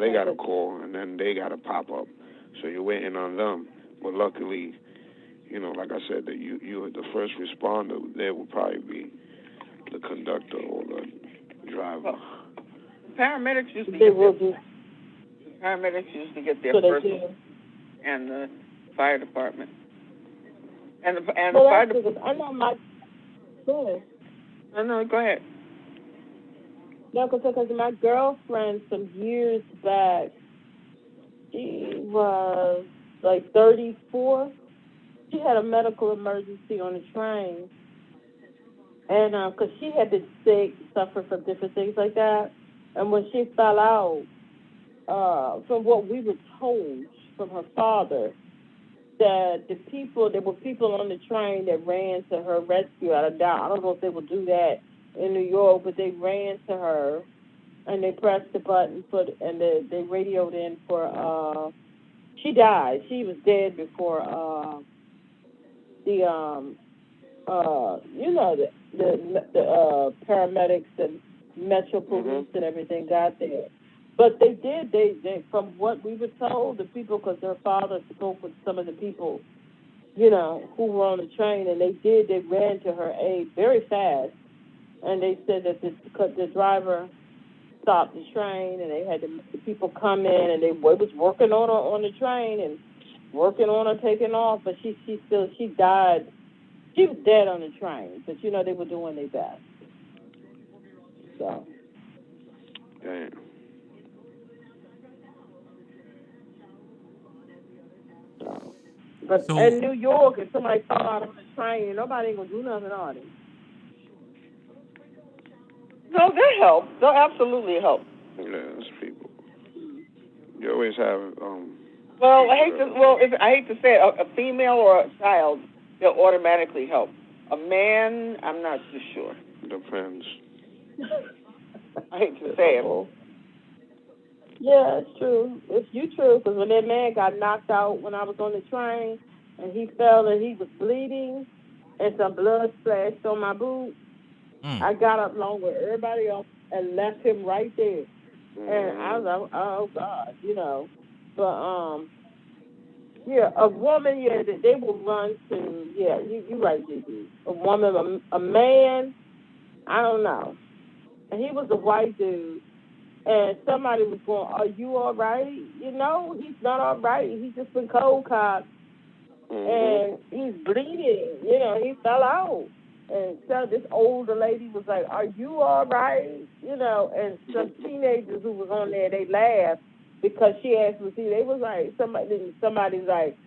they got a call, and then they got to pop up. So you're waiting on them. But luckily, like I said, that you the first responder there will probably be the conductor or the driver. Well, paramedics usually get there first, and the fire department, and the fire department. I know my. Go ahead. Go ahead. No, because my girlfriend some years back, she was like 34, she had a medical emergency on the train, and because she had been sick, suffered from different things like that, and when she fell out, from what we were told from her father, that there were people on the train that ran to her rescue. I don't know if they would do that in New York, but they ran to her and they pressed the button and they radioed in for. She died. She was dead before the paramedics and Metro Police and everything got there. But they did. They from what we were told, the people, because their father spoke with some of the people, who were on the train, and they ran to her aid very fast, and they said that the driver stopped the train, and they had the people come in, and they was working on the train and working on her taking off, but she died. She was dead on the train, but they were doing their best. So. Damn. But in New York, if somebody fall out on the train, nobody ain't gonna do nothing on it. No, they help. They'll absolutely help. Yeah, that's people. You always have Well, I hate to say it, a female or a child, they'll automatically help. A man, I'm not too sure. Depends. I hate to say it. Yeah, it's true. It's true, because when that man got knocked out when I was on the train, and he fell and he was bleeding, and some blood splashed on my boot, I got up along with everybody else and left him right there. And I was like, oh, God, But, yeah, a woman, they will run to, you're right, Gigi. A woman, a man, I don't know. And he was a white dude. And somebody was going, are you all right? He's not all right. He's just been cold cocked. And he's bleeding. He fell out. And so this older lady was like, are you all right? And some teenagers who was on there, they laughed because she asked me, they was like, somebody's like,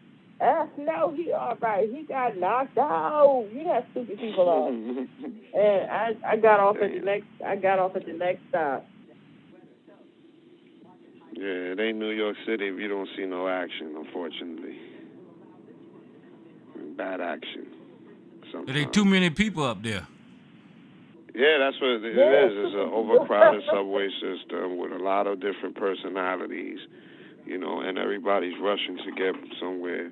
no, he all right. He got knocked out. You have stupid people off. And I got off at the next stop. Yeah, it ain't New York City if you don't see no action, unfortunately. Bad action. Sometimes. There ain't too many people up there. Yeah, that's what it is. It's an overcrowded subway system with a lot of different personalities, and everybody's rushing to get somewhere,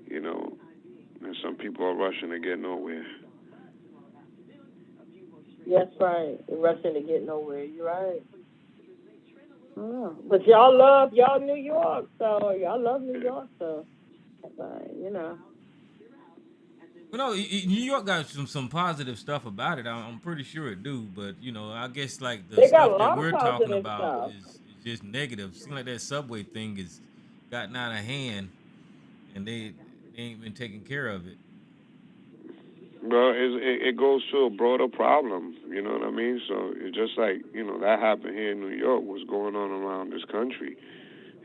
and some people are rushing to get nowhere. That's right. They're rushing to get nowhere. You're right. Oh, but y'all love New York, so y'all love New York, so Well, no, New York got some positive stuff about it. I'm pretty sure it do, but I guess like the stuff that we're talking about is just negative. Seems like that subway thing is gotten out of hand, and they ain't been taking care of it. Well, it goes to a broader problem, you know what I mean? So it's just like, that happened here in New York, what's going on around this country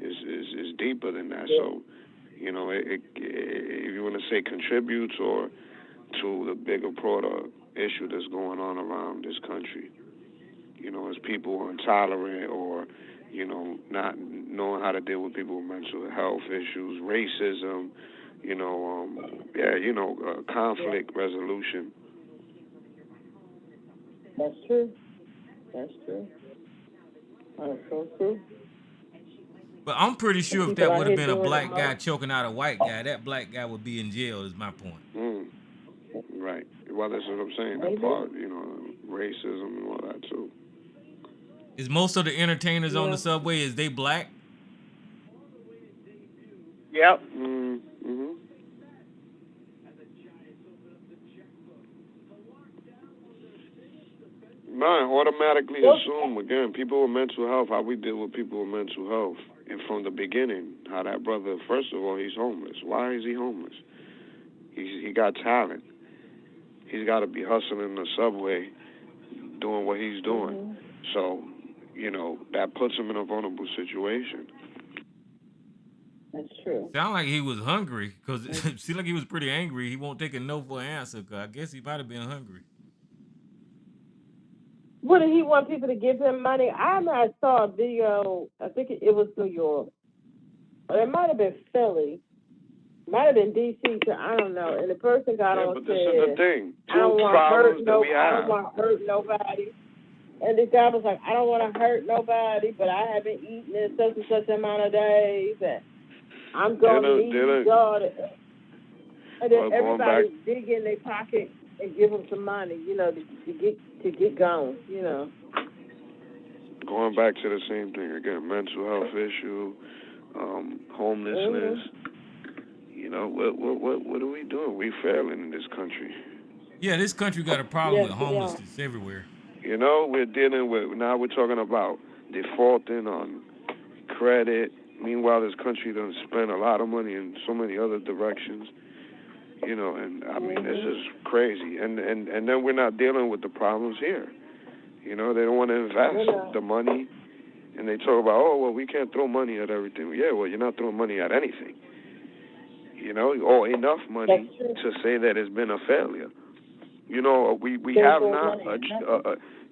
is deeper than that. Yeah. So, if you want to say contributes or to the bigger, broader issue that's going on around this country, as people are intolerant or, not knowing how to deal with people with mental health issues, racism, conflict resolution. That's true. That's true. That's so true. But I'm pretty sure if that would have been a black guy choking out a white guy, that black guy would be in jail, is my point. Right. Well, that's what I'm saying. That part, racism and all that, too. Is most of the entertainers on the subway, is they black? Yep. Man, automatically assume, again, people with mental health, how we deal with people with mental health. And from the beginning, how that brother, first of all, he's homeless. Why is he homeless? He got talent. He's got to be hustling the subway, doing what he's doing. So, that puts him in a vulnerable situation. That's true. Sound like he was hungry because it seemed like he was pretty angry. He won't take a no for an answer. 'Cause I guess he might have been hungry. What did he want people to give him money? I saw a video. I think it was New York, or it might have been Philly, might have been D.C. too. I don't know. And the person got on but said, this is the thing. "I don't Two want to hurt problems that we I don't have. want to hurt nobody." And this guy was like, "I don't want to hurt nobody, but I haven't eaten in such and such amount of days, and I'm going to need God." And then everybody dig in their pocket and give them some money, you know, to get going, you know. Going back to the same thing again, mental health issue, homelessness. You know, what are we doing? We failing in this country. Yeah, this country got a problem with homelessness everywhere. You know, we're talking about defaulting on credit. Meanwhile, this country doesn't spend a lot of money in so many other directions. You know, and I mean, this is crazy. And then we're not dealing with the problems here. You know, they don't want to invest the money. And they talk about, oh, well, we can't throw money at everything. Yeah, well, you're not throwing money at anything. You know, or enough money to say that it's been a failure. You know, we have not,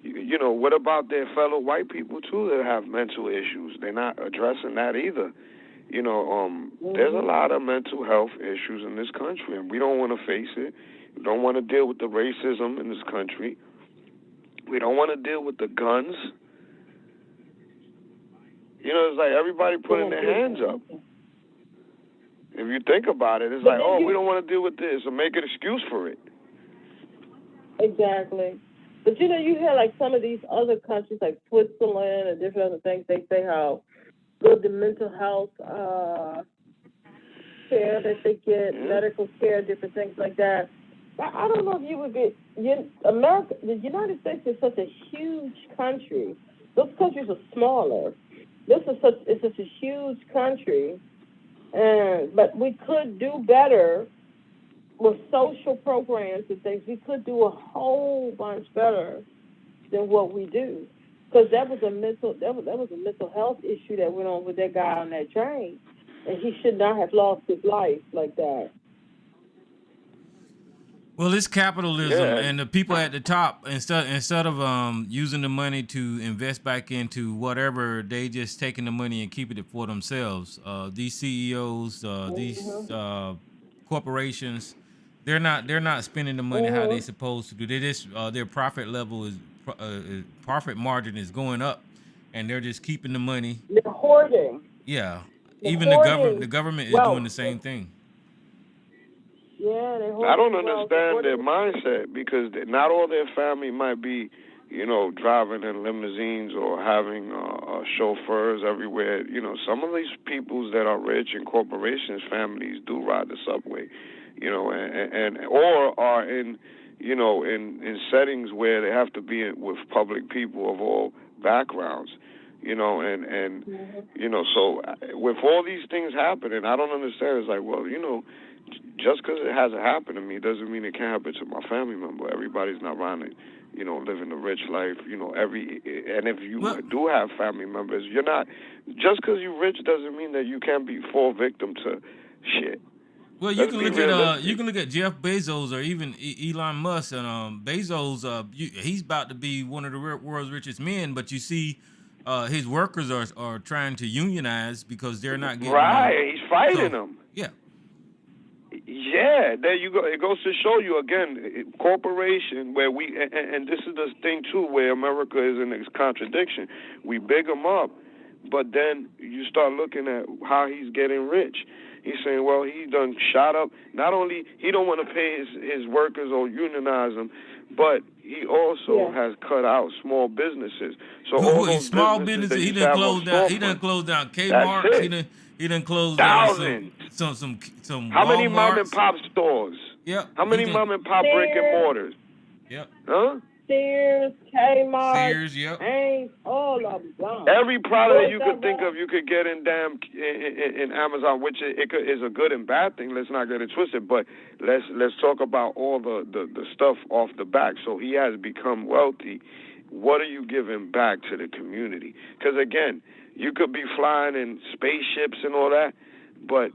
you know, what about their fellow white people, too, that have mental issues? They're not addressing that either. You know, there's a lot of mental health issues in this country, and we don't want to face it. We don't want to deal with the racism in this country. We don't want to deal with the guns. You know, it's like everybody putting their hands up. If you think about it, it's like, oh, we don't want to deal with this, or make an excuse for it. Exactly. But, you know, you hear like some of these other countries, like Switzerland and different other things, they say how good the mental health care that they get, medical care, different things like that. I don't know if you would be, America, the United States is such a huge country. Those countries are smaller. It's such a huge country, but we could do better with social programs and things. We could do a whole bunch better than what we do, because that was a mental health issue that went on with that guy on that train, and he should not have lost his life like that. Well, it's capitalism, and the people at the top, instead of using the money to invest back into whatever, they just taking the money and keeping it for themselves. These CEOs, these corporations, they're not spending the money how they supposed to do. They just their profit level profit margin is going up, and they're just keeping the money. They're hoarding. Yeah, even the government is doing the same thing. Yeah, I don't understand their mindset, because not all their family might be, you know, driving in limousines or having chauffeurs everywhere. You know, some of these peoples that are rich in corporations, families do ride the subway, you know, and or are in, you know, in settings where they have to be with public people of all backgrounds. You know, and you know, so with all these things happening, I don't understand. It's like, well, you know, just because it hasn't happened to me doesn't mean it can't happen to my family member. Everybody's not running, you know, living a rich life. You know, and if you do have family members, you're not, just because you're rich doesn't mean that you can't fall victim to shit. Well, you can look at Jeff Bezos or even Elon Musk, and Bezos. He's about to be one of the world's richest men, but you see, his workers are trying to unionize because they're not getting he's fighting them. Yeah. Yeah, there you go. It goes to show you again, corporation where we and this is the thing too, where America is in its contradiction. We big him up, but then you start looking at how he's getting rich. He's saying, well, he done shot up. Not only he don't want to pay his workers or unionize them, but he also has cut out small businesses. So all those small businesses he done closed down. He done closed down Kmart. He done closed down some How many Walmarts. mom and pop stores? Yep. How many mom and pop brick and mortars? Yep. Huh? Kmart, Sears, yep. All of them gone. Every product that you could think of, you could get in Amazon, which is a good and bad thing. Let's not get it twisted, but let's talk about all the stuff off the back. So he has become wealthy. What are you giving back to the community? Because again, you could be flying in spaceships and all that, But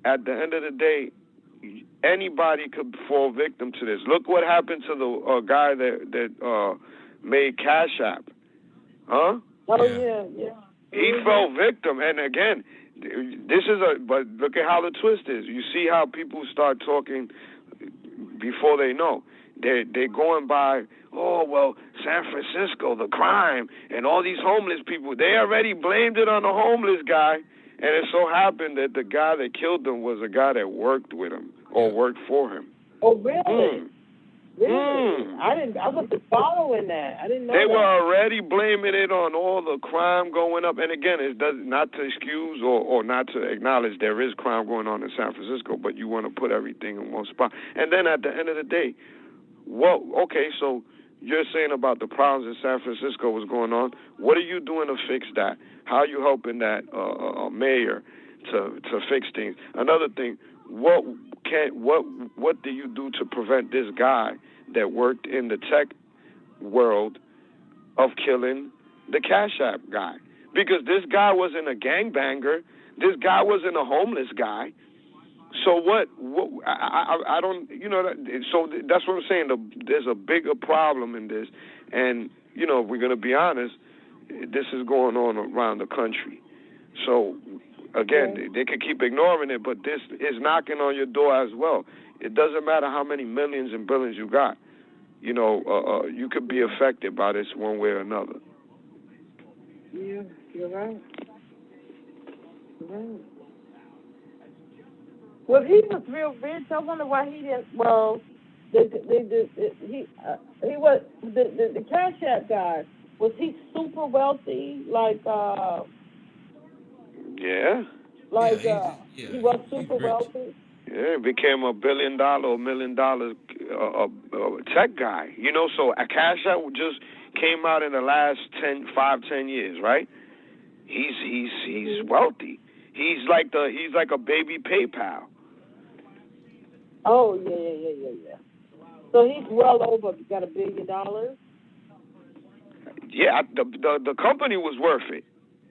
at the end of the day, anybody could fall victim to this. Look what happened to the guy that made Cash App, huh? Oh Yeah. yeah. He fell victim, and again, but look at how the twist is. You see how people start talking before they know. They're going by, oh, well, San Francisco, the crime, and all these homeless people. They already blamed it on the homeless guy, and it so happened that the guy that killed him was a guy that worked with him or worked for him. Oh, really? Really? I wasn't following that. I didn't know They that. were already blaming it on all the crime going up. And again, it does not to excuse or not to acknowledge there is crime going on in San Francisco, but you want to put everything in one spot. And then at the end of the day, okay, so you're saying about the problems in San Francisco was going on. What are you doing to fix that? How are you helping that mayor to fix things? Another thing, what do you do to prevent this guy that worked in the tech world of killing the Cash App guy? Because this guy wasn't a gangbanger. This guy wasn't a homeless guy. So what I don't, so that's what I'm saying. There's a bigger problem in this. And, if we're going to be honest, this is going on around the country. So, again, they can keep ignoring it, but this is knocking on your door as well. It doesn't matter how many millions and billions you got. You could be affected by this one way or another. Yeah, you're right. Right. Well, he was real rich. I wonder why he didn't. Well, he was the Cash App guy. Was he super wealthy? Yeah. He was super wealthy. Yeah, became $1 billion or $1 million tech guy. So a Cash App just came out in the last 10 years, right? He's wealthy. He's like a baby PayPal. Oh yeah. So he's well over, got $1 billion. Yeah, the company was worth it.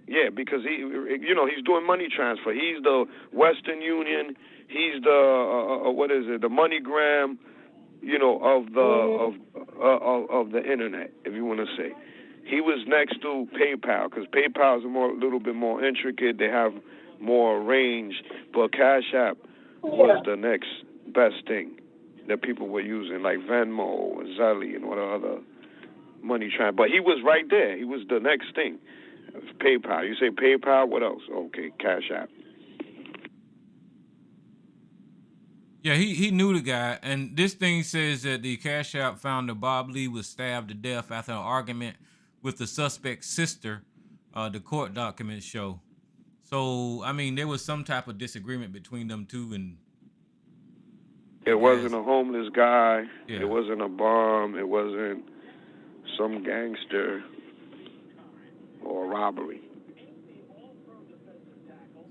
Yeah, because he's doing money transfer. He's the Western Union. He's the the MoneyGram, of the internet, if you want to say. He was next to PayPal because PayPal is a little bit more intricate. They have more range, but Cash App was the next best thing that people were using, like Venmo and Zelle and what other money transfer. But he was right there. He was the next thing. PayPal. You say PayPal, what else? Okay, Cash App. Yeah, he knew the guy, and this thing says that the Cash App founder Bob Lee was stabbed to death after an argument with the suspect's sister, the court documents show. So, I mean, there was some type of disagreement between them two, and it wasn't a homeless guy. Yeah. It wasn't a bomb. It wasn't some gangster or robbery.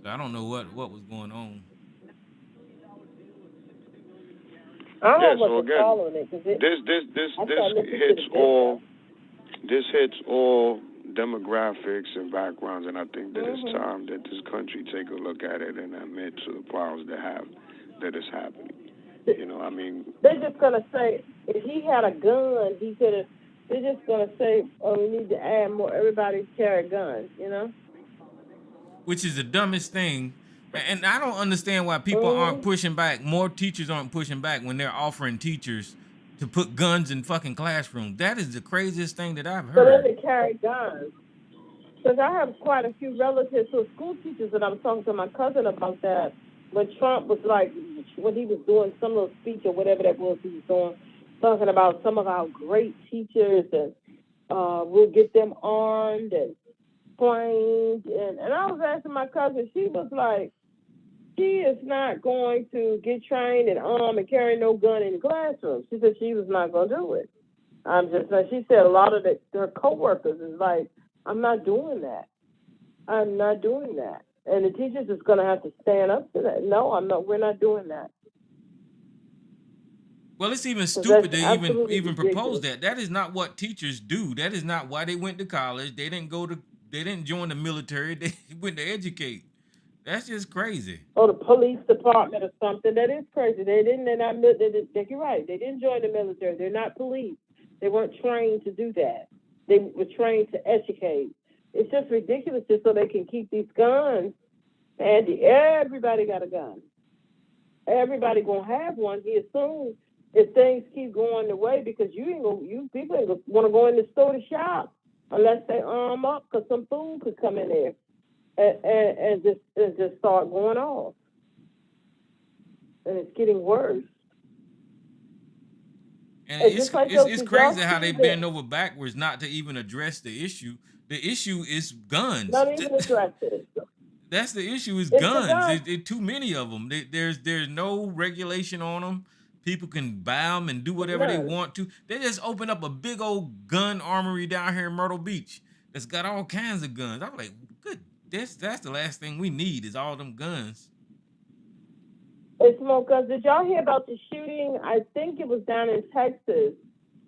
So I don't know what was going on. I don't know so what's following it. This hits all demographics and backgrounds, and I think that it's time that this country take a look at it and admit to the problems that is happening. I mean, they're just gonna say if he had a gun, he could have. They're just gonna say, "Oh, we need to add more. Everybody carry guns," Which is the dumbest thing, and I don't understand why people aren't pushing back. More teachers aren't pushing back when they're offering teachers to put guns in fucking classrooms. That is the craziest thing that I've heard. So they carry guns. Because I have quite a few relatives who are school teachers, and I was talking to my cousin about that when Trump was when he was doing some little speech or whatever that was he was doing, talking about some of our great teachers and we'll get them armed and trained. And I was asking my cousin, she was like, she is not going to get trained and armed and carry no gun in the classroom. She said she was not going to do it. She said a lot of her coworkers is like, I'm not doing that. I'm not doing that. And the teachers is going to have to stand up to that. No, I'm not. We're not doing that. Well, it's even stupid to even propose that. That is not what teachers do. That is not why they went to college. They didn't join the military. They went to educate. That's just crazy. or the police department or something. That is crazy. They're not, you're right. They didn't join the military. They're not police. They weren't trained to do that. They were trained to educate. It's just ridiculous just so they can keep these guns. And everybody got a gun. Everybody gonna have one here soon if things keep going the way, because you people ain't gonna want to go in the store to shop unless they arm up, because some food could come in there and just start going off, and it's getting worse. And It's it's just like it's, those it's crazy how they Johnson bend over backwards not to even address the issue. The issue is guns. not even address it. That's the issue is It's the guns. gun. There's too many of them. There's no regulation on them. People can buy them and do whatever they None. want to. They just opened up a big old gun armory down here in Myrtle Beach that's got all kinds of guns. I'm like, good. That's the last thing we need is all them guns. It's more guns. Did y'all hear about the shooting? I think it was down in Texas,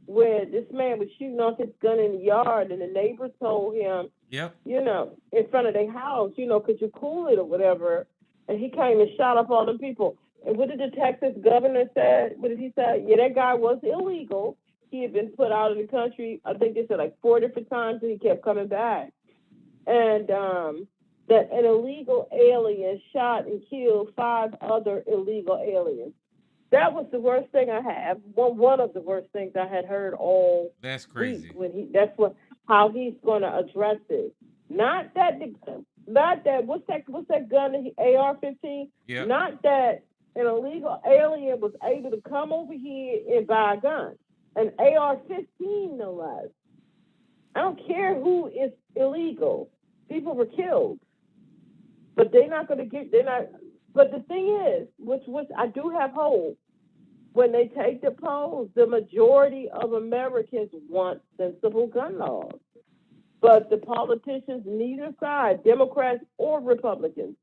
where this man was shooting off his gun in the yard, and the neighbor told him, Yep. in front of their house, could you cool it or whatever? And he came and shot up all the people. And what did the Texas governor say? What did he say? Yeah, that guy was illegal. He had been put out of the country, I think they said like 4 different times, and he kept coming back. And that an illegal alien shot and killed 5 other illegal aliens. That was the worst thing I had. One of the worst things I had heard all That's crazy. week. How he's going to address it. Not that what's that gun? The AR-15. Yep. Not that an illegal alien was able to come over here and buy a gun, an AR-15 no less. I don't care who is illegal. People were killed, but they're not going to get. They're not. But the thing is, which I do have hope. When they take the polls, the majority of Americans want sensible gun laws. But the politicians, neither side, Democrats or Republicans,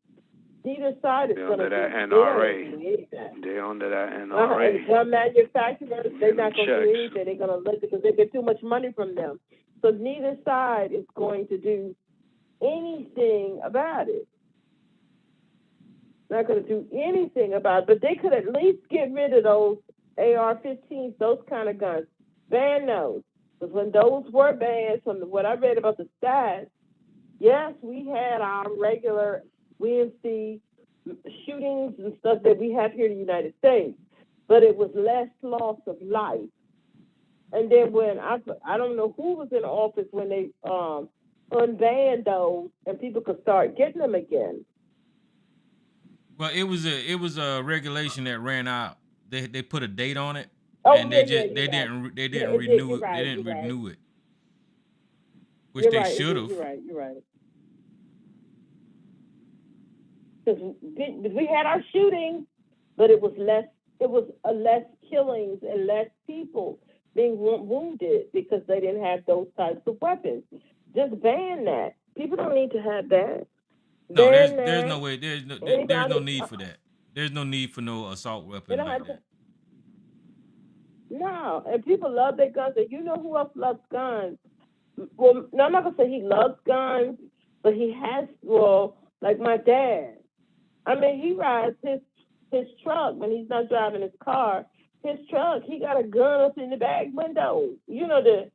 neither side is going to that do NRA. anything. They're under that And NRA. gun manufacturers, they're not going to do Checks. anything. They're going to let it because they get too much money from them. So neither side is going to do anything about it. Not going to do anything about it, but they could at least get rid of those AR-15s, those kind of guns. Ban those. Because when those were banned, from what I read about the stats, yes, we had our regular WMC shootings and stuff that we have here in the United States, but it was less loss of life. And then when I don't know who was in office when they unbanned those and people could start getting them again. Well, it was a regulation that ran out. They put a date on it, Oh, and yeah, they didn't renew it. They didn't renew it, which they should have. You're right. Because we had our shootings, but it was less killings and less people being wounded because they didn't have those types of weapons. Just ban that. People don't need to have that. No, there's no way. There's no need for that. There's no need for no assault weapon like that. No, and people love their guns. And you know who else loves guns? Well, no, I'm not gonna say he loves guns, but he has. Well, like my dad. I mean, he rides his truck when he's not driving his car. His truck, he got a gun up in the back window. You know the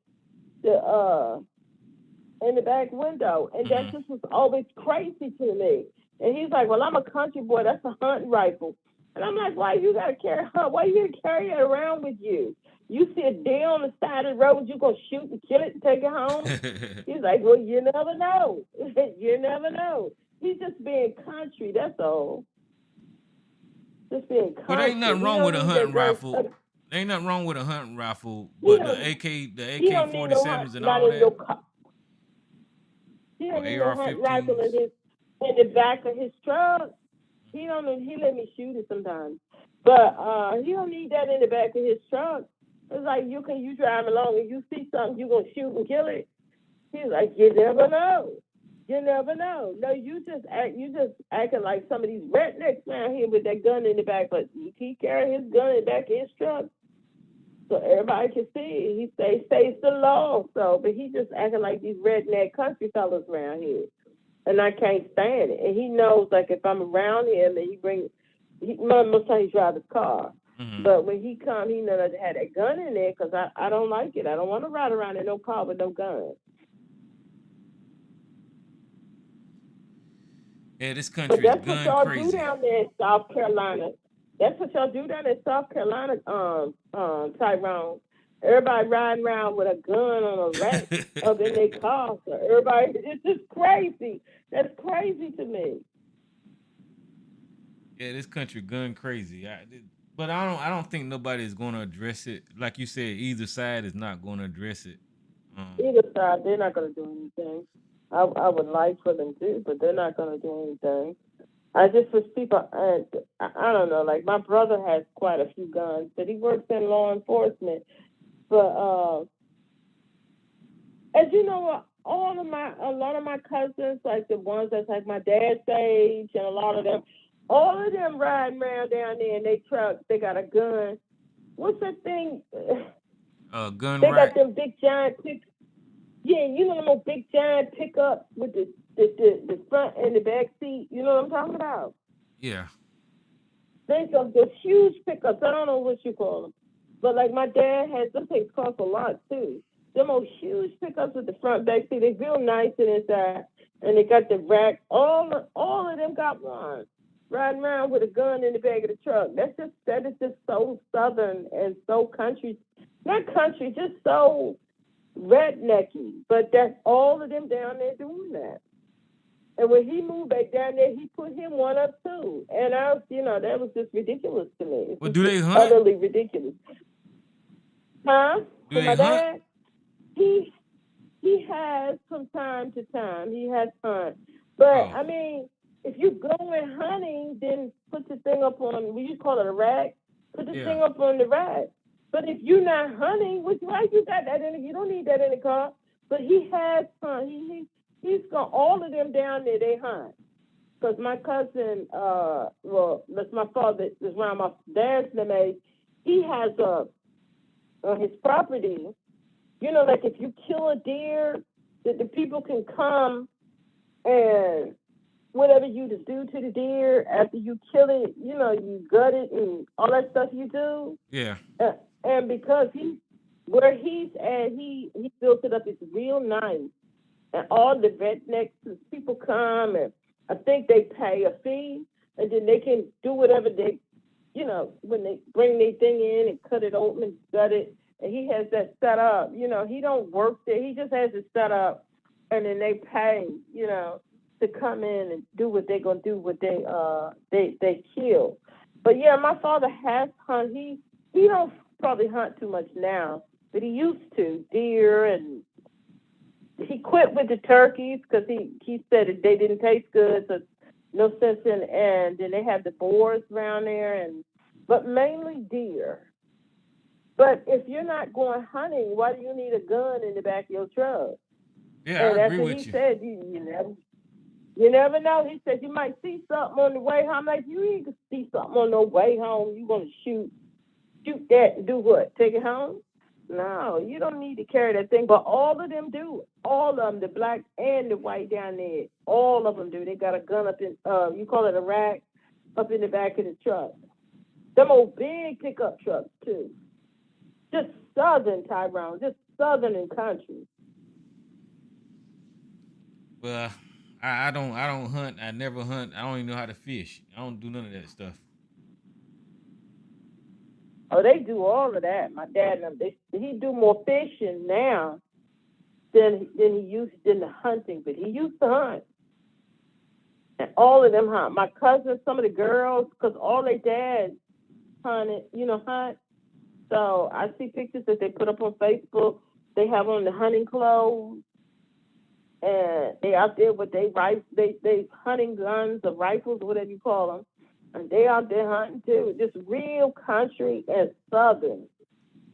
in the back window, and that just was always crazy to me. And he's like, "Well, I'm a country boy. That's a hunting rifle." And I'm like, "Why you gotta carry it around with you? You see a deer on the side of the road, you gonna shoot and kill it and take it home?" He's like, "Well, you never know. You never know." He's just being country. That's all. Just being country. But ain't nothing wrong with a hunting rifle. Ain't nothing wrong with a hunting rifle, but the AK-47s and all that. He don't need no hunting rifle in the back of his truck. He let me shoot it sometimes, but he don't need that in the back of his truck. It's like you drive along and you see something, you gonna shoot and kill it. He's like, you never know. You never know. No, you just acting like some of these rednecks around here with that gun in the back, but he carry his gun in the back of his truck so everybody can see. He stays the law. So, but he just acting like these redneck country fellas around here. and I can't stand it. And he knows, like, if I'm around him and most time he drives his car. Mm-hmm. But when he come, he knows I had that gun in there because I don't like it. I don't want to ride around in no car with no gun. Yeah, this But country is that's what gun y'all crazy. do down there in South Carolina. That's what y'all do down in South Carolina, Tyrone. Everybody riding around with a gun on a rack up in their car. So everybody, it's just crazy. That's crazy to me. Yeah, this country gun crazy. But I don't think nobody is going to address it. Like you said, either side is not going to address it. Either side, they're not going to do anything. I would like for them to, but they're not going to do anything. I just wish people, I don't know, like my brother has quite a few guns, but he works in law enforcement. But as you know, a lot of my cousins, like the ones that's like my dad's age, and a lot of them, all of them riding around down there in their trucks. They got a gun. What's that thing? Gun They right. got them big giant pickups. Yeah, you know them big giant pickups with the front and the back seat. You know what I'm talking about? Yeah. Think of those huge pickups. I don't know what you call them, but like my dad has, those things cost a lot too. Them old huge pickups with the front back seat. They're real nice inside, and they got the rack. All of them got one. Riding around with a gun in the back of the truck. That is just so southern and so country. Not country, just so rednecky. But that's all of them down there doing that. And when he moved back down there, he put him one up too. And that was just ridiculous to me. Well, do they hunt? Utterly ridiculous. Huh? Do For my they hunt? dad, he has from time to time. He has hunt. But I mean, if you go in hunting, then put the thing up on, we used to call it a rack. Put the thing up on the rack. But if you're not hunting, why you got that in it? You don't need that in the car. But he has hunt. He's got all of them down there. They hunt. Because my cousin, that's my father, is around my dad's age. He has on his property. You know, like if you kill a deer, that the people can come and whatever you do to the deer after you kill it, you gut it and all that stuff you do. Yeah. And because where he's at, he built it up. It's real nice. And all the rednecks, people come, and I think they pay a fee, and then they can do whatever they, when they bring their thing in and cut it open and gut it. And he has that set up. He don't work there. He just has it set up, and then they pay, to come in and do what they're gonna do. What they kill. But yeah, my father has hunt. He don't probably hunt too much now, but he used to deer, and he quit with the turkeys because he said that they didn't taste good, so no sense in. And then they have the boars around there, but mainly deer. But if you're not going hunting, why do you need a gun in the back of your truck? Yeah, and I agree with you. He said you never know. He said you might see something on the way home. I'm like, you ain't gonna see something on the way home. You gonna shoot that and do what? Take it home? No, you don't need to carry that thing. But all of them do. All of them, the black and the white down there, all of them do. They got a gun up in, you call it a rack, up in the back of the truck. Them old big pickup trucks too. Just southern, Tyrone. Just southern and country. Well, I don't hunt. I never hunt. I don't even know how to fish. I don't do none of that stuff. Oh, they do all of that. My dad and them, he do more fishing now than he used than the hunting, but he used to hunt. And all of them hunt. My cousins, some of the girls, because all their dads hunted, hunt. So I see pictures that they put up on Facebook. They have on the hunting clothes, and they out there with they hunting guns or rifles, whatever you call them. And they out there hunting too, just real country and southern.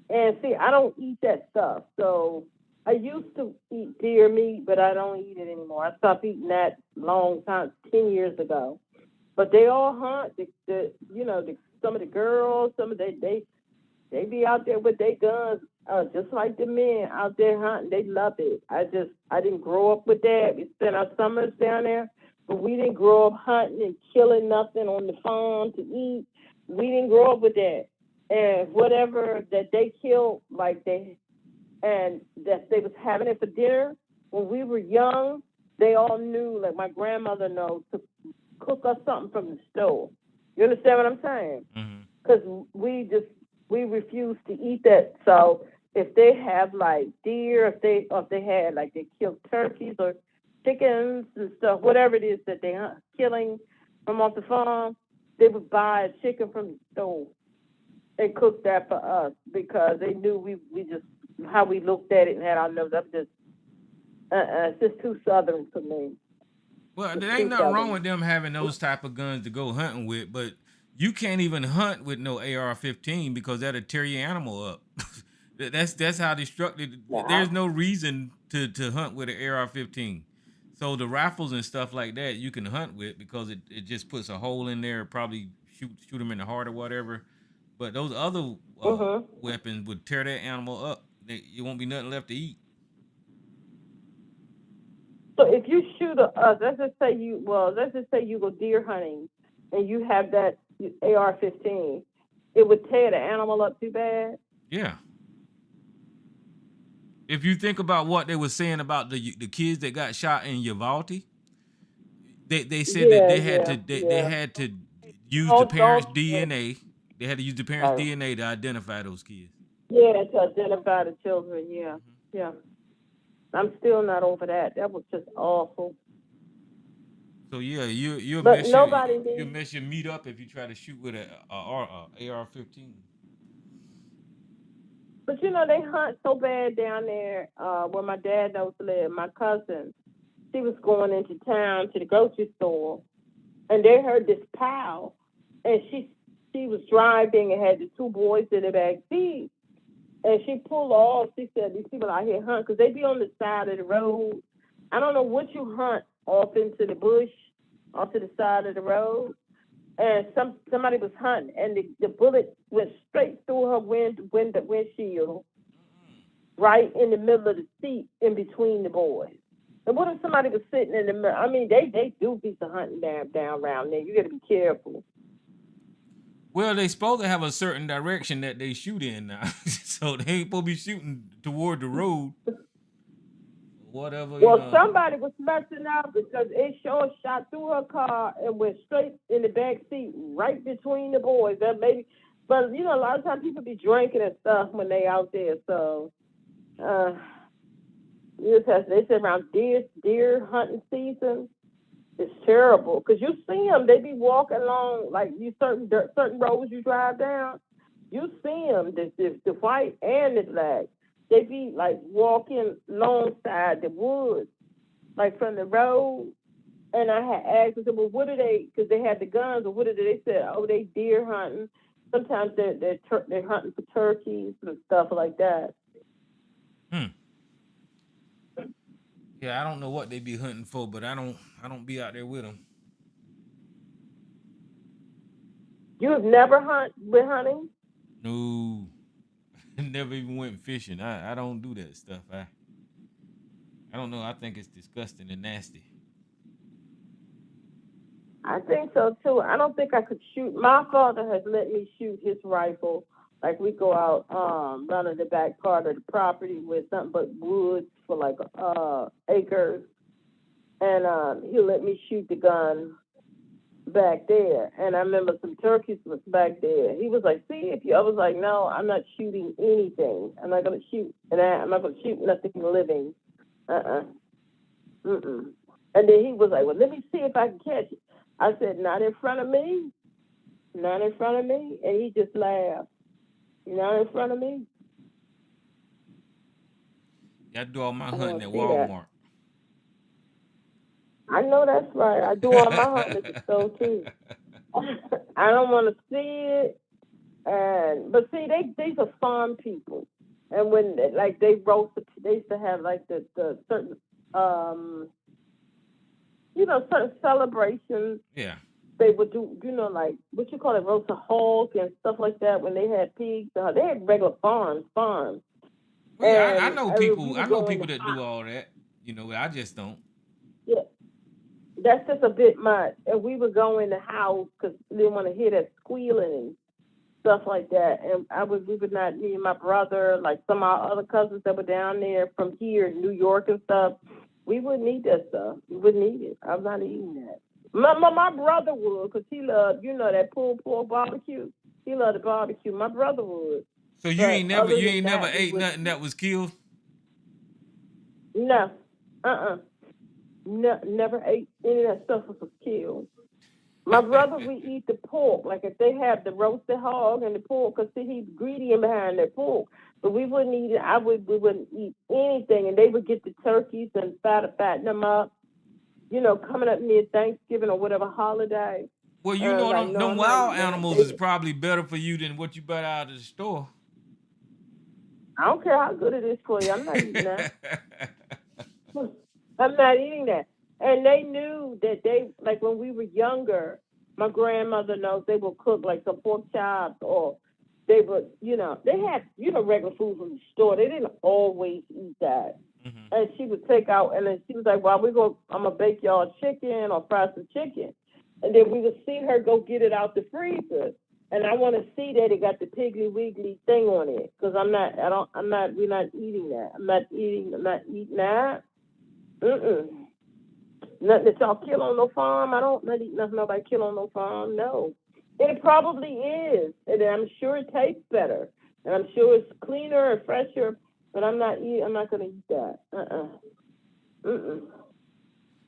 And see, I don't eat that stuff. So I used to eat deer meat, but I don't eat it anymore. I stopped eating that long time, 10 years ago. But they all hunt. Some of the girls, some of they be out there with their guns Just like the men out there hunting, they love it. I didn't grow up with that. We spent our summers down there, but we didn't grow up hunting and killing nothing on the farm to eat. We didn't grow up with that. And whatever that they killed, and that they was having it for dinner, when we were young, they all knew, like my grandmother knows, to cook us something from the stove. You understand what I'm saying? Because we refuse to eat that. So if they have like deer, if they had like they killed turkeys or chickens and stuff, whatever it is that they killing from off the farm, they would buy a chicken from the stove and cook that for us because they knew we just how we looked at it and had our nose up. It's just too southern for me. Well, there ain't nothing wrong with them having those type of guns to go hunting with, but you can't even hunt with no AR-15 because that'll tear your animal up. That's how destructive. Yeah. There's no reason to hunt with an AR-15. So the rifles and stuff like that you can hunt with because it just puts a hole in there, probably shoot them in the heart or whatever. But those other weapons would tear that animal up. It won't be nothing left to eat. So if you shoot let's just say you go deer hunting and you have that AR-15, it would tear the animal up too bad. Yeah. If you think about what they were saying about the kids that got shot in Uvalde, they said that they had to use the parents' DNA. They had to use the parents' DNA to identify those kids. Yeah, to identify the children. Yeah, yeah. I'm still not over that. That was just awful. So yeah, you'll mess your meat up if you try to shoot with a AR-15. But they hunt so bad down there where my dad knows to live. My cousin, she was going into town to the grocery store, and they heard this pow, and she was driving and had the two boys in the back seat. And she pulled off. She said, these people out here hunt because they be on the side of the road. I don't know what you hunt off into the bush, off to the side of the road. And somebody was hunting, and the bullet went straight through her windshield, right in the middle of the seat, in between the boys. And what if somebody was sitting in the middle? I mean, they do be some hunting down around there. You got to be careful. Well, they supposed to have a certain direction that they shoot in now. So they ain't supposed to be shooting toward the road. Whatever. Well, somebody was messing up because it sure shot through her car and went straight in the back seat, right between the boys. But a lot of times people be drinking and stuff when they out there. So, they say around deer hunting season. It's terrible because you see them. They be walking along like certain roads you drive down. You see them, the white and the black. They be like walking alongside the woods, like from the road. And I had asked, I said, well, what are they? Because they had the guns, or what are they? They said, oh, they deer hunting. Sometimes they're hunting for turkeys and stuff like that. Yeah, I don't know what they be hunting for, but I don't be out there with them. You have never been hunting? No, never even went fishing. I don't do that stuff. I don't know. I think it's disgusting and nasty. I think so too. I don't think I could shoot. My father has let me shoot his rifle. Like we go out running the back part of the property with nothing but woods for like acres, and he'll let me shoot the gun back there. And I remember some turkeys was back there. He was like, "See if you." I was like, "No, I'm not shooting anything. I'm not gonna shoot, and I'm not gonna shoot nothing living." And then he was like, "Well, let me see if I can catch it." I said, "Not in front of me, not in front of me," and he just laughed. Not in front of me. I do all my hunting at Walmart. I know that's right. I do all my hunting at the store too. I don't want to see it, but see, these are farm people, and when they roast, they used to have like the certain certain celebrations. Yeah. They would do, like, what you call it, roast a hog and stuff like that when they had pigs. They had regular farms. Well, yeah, I And know we people. I would know go in the people that do house. all that. You know, I just don't. Yeah, that's just a bit much. And we would go in the house because we didn't want to hear that squealing and stuff like that. And we would not, me and my brother, like some of our other cousins that were down there from here in New York and stuff, we wouldn't eat that stuff. We wouldn't eat it. I'm not eating that. My brother would, because he loved, that pulled pork barbecue. He loved the barbecue. My brother would. So you But ain't never other you than ain't never that, we ate wouldn't nothing eat. that was killed. No. Uh-uh. No, never ate any of that stuff that was killed. My brother, we eat the pork. Like if they have the roasted hog and the pork, because he's greedy in behind that pork. But we wouldn't eat it. We wouldn't eat anything. And they would get the turkeys and fatten them up, coming up near Thanksgiving or whatever holiday. Well, you know Like, them, no, them I'm not wild eating that. animals is probably better for you than what you buy out of the store. I don't care how good it is for you. I'm not eating that. I'm not eating that. And they knew that like when we were younger, my grandmother knows they would cook like some pork chops or they would, they had, regular food from the store. They didn't always eat that. Mm-hmm. And she would take out, and then she was like, well, I'm going to bake y'all chicken or fry some chicken. And then we would see her go get it out the freezer. And I want to see that it got the Piggly Wiggly thing on it. Because we're not eating that. I'm not eating that. Mm-mm. Nothing that y'all kill on no farm. I don't not eat nothing nobody kill on no farm. No. And it probably is. And I'm sure it tastes better. And I'm sure it's cleaner and fresher. But I'm not going to eat that. Mm-mm.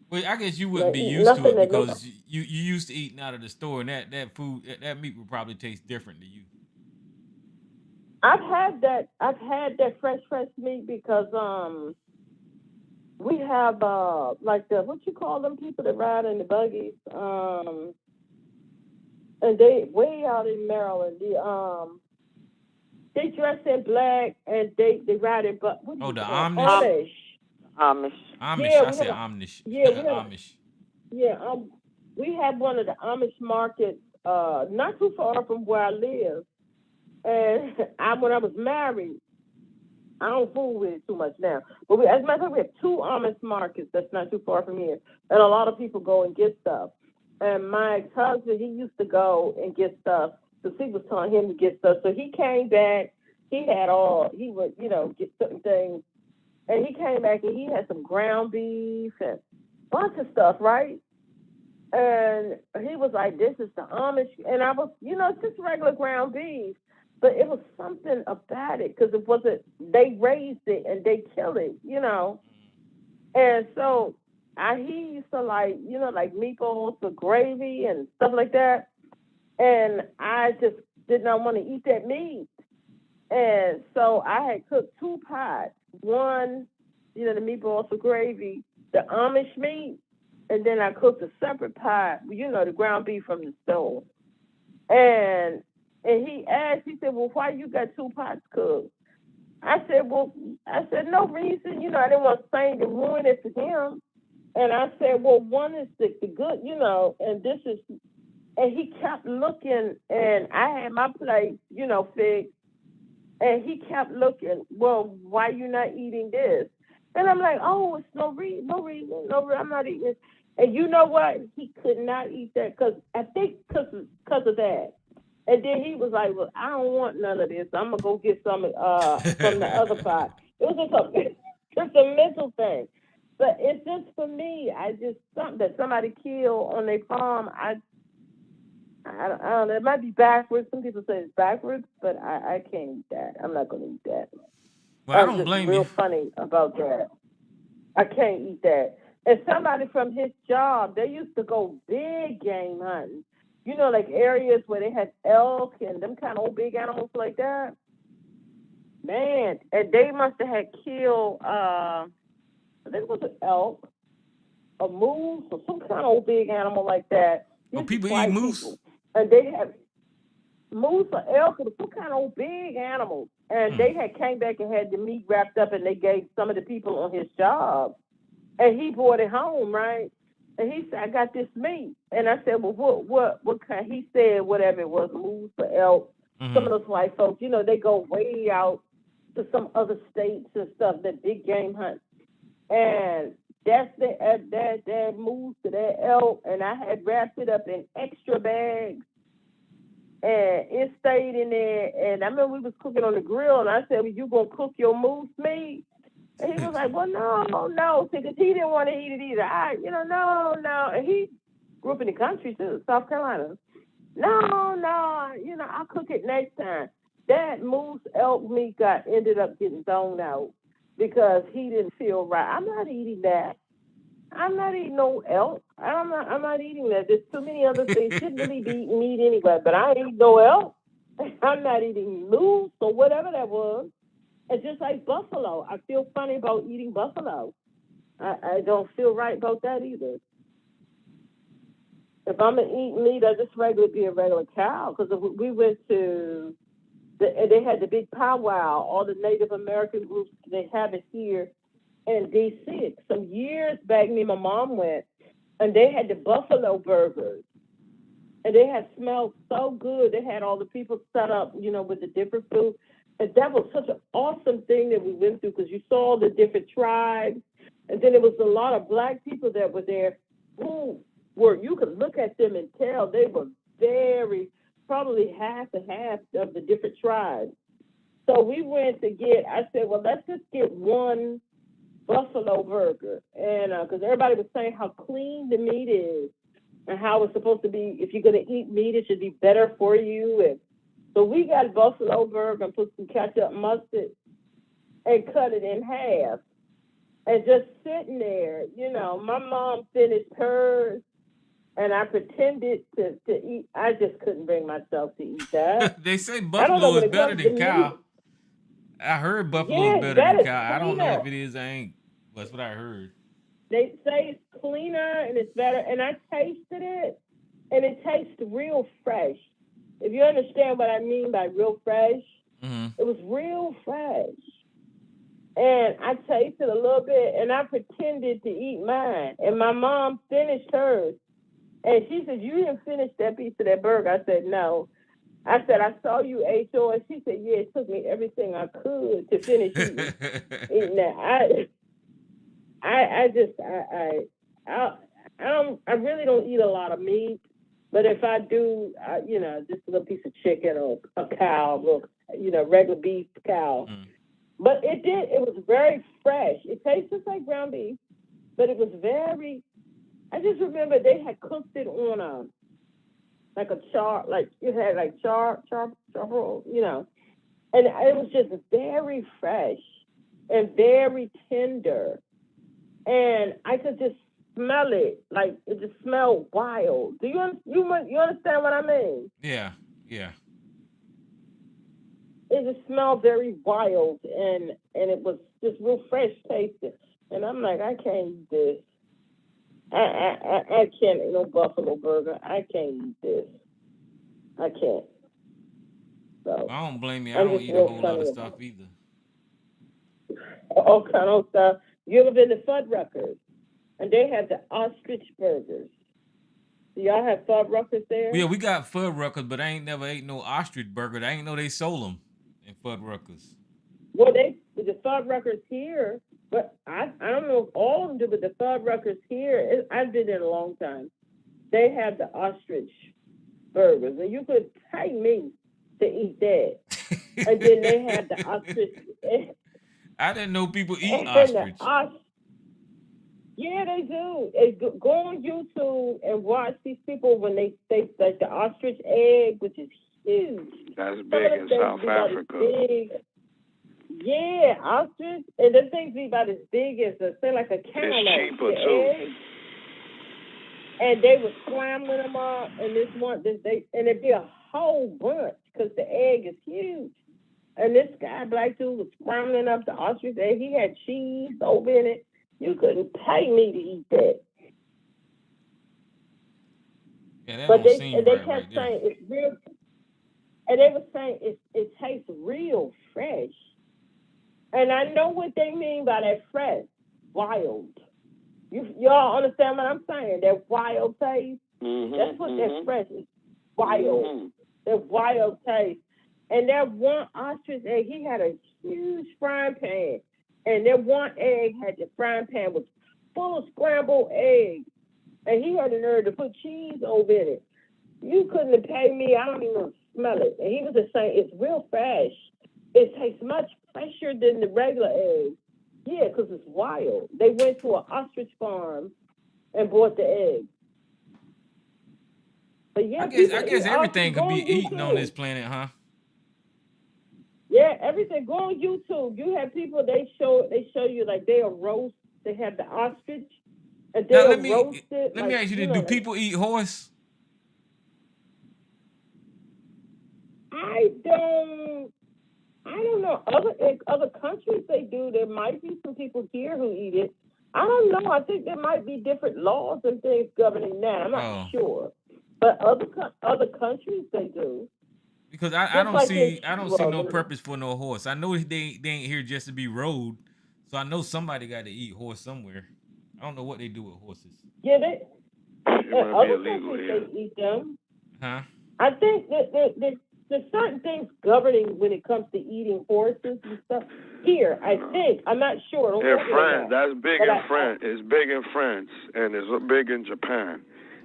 Well, I guess you wouldn't be used to it because you used to eating out of the store, and that food, that meat would probably taste different to you. I've had that fresh meat because we have like the what you call them people that ride in the buggies and they way out in Maryland they dress in black and they ride in but what do you the call Amish? Amish. Yeah, I said Amish. Yeah, Amish. Yeah, we have one of the Amish markets not too far from where I live, and when I was married. I don't fool with it too much now. But as a matter of fact, we have 2 Amish markets that's not too far from here. And a lot of people go and get stuff. And my ex-husband, he used to go and get stuff because he was telling him to get stuff. So he came back. He would, get certain things. And he came back and he had some ground beef and a bunch of stuff, right? And he was like, this is the Amish. And I was, it's just regular ground beef. But it was something about it because it wasn't, they raised it and they killed it, And so he used to like meatballs with gravy and stuff like that. And I just did not want to eat that meat. And so I had cooked 2 pots. One, the meatballs with gravy, the Amish meat, and then I cooked a separate pot, the ground beef from the stove. And he asked, he said, well, why you got 2 pots cooked? I said, no reason. I didn't want Saint to ruin it for him. And I said, well, one is the good, and this is, and he kept looking, and I had my plate, fixed. And he kept looking, well, why you not eating this? And I'm like, oh, it's no reason, I'm not eating this. And you know what? He could not eat that because of that. And then he was like, well, I don't want none of this. I'm going to go get some from the other pot. It was just a mental thing. But it's just for me, something that somebody killed on their farm, I don't know. It might be backwards. Some people say it's backwards, but I can't eat that. I'm not going to eat that. Well, I don't blame you. Real funny about that. I can't eat that. And somebody from his job, they used to go big game hunting. Like areas where they had elk and them kind of old big animals like that. Man, and they must have had killed, I think it was an elk, a moose, or some kind of old big animal like that. Oh, people eat moose? People. And they had moose or elk or some kind of old big animal. And they had came back and had the meat wrapped up and they gave some of the people on his job. And he brought it home, right? And he said, I got this meat. And I said, well, what kind? He said, whatever it was, moose or elk. Mm-hmm. Some of those white folks, they go way out to some other states and stuff, that big game hunt. And that's that moves to that elk, and I had wrapped it up in extra bags, and it stayed in there. And I remember we was cooking on the grill, and I said, "Well, you gonna cook your moose meat?" And he was like, "Well, no, because he didn't want to eat it either. No." And he grew up in the country too, South Carolina. No, I'll cook it next time. That moose elk meat ended up getting thrown out because he didn't feel right. I'm not eating that. I'm not eating no elk. I'm not eating that. There's too many other things. Shouldn't really be eating meat anyway, but I ain't eat no elk. I'm not eating moose or whatever that was. It's just like buffalo. I feel funny about eating buffalo. I don't feel right about that either. If I'm going to eat meat, I just regularly be a regular cow. Because we went to, they had the big powwow, all the Native American groups, they have it here in D.C. Some years back, me and my mom went, and they had the buffalo burgers. And they had smelled so good. They had all the people set up, with the different food. And that was such an awesome thing that we went through because you saw the different tribes. And then there was a lot of black people that were there who you could look at them and tell they were probably half and half of the different tribes. So we went I said, well, let's just get one buffalo burger. And because everybody was saying how clean the meat is and how it's supposed to be, if you're going to eat meat, it should be better for you. And so we got buffalo burger and put some ketchup, mustard, and cut it in half. And just sitting there, my mom finished hers. And I pretended to eat. I just couldn't bring myself to eat that. They say buffalo is better than cow. I heard buffalo is better than cow. I don't know if it is. I ain't. That's what I heard. They say it's cleaner and it's better. And I tasted it, and it tastes real fresh. If you understand what I mean by real fresh, It was real fresh. And I tasted a little bit, and I pretended to eat mine. And my mom finished hers. And she said, "You didn't finish that piece of that burger." I said, "No." I said, "I saw you ate yours." She said, "Yeah, it took me everything I could to finish eating that." I really don't eat a lot of meat, but if I do, just a little piece of chicken or a cow, regular beef cow. But it was very fresh. It tastes just like ground beef, but it was very. I just remember they had cooked it on charcoal, and it was just very fresh and very tender, and I could just smell it, like it just smelled wild. Do you understand what I mean? Yeah. It just smelled very wild, and it was just real fresh tasting, and I'm like, I can't eat this. I can't eat no buffalo burger. I can't eat this. I can't. So I don't blame you. I don't eat a whole lot of stuff either. All kind of stuff. You ever been to Fuddruckers? And they have the ostrich burgers. Do y'all have Fuddruckers there? Yeah, we got Fuddruckers, but I ain't never ate no ostrich burger. I ain't know they sold them in Fuddruckers. Well, the Fuddruckers here, but I don't know if all of them do, but the Fuddruckers here, I've been there a long time. They have the ostrich burgers, and you could pay me to eat that. And then they have the ostrich. I didn't know people eat ostrich. Yeah, they do. Go on YouTube and watch these people when they like the ostrich egg, which is huge. That's big in South Africa. Yeah, ostrich, and the things be about as big as like a cantaloupe. It's cheaper too. Egg. And they were scrambling them up, and it'd be a whole bunch because the egg is huge. And this guy, black dude, was scrambling up the ostrich egg. He had cheese over in it. You couldn't pay me to eat that. Yeah, that but don't seem they right kept saying there. it's real, and they were saying it tastes real fresh. And I know what they mean by that fresh, wild. Y'all understand what I'm saying? That wild taste. That's what that fresh is. Wild. That wild taste. And that one ostrich egg, he had a huge frying pan. And that one egg had the frying pan was full of scrambled eggs. And he had the nerve to put cheese over in it. You couldn't have paid me. I don't even smell it. And he was just saying, it's real fresh. It tastes much fresher than the regular eggs. Yeah, because it's wild. They went to an ostrich farm and bought the eggs. But yeah, I guess everything could be eaten on this planet, huh? Yeah, everything. Go on YouTube. You have people. They show you like they are roast. They have the ostrich, and they Now are roasted. let me ask you this: do people eat horse? I don't know. Other countries they do. There might be some people here who eat it. I don't know. I think there might be different laws and things governing that. I'm not sure, but other countries they do. Because I don't see no purpose for no horse. I know they ain't here just to be rode, so I know somebody got to eat horse somewhere. I don't know what they do with horses. Yeah, other countries they eat them. Huh? I think that there's certain things governing when it comes to eating horses and stuff. Here, I think. I'm not sure. In France, that's big in France. It's big in France, and it's big in Japan.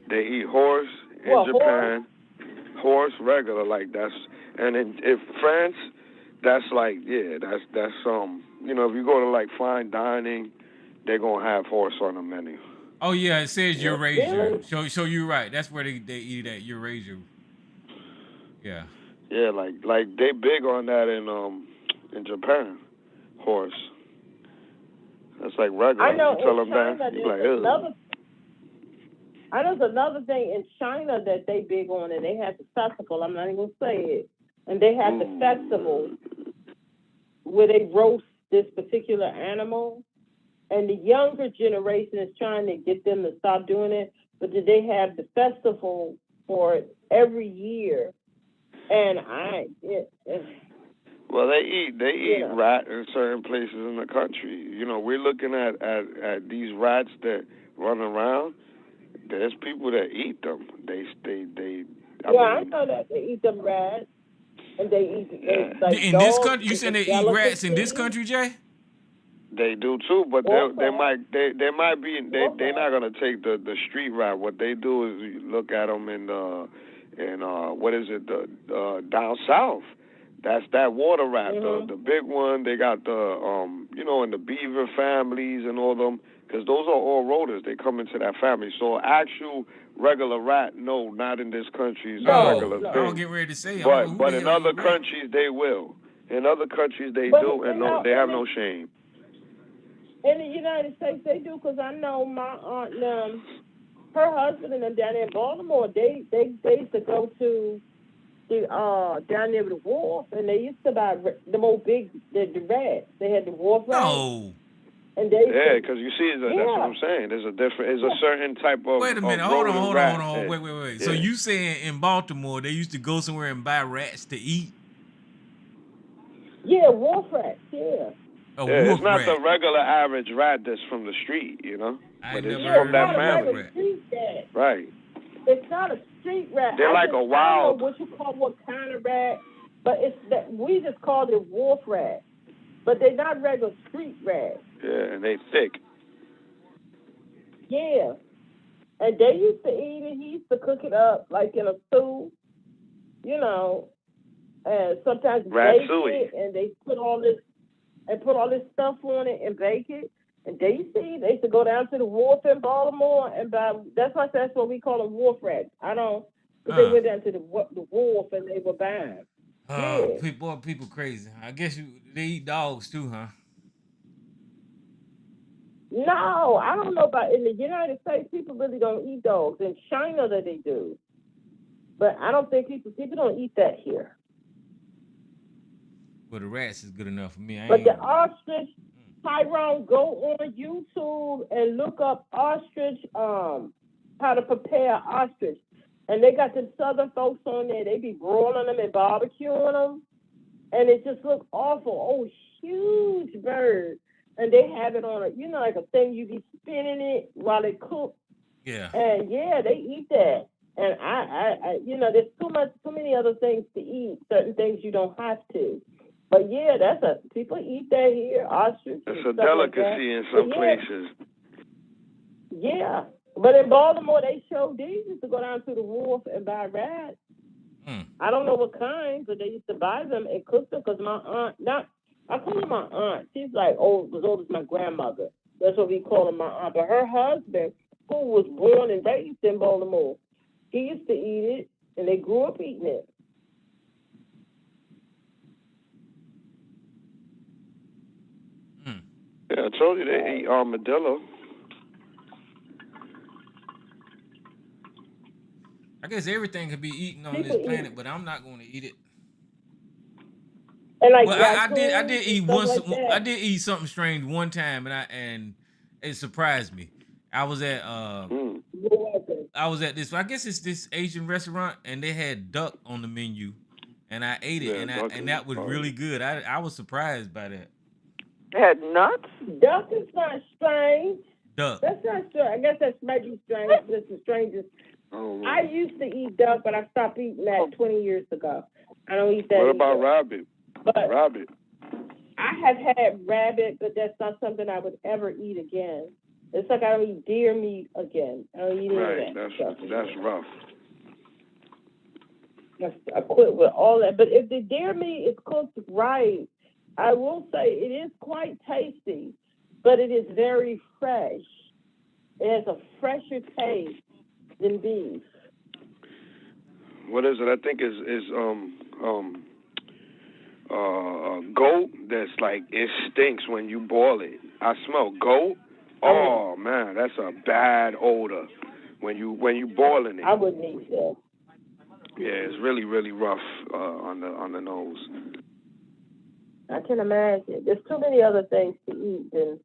They eat horse in Japan. Horse regular, like that's, and in France, that's like, yeah, that's you know, if you go to like fine dining, they're gonna have horse on the menu. Oh yeah, it says Eurasia. So you're right. That's where they eat at, Eurasia. Yeah. Yeah, like they big on that in Japan, horse. That's like regular. I know you tell in them China, that, you like, I know there's another thing in China that they big on, and they have the festival. I'm not even gonna say it, and they have the festival where they roast this particular animal, and the younger generation is trying to get them to stop doing it, but they have the festival for it every year, and well, they eat rat in certain places in the country. You know, we're looking at these rats that run around. There's people that eat them. I know that they eat them rats, and they eat like in this country. You said they eat rats in this country, Jay? They do too, but they're not gonna take the street rat. What they do is you look at them in what is it down south. That's that water rat, the big one. They got the in the beaver families and all them. Because those are all rodents. They come into that family. So actual regular rat, no, not in this country. Is a regular thing. I don't get ready to say. But in other countries, they will. In other countries, they do, and they have no shame. In the United States, they do, because I know my aunt, her husband and them down there in Baltimore, they used to go to the down there with the wharf, and they used to buy the most big the rats. They had the wharf rats. No. Because you see, that's what I'm saying. There's a certain type of. Wait a minute, hold on. Wait. Yeah. So you saying in Baltimore they used to go somewhere and buy rats to eat? Yeah, wolf rats. Yeah. It's not the regular average rat that's from the street, but it's from that family. Right. It's not a street rat. They're like a wild. I don't know what kind of rat, but it's that we just call it wolf rat. But they're not regular street rats. Yeah, and they thick. Yeah. And they used to eat it. He used to cook it up like in a stew, and sometimes bake it, and they put all this stuff on it and bake it. And they used to go down to the wharf in Baltimore and buy. That's what we call them, wharf rats. But they went down to the wharf and they were buying. People crazy. I guess they eat dogs too, huh? No, I don't know about in the United States. People really don't eat dogs. In China, that they do, but I don't think people don't eat that here. Well, the rats is good enough for me. But the ostrich, Tyrone, go on YouTube and look up ostrich. How to prepare ostrich. And they got the southern folks on there. They be broiling them and barbecuing them. And it just looks awful. Oh, huge bird. And they have it on like a thing you be spinning it while they cook. Yeah. And yeah, they eat that. And there's too many other things to eat. Certain things you don't have to. But yeah, people eat that here, ostrich. It's a delicacy in some places. Yeah, but in Baltimore, they used to go down to the wharf and buy rats. I don't know what kind, but they used to buy them and cook them because my aunt, I call her my aunt. She's like as old as my grandmother. That's what we call her, my aunt. But her husband, who was born and raised in Baltimore, he used to eat it, and they grew up eating it. Yeah, I told you they eat armadillo. I guess everything could be eaten on this planet, but I'm not going to eat it. And like, I did eat once. I did eat something strange one time, and it surprised me. I was at this. I guess it's this Asian restaurant, and they had duck on the menu, and I ate it, and that was really good. I was surprised by that. They had nuts? Duck is not strange. Duck. That's not strange. I guess that's maybe strange. That's the strangest. Oh, I used to eat duck, but I stopped eating that 20 years ago. I don't eat that. What about rabbit? Rabbit. I have had rabbit, but that's not something I would ever eat again. It's like I don't eat deer meat again. I don't eat any of that. That's rough. I quit with all that. But if the deer meat is cooked right, I will say it is quite tasty, but it is very fresh. It has a fresher taste than beef. What is it? I think is goat. That's like it stinks when you boil it. I smell goat. Oh man, that's a bad odor when you boiling it. I wouldn't eat that. Yeah, it's really really rough on the nose. I can imagine. There's too many other things to eat than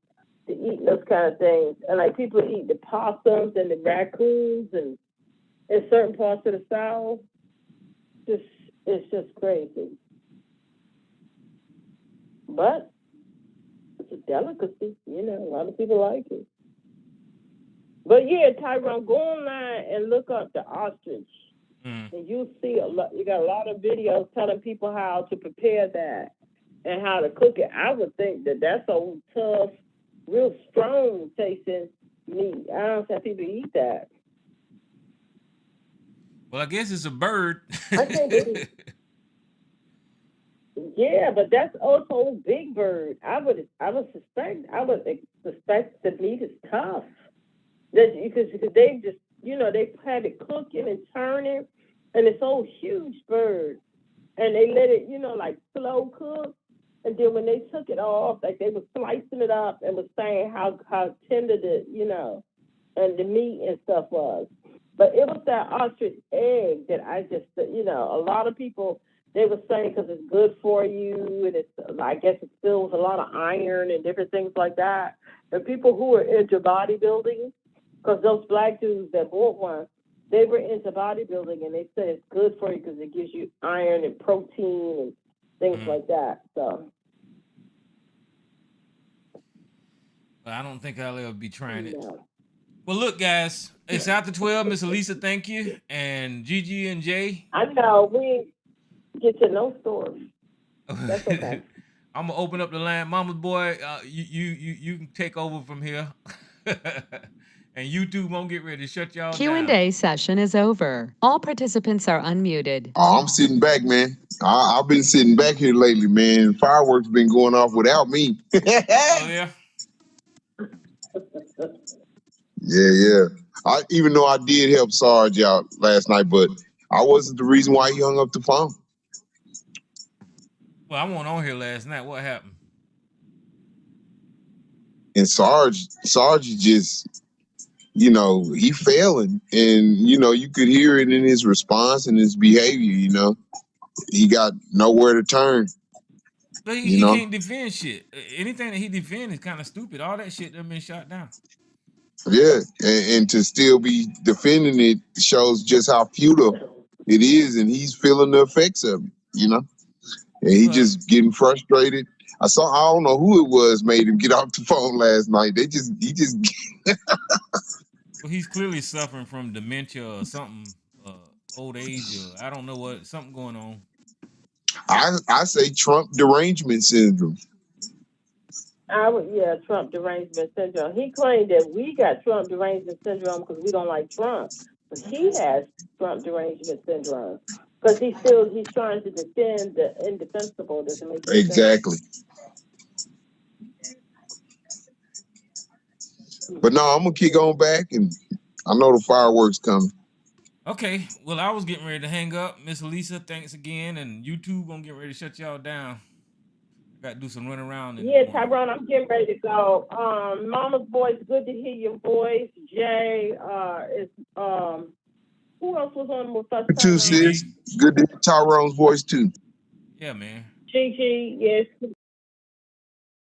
to eat those kind of things. And like people eat the possums and the raccoons and in certain parts of the South. It's just crazy. But it's a delicacy, a lot of people like it. But yeah, Tyrone, go online and look up the ostrich. And you'll see a lot. You got a lot of videos telling people how to prepare that and how to cook it. I would think that that's a tough, real strong tasting meat. I don't think people eat that. Well, I guess it's a bird. I think yeah, but that's also a big bird. I would suspect the meat is tough. Because they just, they had it cooking and turning, and it's a huge bird. And they let it, like slow cook. And then when they took it off, like they were slicing it up and was saying how tender and the meat and stuff was. But it was that ostrich egg that I just, a lot of people, they were saying because it's good for you, and it's, I guess it fills a lot of iron and different things like that. And people who are into bodybuilding, because those black dudes that bought one, they were into bodybuilding, and they said it's good for you because it gives you iron and protein and things like that. So. Well, I don't think I'll ever be trying it. Well, look, guys, it's after 12. Miss Elisa, thank you. And Gigi and Jay. I know. We get to know stories. That's okay. I'm going to open up the line. Mama's boy, you can take over from here. And YouTube won't get ready to shut y'all down. Q&A session is over. All participants are unmuted. Oh, I'm sitting back, man. I've been sitting back here lately, man. Fireworks been going off without me. Oh, yeah? Yeah. Even though I did help Sarge out last night, but I wasn't the reason why he hung up the phone. Well, I wasn't on here last night. What happened? And Sarge is just, he failing. And, you could hear it in his response and his behavior, He got nowhere to turn. But he can't defend shit. Anything that he defends is kind of stupid. All that shit done been shot down. Yeah, and to still be defending it shows just how futile it is, and he's feeling the effects of it, And he just getting frustrated. I don't know who it was made him get off the phone last night. He just Well, he's clearly suffering from dementia or something old age, or I don't know what, something going on. I say Trump derangement syndrome. Trump derangement syndrome. He claimed that we got Trump derangement syndrome because we don't like Trump, but he has Trump derangement syndrome because he's trying to defend the indefensible. Doesn't make sense. Exactly. But no, I'm gonna kick on back, and I know the fireworks coming. Okay, well, I was getting ready to hang up. Miss Lisa, thanks again, and YouTube gonna get ready to shut y'all down. Got to do some run around. Tyrone, I'm getting ready to go. Mama's voice, good to hear your voice. Jay, who else was on with us? Too, sis. Good to hear Tyrone's voice too. Yeah, man. Gigi, yes,